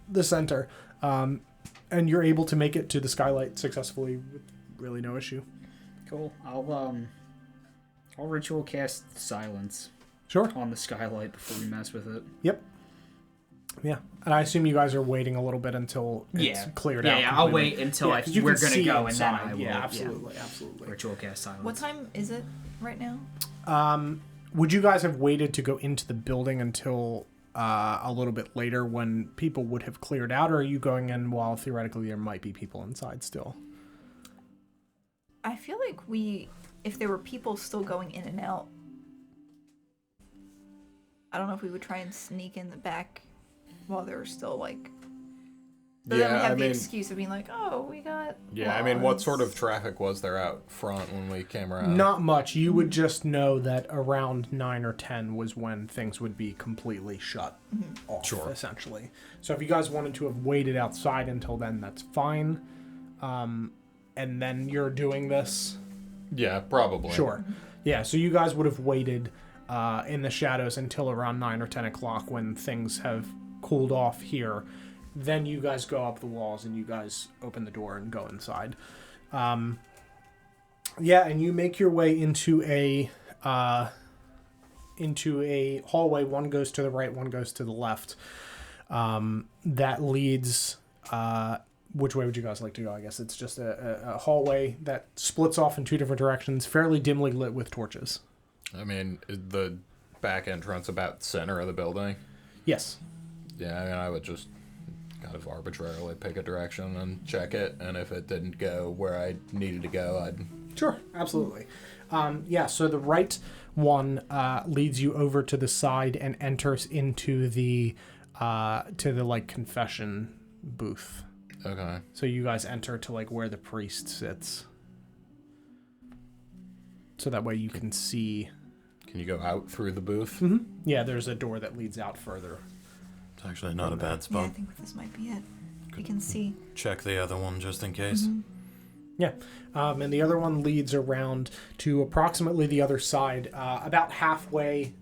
the center. And you're able to make it to the skylight successfully with really no issue. Cool. I'll ritual cast silence Sure. on the skylight before we mess with it. Yep. Yeah. And I assume you guys are waiting a little bit until it's cleared out. Yeah, I'll completely. wait until Yeah, 'cause you we're can gonna see go, and inside. then I will. Yeah, absolutely, absolutely. Ritual cast silence. What time is it right now? Would you guys have waited to go into the building until a little bit later when people would have cleared out, or are you going in while theoretically there might be people inside still? I feel like if there were people still going in and out, I don't know if we would try and sneak in the back while they're still like. But then we have the excuse of being like, oh, we got. Yeah, I mean, what sort of traffic was there out front when we came around? Not much. You would just know that around 9 or 10 was when things would be completely shut off, essentially. So if you guys wanted to have waited outside until then, that's fine. And then you're doing this. Yeah, probably. Sure. Yeah, so you guys would have waited in the shadows until around 9 or 10 o'clock when things have cooled off here. Then you guys go up the walls and you guys open the door and go inside. Yeah, and you make your way into a hallway. One goes to the right, one goes to the left. That leads... which way would you guys like to go? I guess it's just a hallway that splits off in two different directions, fairly dimly lit with torches. I mean, is the back entrance about center of the building? Yes. Yeah, I mean, I would just kind of arbitrarily pick a direction and check it, and if it didn't go where I needed to go, I'd... Sure, absolutely. Yeah, so the right one leads you over to the side and enters into the confession booth. Okay. So you guys enter to where the priest sits. So that way you can see. Can you go out through the booth? Mm-hmm. Yeah, there's a door that leads out further. It's actually not a bad Yeah, I spot. think this might be it. You can see. Check the other one just in case. Yeah, and the other one leads around to approximately the other side, about halfway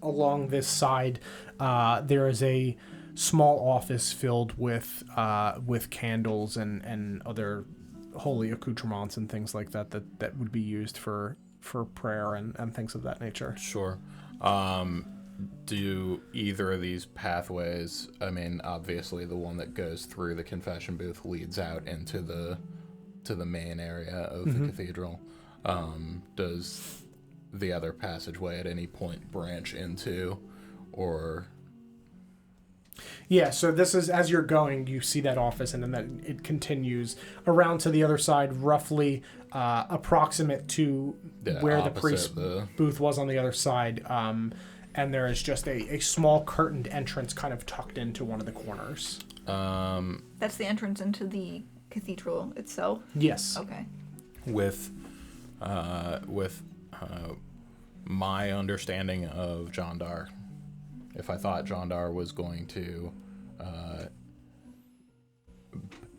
along this side. There is a small office filled with candles and other holy accoutrements and things like that would be used for prayer and things of that nature. Sure. Do either of these pathways, I mean, obviously the one that goes through the confession booth leads out into the main area of the cathedral. Does the other passageway at any point branch into, or... Yeah, so this is, as you're going, you see that office, and then it continues around to the other side, roughly approximate to where the priest booth was on the other side. And there is just a small curtained entrance kind of tucked into one of the corners. That's the entrance into the cathedral itself? Yes. Okay. With my understanding of Jandar, if I thought Jandar was going to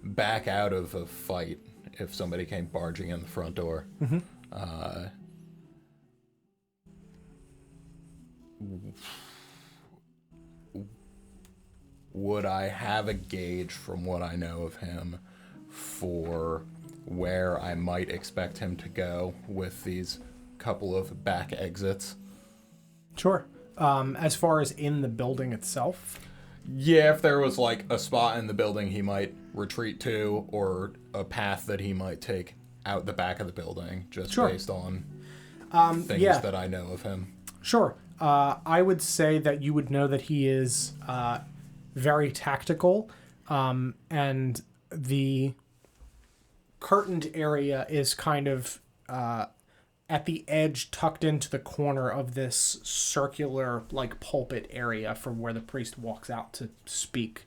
back out of a fight if somebody came barging in the front door, would I have a gauge from what I know of him for where I might expect him to go with these couple of back exits? Sure. As far as in the building itself? Yeah, if there was a spot in the building he might retreat to, or a path that he might take out the back of the building, just based on things that I know of him. Sure. I would say that you would know that he is very tactical, and the curtained area is kind of at the edge, tucked into the corner of this circular, like, pulpit area from where the priest walks out to speak.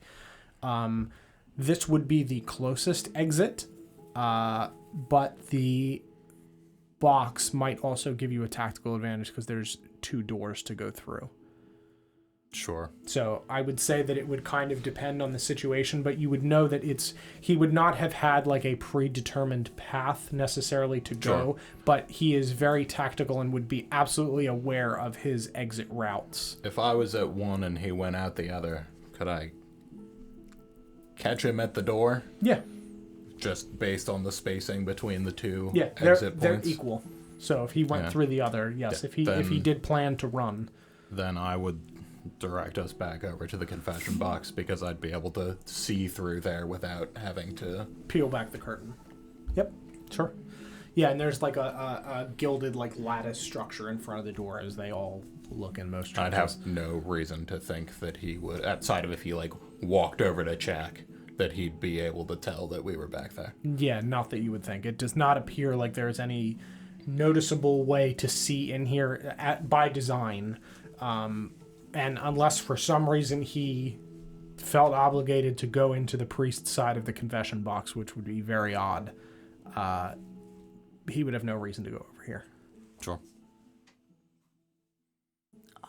This would be the closest exit, but the box might also give you a tactical advantage because there's 2 doors to go through. Sure. So I would say that it would kind of depend on the situation, but you would know that he would not have had like a predetermined path necessarily to go, Sure. but he is very tactical and would be absolutely aware of his exit routes. If I was at one and he went out the other, could I catch him at the door? Yeah. Just based on the spacing between the 2 Yeah, exit they're points? equal. So if he went Yeah. through the other, yes. Yeah, If he did plan to run, Then I would direct us back over to the confession box because I'd be able to see through there without having to... peel back the curtain. Yep, sure. Yeah, and there's like a gilded like lattice structure in front of the door as they all look in most I'd churches. have no reason to think that he would, outside of if he like walked over to check, that he'd be able to tell that we were back there. Yeah, not that you would think. It does not appear like there's any noticeable way to see in here by design. And unless for some reason he felt obligated to go into the priest's side of the confession box, which would be very odd, he would have no reason to go over here. Sure.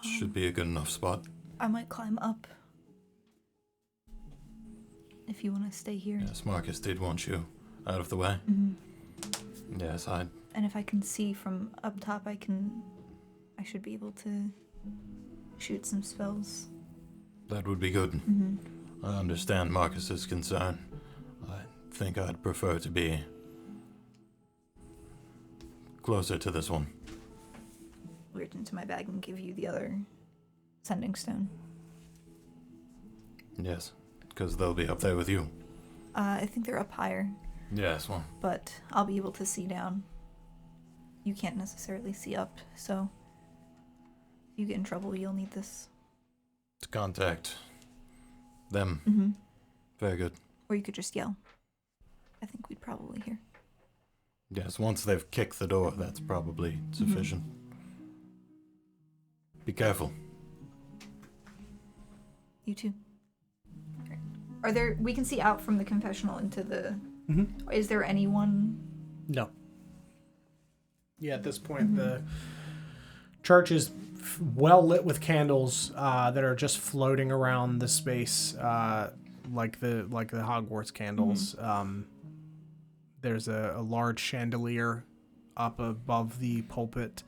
Should be a good enough spot. I might climb up. If you want to stay here. Yes, Marcus did want you out of the way. Mm-hmm. Yes, And if I can see from up top, I should be able to shoot some spells. that would be good. Mm-hmm. I understand Marcus's concern. I think I'd prefer to be closer to this one. Reach into my bag and give you the other sending stone. Yes, because they'll be up there with you. I think they're up higher, Yes, well, but I'll be able to see down. You can't necessarily see up, so if you get in trouble, you'll need this. to contact them. Mm-hmm. Very good. Or you could just yell. I think we'd probably hear. Yes, once they've kicked the door, that's probably sufficient. Be careful. You too. Great. Are there? We can see out from the confessional into the. Mm-hmm. Is there anyone? No. Yeah, at this point, the church is well lit with candles that are just floating around the space, like the Hogwarts candles. There's a large chandelier up above the pulpit,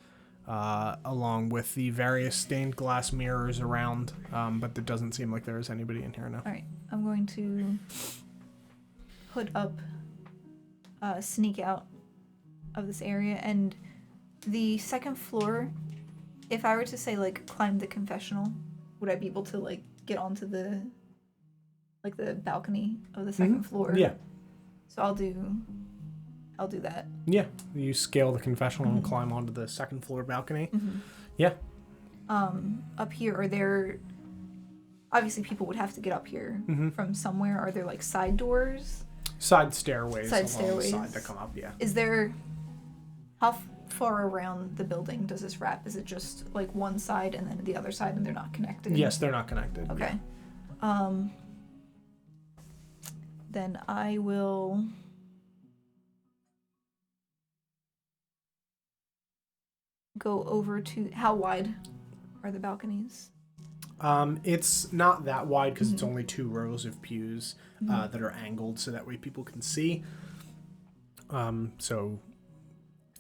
along with the various stained glass mirrors around, but it doesn't seem like there is anybody in here now. All right, I'm going to put up, sneak out of this area, and the second floor. If I were to say like climb the confessional, would I be able to like get onto the balcony of the second floor? Yeah. So I'll do that. Yeah. You scale the confessional and climb onto the second floor balcony. Yeah. Up here, are there? Obviously, people would have to get up here from somewhere. Are there like side doors? Side stairways Side along stairways. the side to come up, yeah. Is there? How far around the building does this wrap? Is it just like one side and then the other side, and they're not connected? Yes, they're not connected. Okay. Yeah. Then I will. Go over to. How wide are the balconies? It's not that wide because it's only 2 rows of pews that are angled so that way people can see. So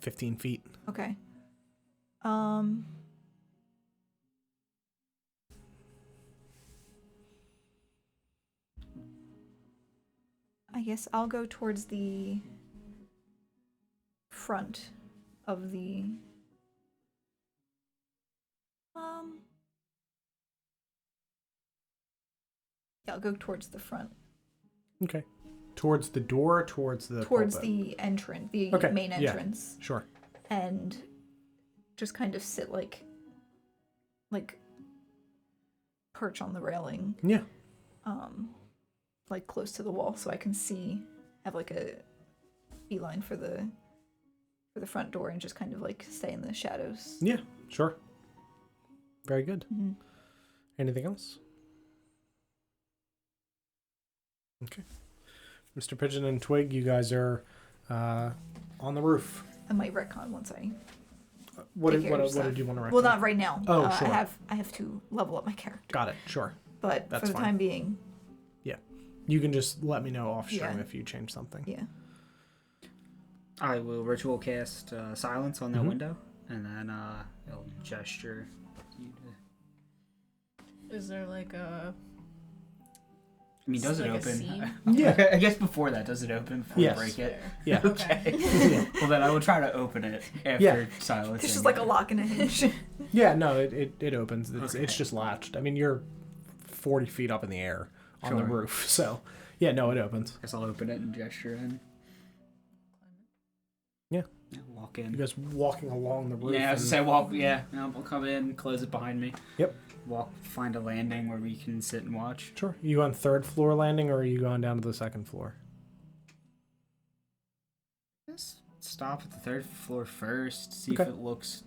15 feet. Okay. I guess I'll go towards the front of the yeah, I'll go towards the front. Okay. Towards the door, towards the Towards pulpit? the entrance, the Okay, main yeah. entrance. Sure. And just kind of sit like like perch on the railing, Yeah. like close to the wall, so I can see, have like a beeline for the front door, and just kind of like stay in the shadows. Yeah, sure. Very good. Mm-hmm. Anything else? Okay. Mr. Pigeon and Twig, you guys are on the roof. I might retcon once I. What take did care of what stuff. did you want to recommend? Well, not right now. Oh, sure. I have to level up my character. Got it. Sure. But That's for the fine. time being, You can just let me know off stream Yeah. if you change something. yeah. I will ritual cast silence on that Mhm. window, and then I'll gesture. You to... Is there like a... I mean, does it like a open? scene? Yeah. I guess before that, does it open before Yes. you break it? Yeah. Okay. Yeah. Well, then I will try to open it after Yeah. silencing. There's just like a it. lock and a hinge. Yeah, no, it opens. It's Okay. just latched. I mean, you're 40 feet up in the air on the Sure. roof, so yeah, no, it opens. Guess I'll open it and gesture in. Yeah. Walk You in. guys walking along the roof. Yeah, I was and- gonna say walk. Yeah, we'll come in, close it behind me. Yep. Walk, find a landing where we can sit and watch. Sure. You on third floor landing, or are you going down to the second floor? Just stop at the third floor first. See Okay. if it looks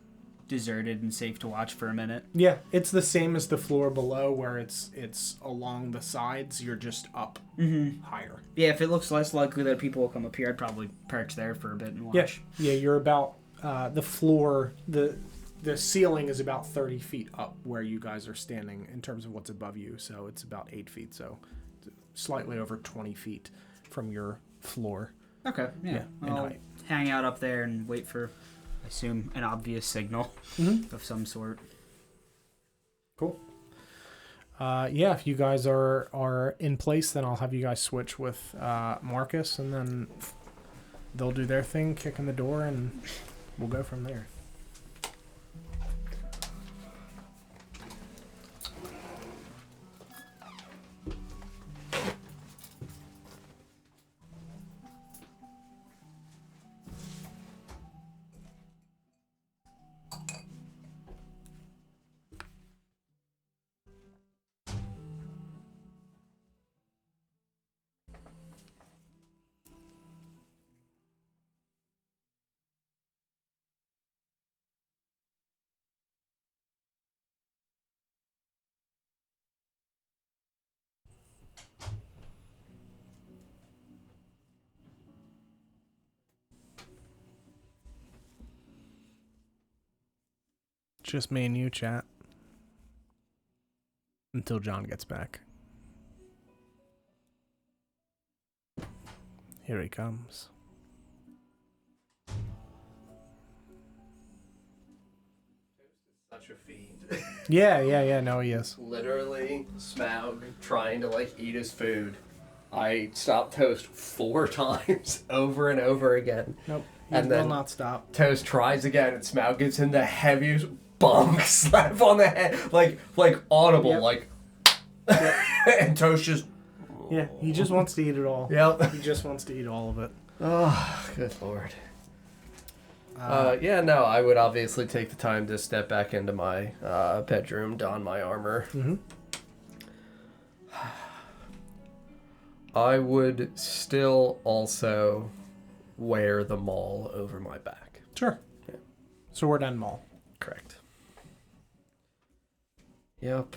deserted and safe to watch for a minute. Yeah, it's the same as the floor below, where it's along the sides. You're just up higher. Yeah, if it looks less likely that people will come up here, I'd probably perch there for a bit and watch. Yeah. You're about the floor. The ceiling is about 30 feet up where you guys are standing in terms of what's above you. So it's about 8 feet. So slightly over 20 feet from your floor. Okay. Yeah. in I'll height. hang out up there and wait for, I assume, an obvious signal of some sort. Cool. Yeah, if you guys are in place, then I'll have you guys switch with Marcus, and then they'll do their thing, kick in the door, and we'll go from there. Just me and you, chat. Until John gets back. Here he comes. Such a fiend. Yeah, no, he is. Literally, Smaug trying to like eat his food. I stopped Toast 4 times over and over again. Nope, he And will then- not stop. Toast tries again, and Smaug gives him the heaviest bonk slap on the head, like audible, Yep. like. And Toast just. Yeah, he just wants to eat it all. Yep. He just wants to eat all of it. Oh, good lord. Yeah, no, I would obviously take the time to step back into my bedroom, don my armor. Mm-hmm. I would still also wear the maul over my back. Sure. Yeah. So we're done, Maul. Correct. Yep.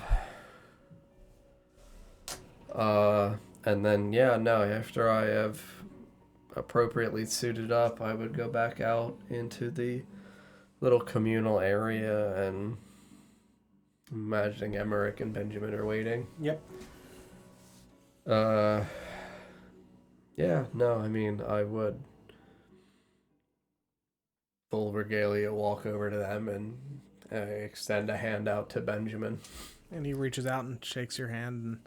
And then, yeah, no, after I have appropriately suited up, I would go back out into the little communal area, and imagining Emmerich and Benjamin are waiting. Yep. Yeah, no, I mean, I would full regalia walk over to them and extend a hand out to Benjamin. And he reaches out and shakes your hand and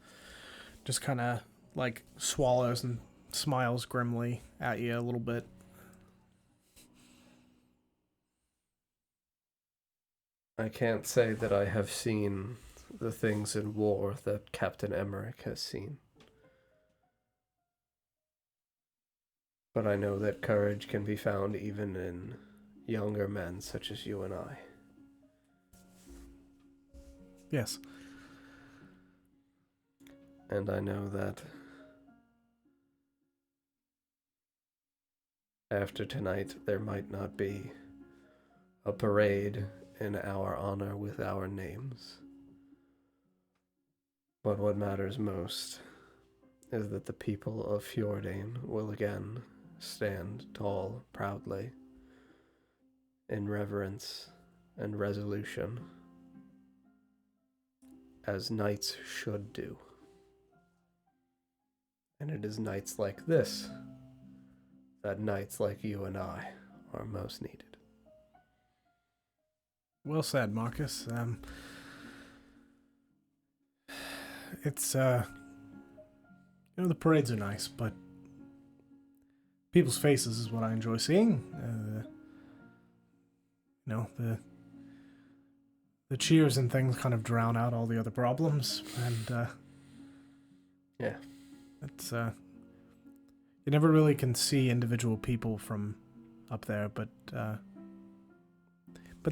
just kind of like swallows and smiles grimly at you a little bit. I can't say that I have seen the things in war that Captain Emmerich has seen. But I know that courage can be found even in younger men such as you and I. Yes. And I know that after tonight, there might not be a parade in our honor with our names. But what matters most is that the people of Fjordain will again stand tall, proudly, in reverence and resolution, as knights should do. And it is nights like this that knights like you and I are most needed. Well said, Marcus. It's, the parades are nice, but people's faces is what I enjoy seeing. The cheers and things kind of drown out all the other problems, and, Yeah. it's, you never really can see individual people from up there, but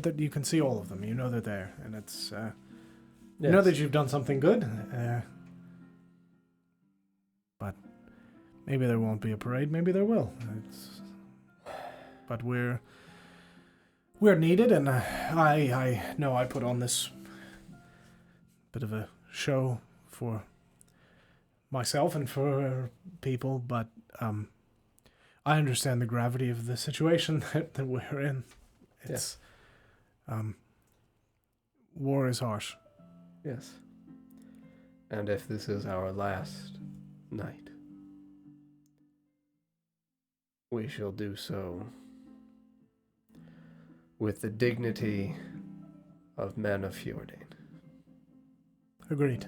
that you can see all of them. You know they're there, and it's, you know that you've done something good, but maybe there won't be a parade, maybe there will. But we're needed, and I know I put on this bit of a show for myself and for people, but I understand the gravity of the situation that we're in. It's war is harsh. Yes. And if this is our last night, we shall do so with the dignity of men of Fjordain. Agreed.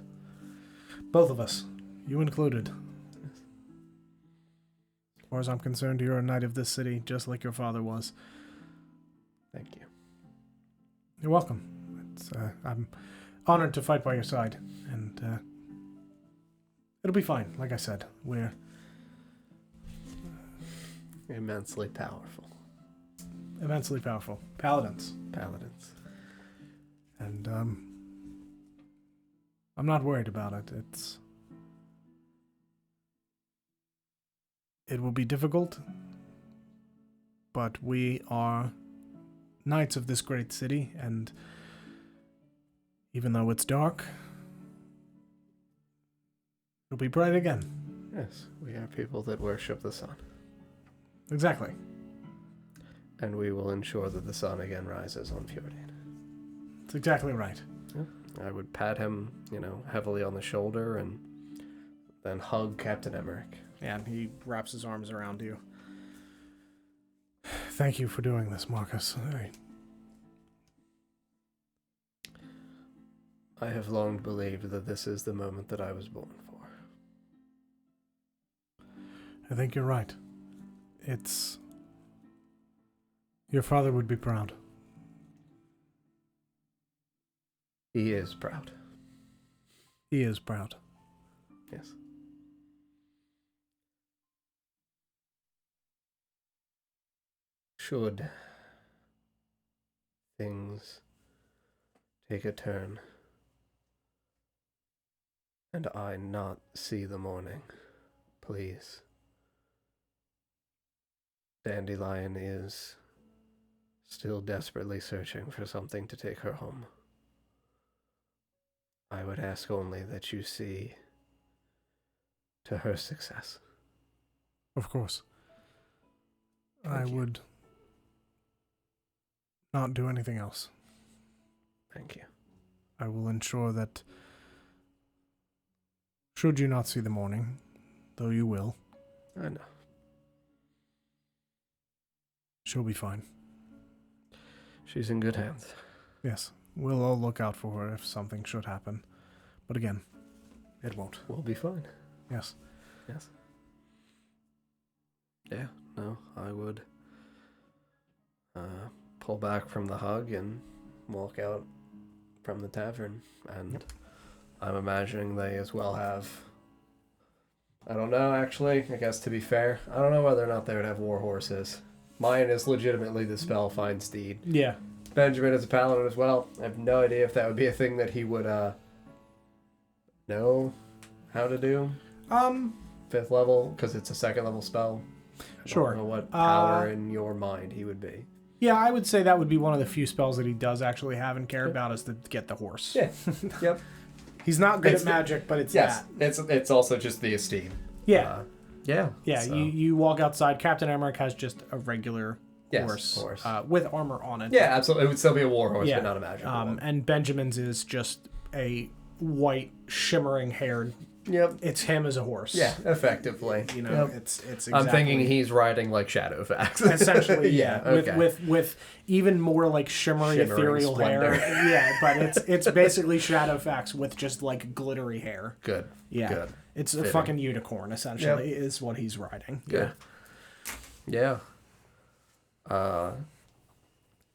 Both of us, you included. As far as I'm concerned, you're a knight of this city, just like your father was. Thank you. You're welcome. I'm honored to fight by your side, and it'll be fine. Like I said, we're Immensely powerful. immensely powerful paladins, Paladins. and I'm not worried about it. It will be difficult, but we are knights of this great city, and even though it's dark, it'll be bright again. Yes, we are people that worship the sun. Exactly. And we will ensure that the sun again rises on Fjordain. That's exactly right. I would pat him, heavily on the shoulder and then hug Captain Emmerich. Yeah, and he wraps his arms around you. Thank you for doing this, Marcus. I have long believed that this is the moment that I was born for. I think you're right. Your father would be proud. He is proud. He is proud. Yes. Should things take a turn and I not see the morning, please. Dandelion is still desperately searching for something to take her home. I would ask only that you see to her success. Of course. Thank you. Would not do anything else. Thank you. I will ensure that, should you not see the morning, though you will, I know. she'll be fine. She's in good hands. Yes, we'll all look out for her if something should happen. But again, it won't. We'll be fine. Yes. Yes. Yeah, no, I would pull back from the hug and walk out from the tavern. And I'm imagining they as well have... I don't know, actually. I guess to be fair, I don't know whether or not they would have war horses. Mine is legitimately the Spellfind steed. Yeah. Benjamin is a paladin as well. I have no idea if that would be a thing that he would know how to do. 5th level, because it's a 2nd level spell. Sure. I don't know what power in your mind he would be. Yeah, I would say that would be one of the few spells that he does actually have and care about is to get the horse. Yeah. Yep. He's not good It's at magic, but it's Yes. that. It's also just the esteem. Yeah. Yeah. Yeah, so- you walk outside. Captain Emmerich has just a regular Yes, horse, horse. with armor on it. Yeah, absolutely. It would still be a war horse, Yeah. but not a magical one. And Benjamin's is just a white, shimmering haired. Yep. It's him as a horse. Yeah, effectively. You know, Yep. it's exactly. I'm thinking he's riding like Shadowfax. essentially, yeah, okay. with even more like shimmering Shimmering ethereal hair. splendor. Yeah, but it's basically Shadowfax with just like glittery hair. Good. Yeah, Good. it's a Fitting. fucking unicorn essentially is what he's riding. Good. Yeah.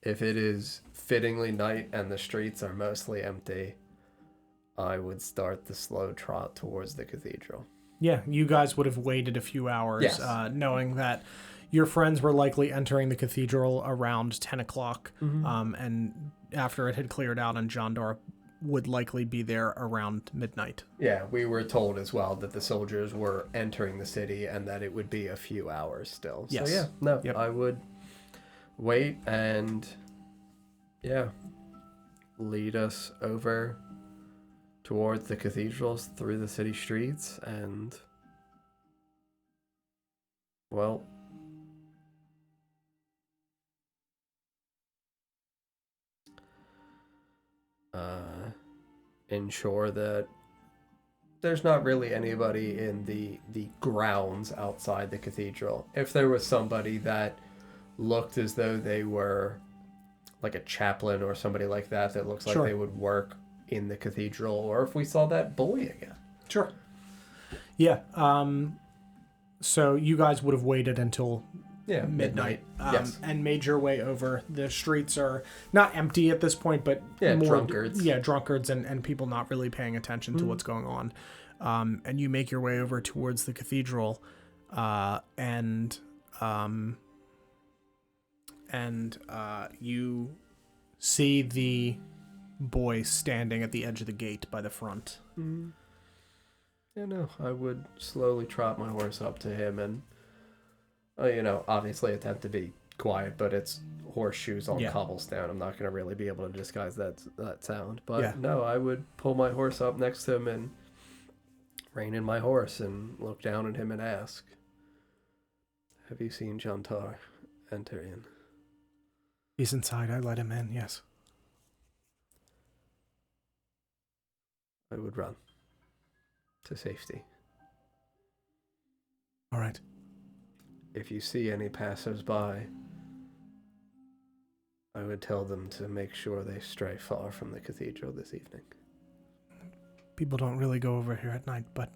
If it is fittingly night and the streets are mostly empty, I would start the slow trot towards the cathedral. Yeah, you guys would have waited a few hours, Yes. Knowing that your friends were likely entering the cathedral around 10 o'clock, Mm-hmm. and after it had cleared out, and Jandar would likely be there around midnight. Yeah, we were told as well that the soldiers were entering the city and that it would be a few hours still. Yes. So yeah, no, Yep. I would wait and lead us over towards the cathedrals through the city streets and ensure that there's not really anybody in the grounds outside the cathedral. If there was somebody that looked as though they were like a chaplain or somebody like that looks like Sure. they would work in the cathedral, or if we saw that boy again. Sure. Yeah. So you guys would have waited until Yeah, midnight, yes. and made your way over. The streets are not empty at this point, but Yeah, more drunkards. Yeah, drunkards and people not really paying attention to what's going on. And you make your way over towards the cathedral, and you see the boy standing at the edge of the gate by the front. Yeah, no, I would slowly trot my horse up to him and, obviously attempt to be quiet, but it's horseshoes on Yeah. cobblestone. I'm not going to really be able to disguise that sound. But Yeah. no, I would pull my horse up next to him and rein in my horse and look down at him and ask, "Have you seen Jantar enter in?" He's inside. I let him in, yes. I would run to safety. All right. If you see any passers-by, I would tell them to make sure they stray far from the cathedral this evening. People don't really go over here at night, but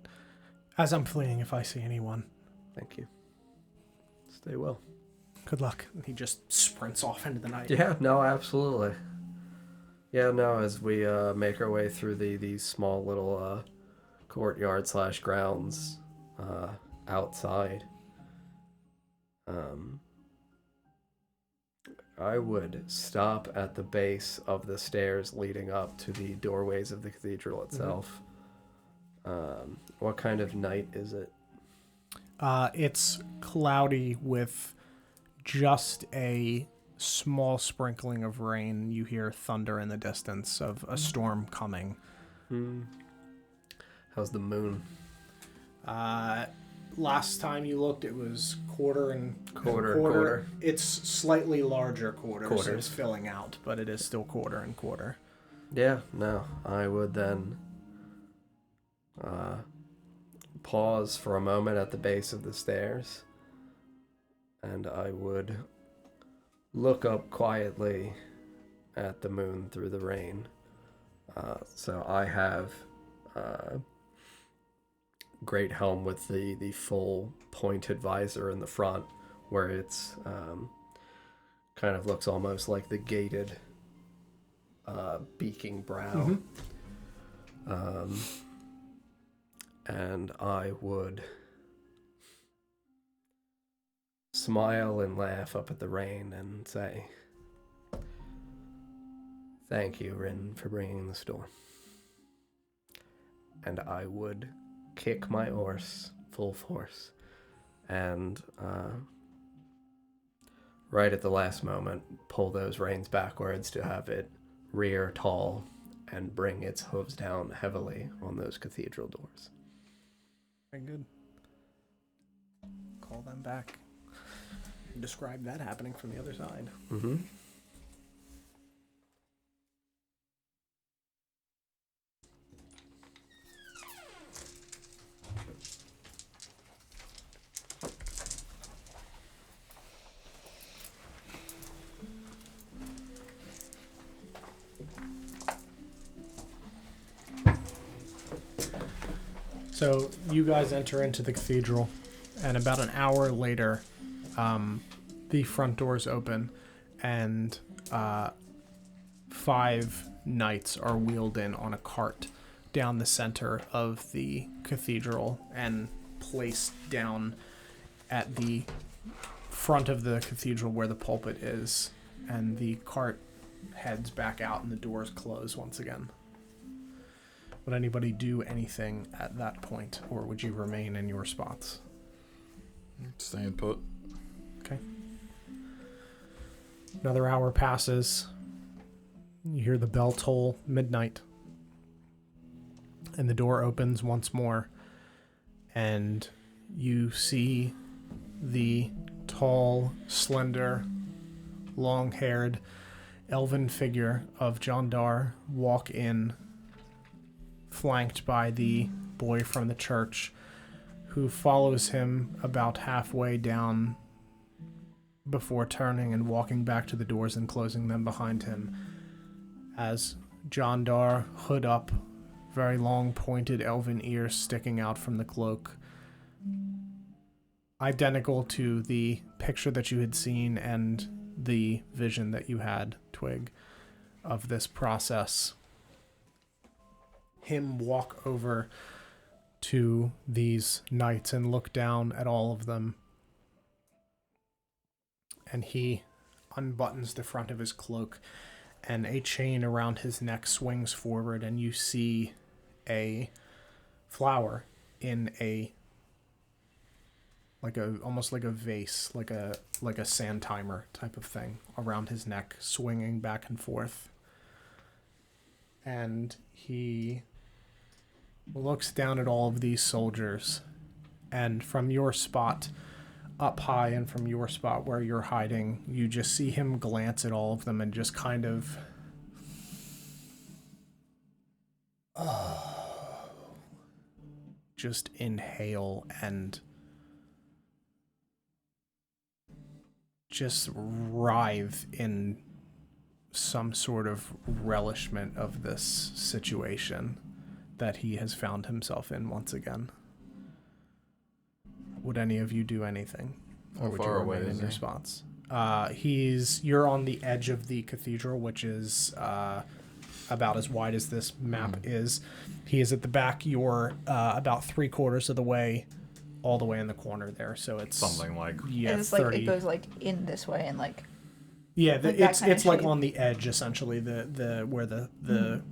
as I'm fleeing, if I see anyone, Thank you. Stay well. good luck. And he just sprints off into the night. Yeah, no, absolutely. Yeah, no, as we make our way through these small little courtyard / grounds outside, I would stop at the base of the stairs leading up to the doorways of the cathedral itself. What kind of night is it? It's cloudy with just a small sprinkling of rain. You hear thunder in the distance of a storm coming. How's the moon? Last time you looked, it was quarter and Quarter. It's slightly larger quarter, so Quarters. it's filling out, but it is still quarter and quarter. Yeah, no, I would then pause for a moment at the base of the stairs, and I would look up quietly at the moon through the rain. So I have great helm with the full pointed visor in the front, where it's kind of looks almost like the gated beaking brow. And I would smile and laugh up at the rain and say, Thank you, Rin, for bringing the storm. And I would kick my horse full force. And right at the last moment, pull those reins backwards to have it rear tall and bring its hooves down heavily on those cathedral doors. Very good. Call them back. Describe that happening from the other side. Mm-hmm. So you guys enter into the cathedral, and about an hour later, the front doors open, and 5 knights are wheeled in on a cart down the center of the cathedral and placed down at the front of the cathedral where the pulpit is, and the cart heads back out and the doors close once again. Would anybody do anything at that point, or would you remain in your spots? Staying put. Okay. Another hour passes. You hear the bell toll midnight. And the door opens once more. And you see the tall, slender, long-haired, elven figure of Jandar walk in, flanked by the boy from the church, who follows him about halfway down before turning and walking back to the doors and closing them behind him. As Jandar, hood up, very long pointed elven ears sticking out from the cloak, identical to the picture that you had seen and the vision that you had, Twig, of this process. Him walk over to these knights and look down at all of them. And he unbuttons the front of his cloak, and a chain around his neck swings forward, and you see a flower in a almost like a vase, like a sand timer type of thing around his neck, swinging back and forth. And he looks down at all of these soldiers, and from your spot up high and from your spot where you're hiding, you just see him glance at all of them and just kind of just inhale and just writhe in some sort of relishment of this situation that he has found himself in once again. Would any of you do anything? Or would you remain in your spots? You're on the edge of the cathedral, which is about as wide as this map is. He is at the back. You're about 3/4 of the way, all the way in the corner there. So it's something like it's 30. like it goes like in this way and like. Yeah, like it's like shape. on the edge essentially. The where the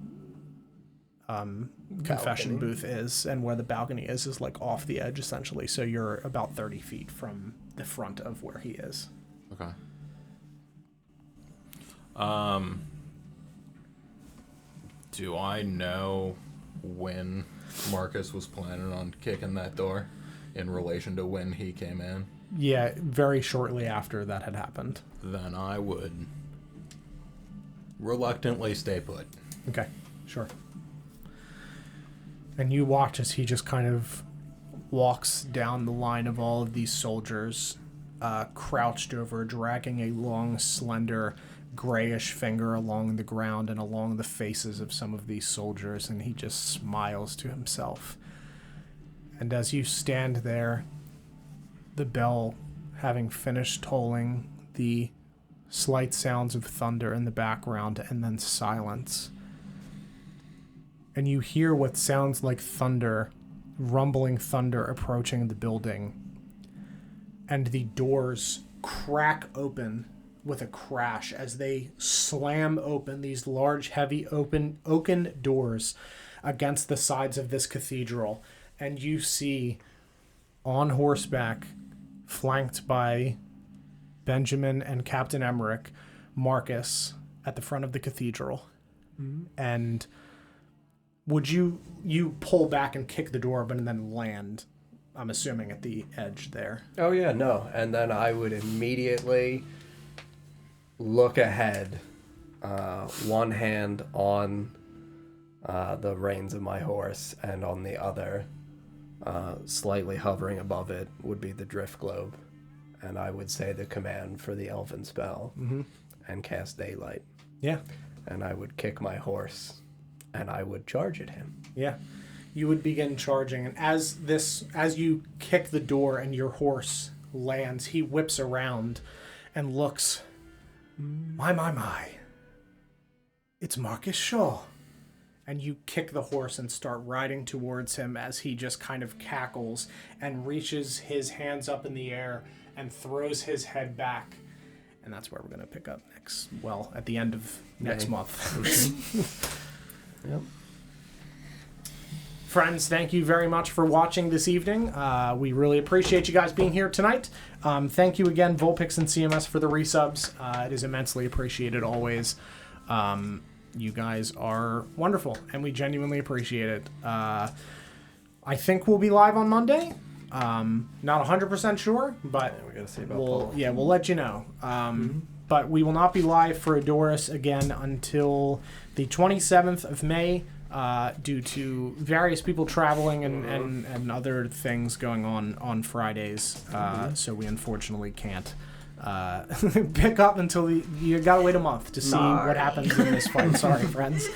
confession booth is and where the balcony is like off the edge essentially. So you're about 30 feet from the front of where he is. Okay. Do I know when Marcus was planning on kicking that door in relation to when he came in? Yeah, very shortly after that had happened. Then I would reluctantly stay put. Okay, sure. And you watch as he just kind of walks down the line of all of these soldiers, crouched over, dragging a long, slender, grayish finger along the ground and along the faces of some of these soldiers, and he just smiles to himself. And as you stand there, the bell having finished tolling, the slight sounds of thunder in the background, and then silence. And you hear what sounds like thunder, rumbling thunder approaching the building. And the doors crack open with a crash as they slam open these large, heavy oaken doors against the sides of this cathedral. And you see on horseback, flanked by Benjamin and Captain Emmerich, Marcus at the front of the cathedral. Mm-hmm. And would you pull back and kick the door, but then land, I'm assuming, at the edge there? Oh, yeah, no. And then I would immediately look ahead, one hand on the reins of my horse, and on the other, slightly hovering above it, would be the drift globe. And I would say the command for the elven spell and cast daylight. Yeah. And I would kick my horse, and I would charge at him. Yeah. You would begin charging, and as you kick the door and your horse lands, he whips around and looks. My. It's Marcus Shaw. And you kick the horse and start riding towards him as he just kind of cackles and reaches his hands up in the air and throws his head back. And that's where we're going to pick up at the end of next month. Yep. Friends, thank you very much for watching this evening. We really appreciate you guys being here tonight. Thank you again, Vulpix and CMS, for the resubs. It is immensely appreciated always. You guys are wonderful, and we genuinely appreciate it. I think we'll be live on Monday. Not 100% sure, but we gotta see about we'll let you know. But we will not be live for Adoris again until the 27th of May. Due to various people traveling and other things going on Fridays. So we unfortunately can't pick up until you gotta wait a month to see what happens in this fight. Sorry, friends.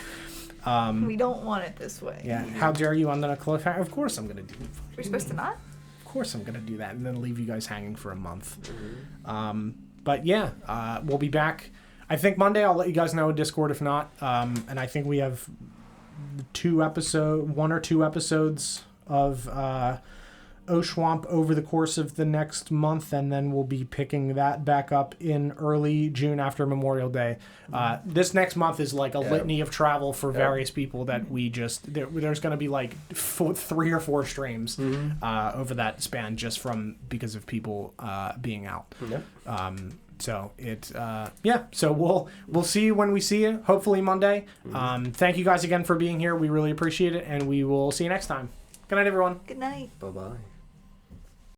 We don't want it this way. Yeah, how dare you on the cliffhanger? Of course I'm going to do it. We're supposed to not? Of course I'm going to do that and then leave you guys hanging for a month. But yeah, we'll be back. I think Monday. I'll let you guys know in Discord if not. And I think we have one or two episodes of Oshwamp over the course of the next month, and then we'll be picking that back up in early June after Memorial Day. This next month is like a litany of travel for various people that we just there's going to be like 3 or 4 streams over that span just because of people being out. So so we'll see you when we see you, hopefully Monday. Thank you guys again for being here. We really appreciate it, and we will see you next time. Good night, everyone. Good night. Bye-bye.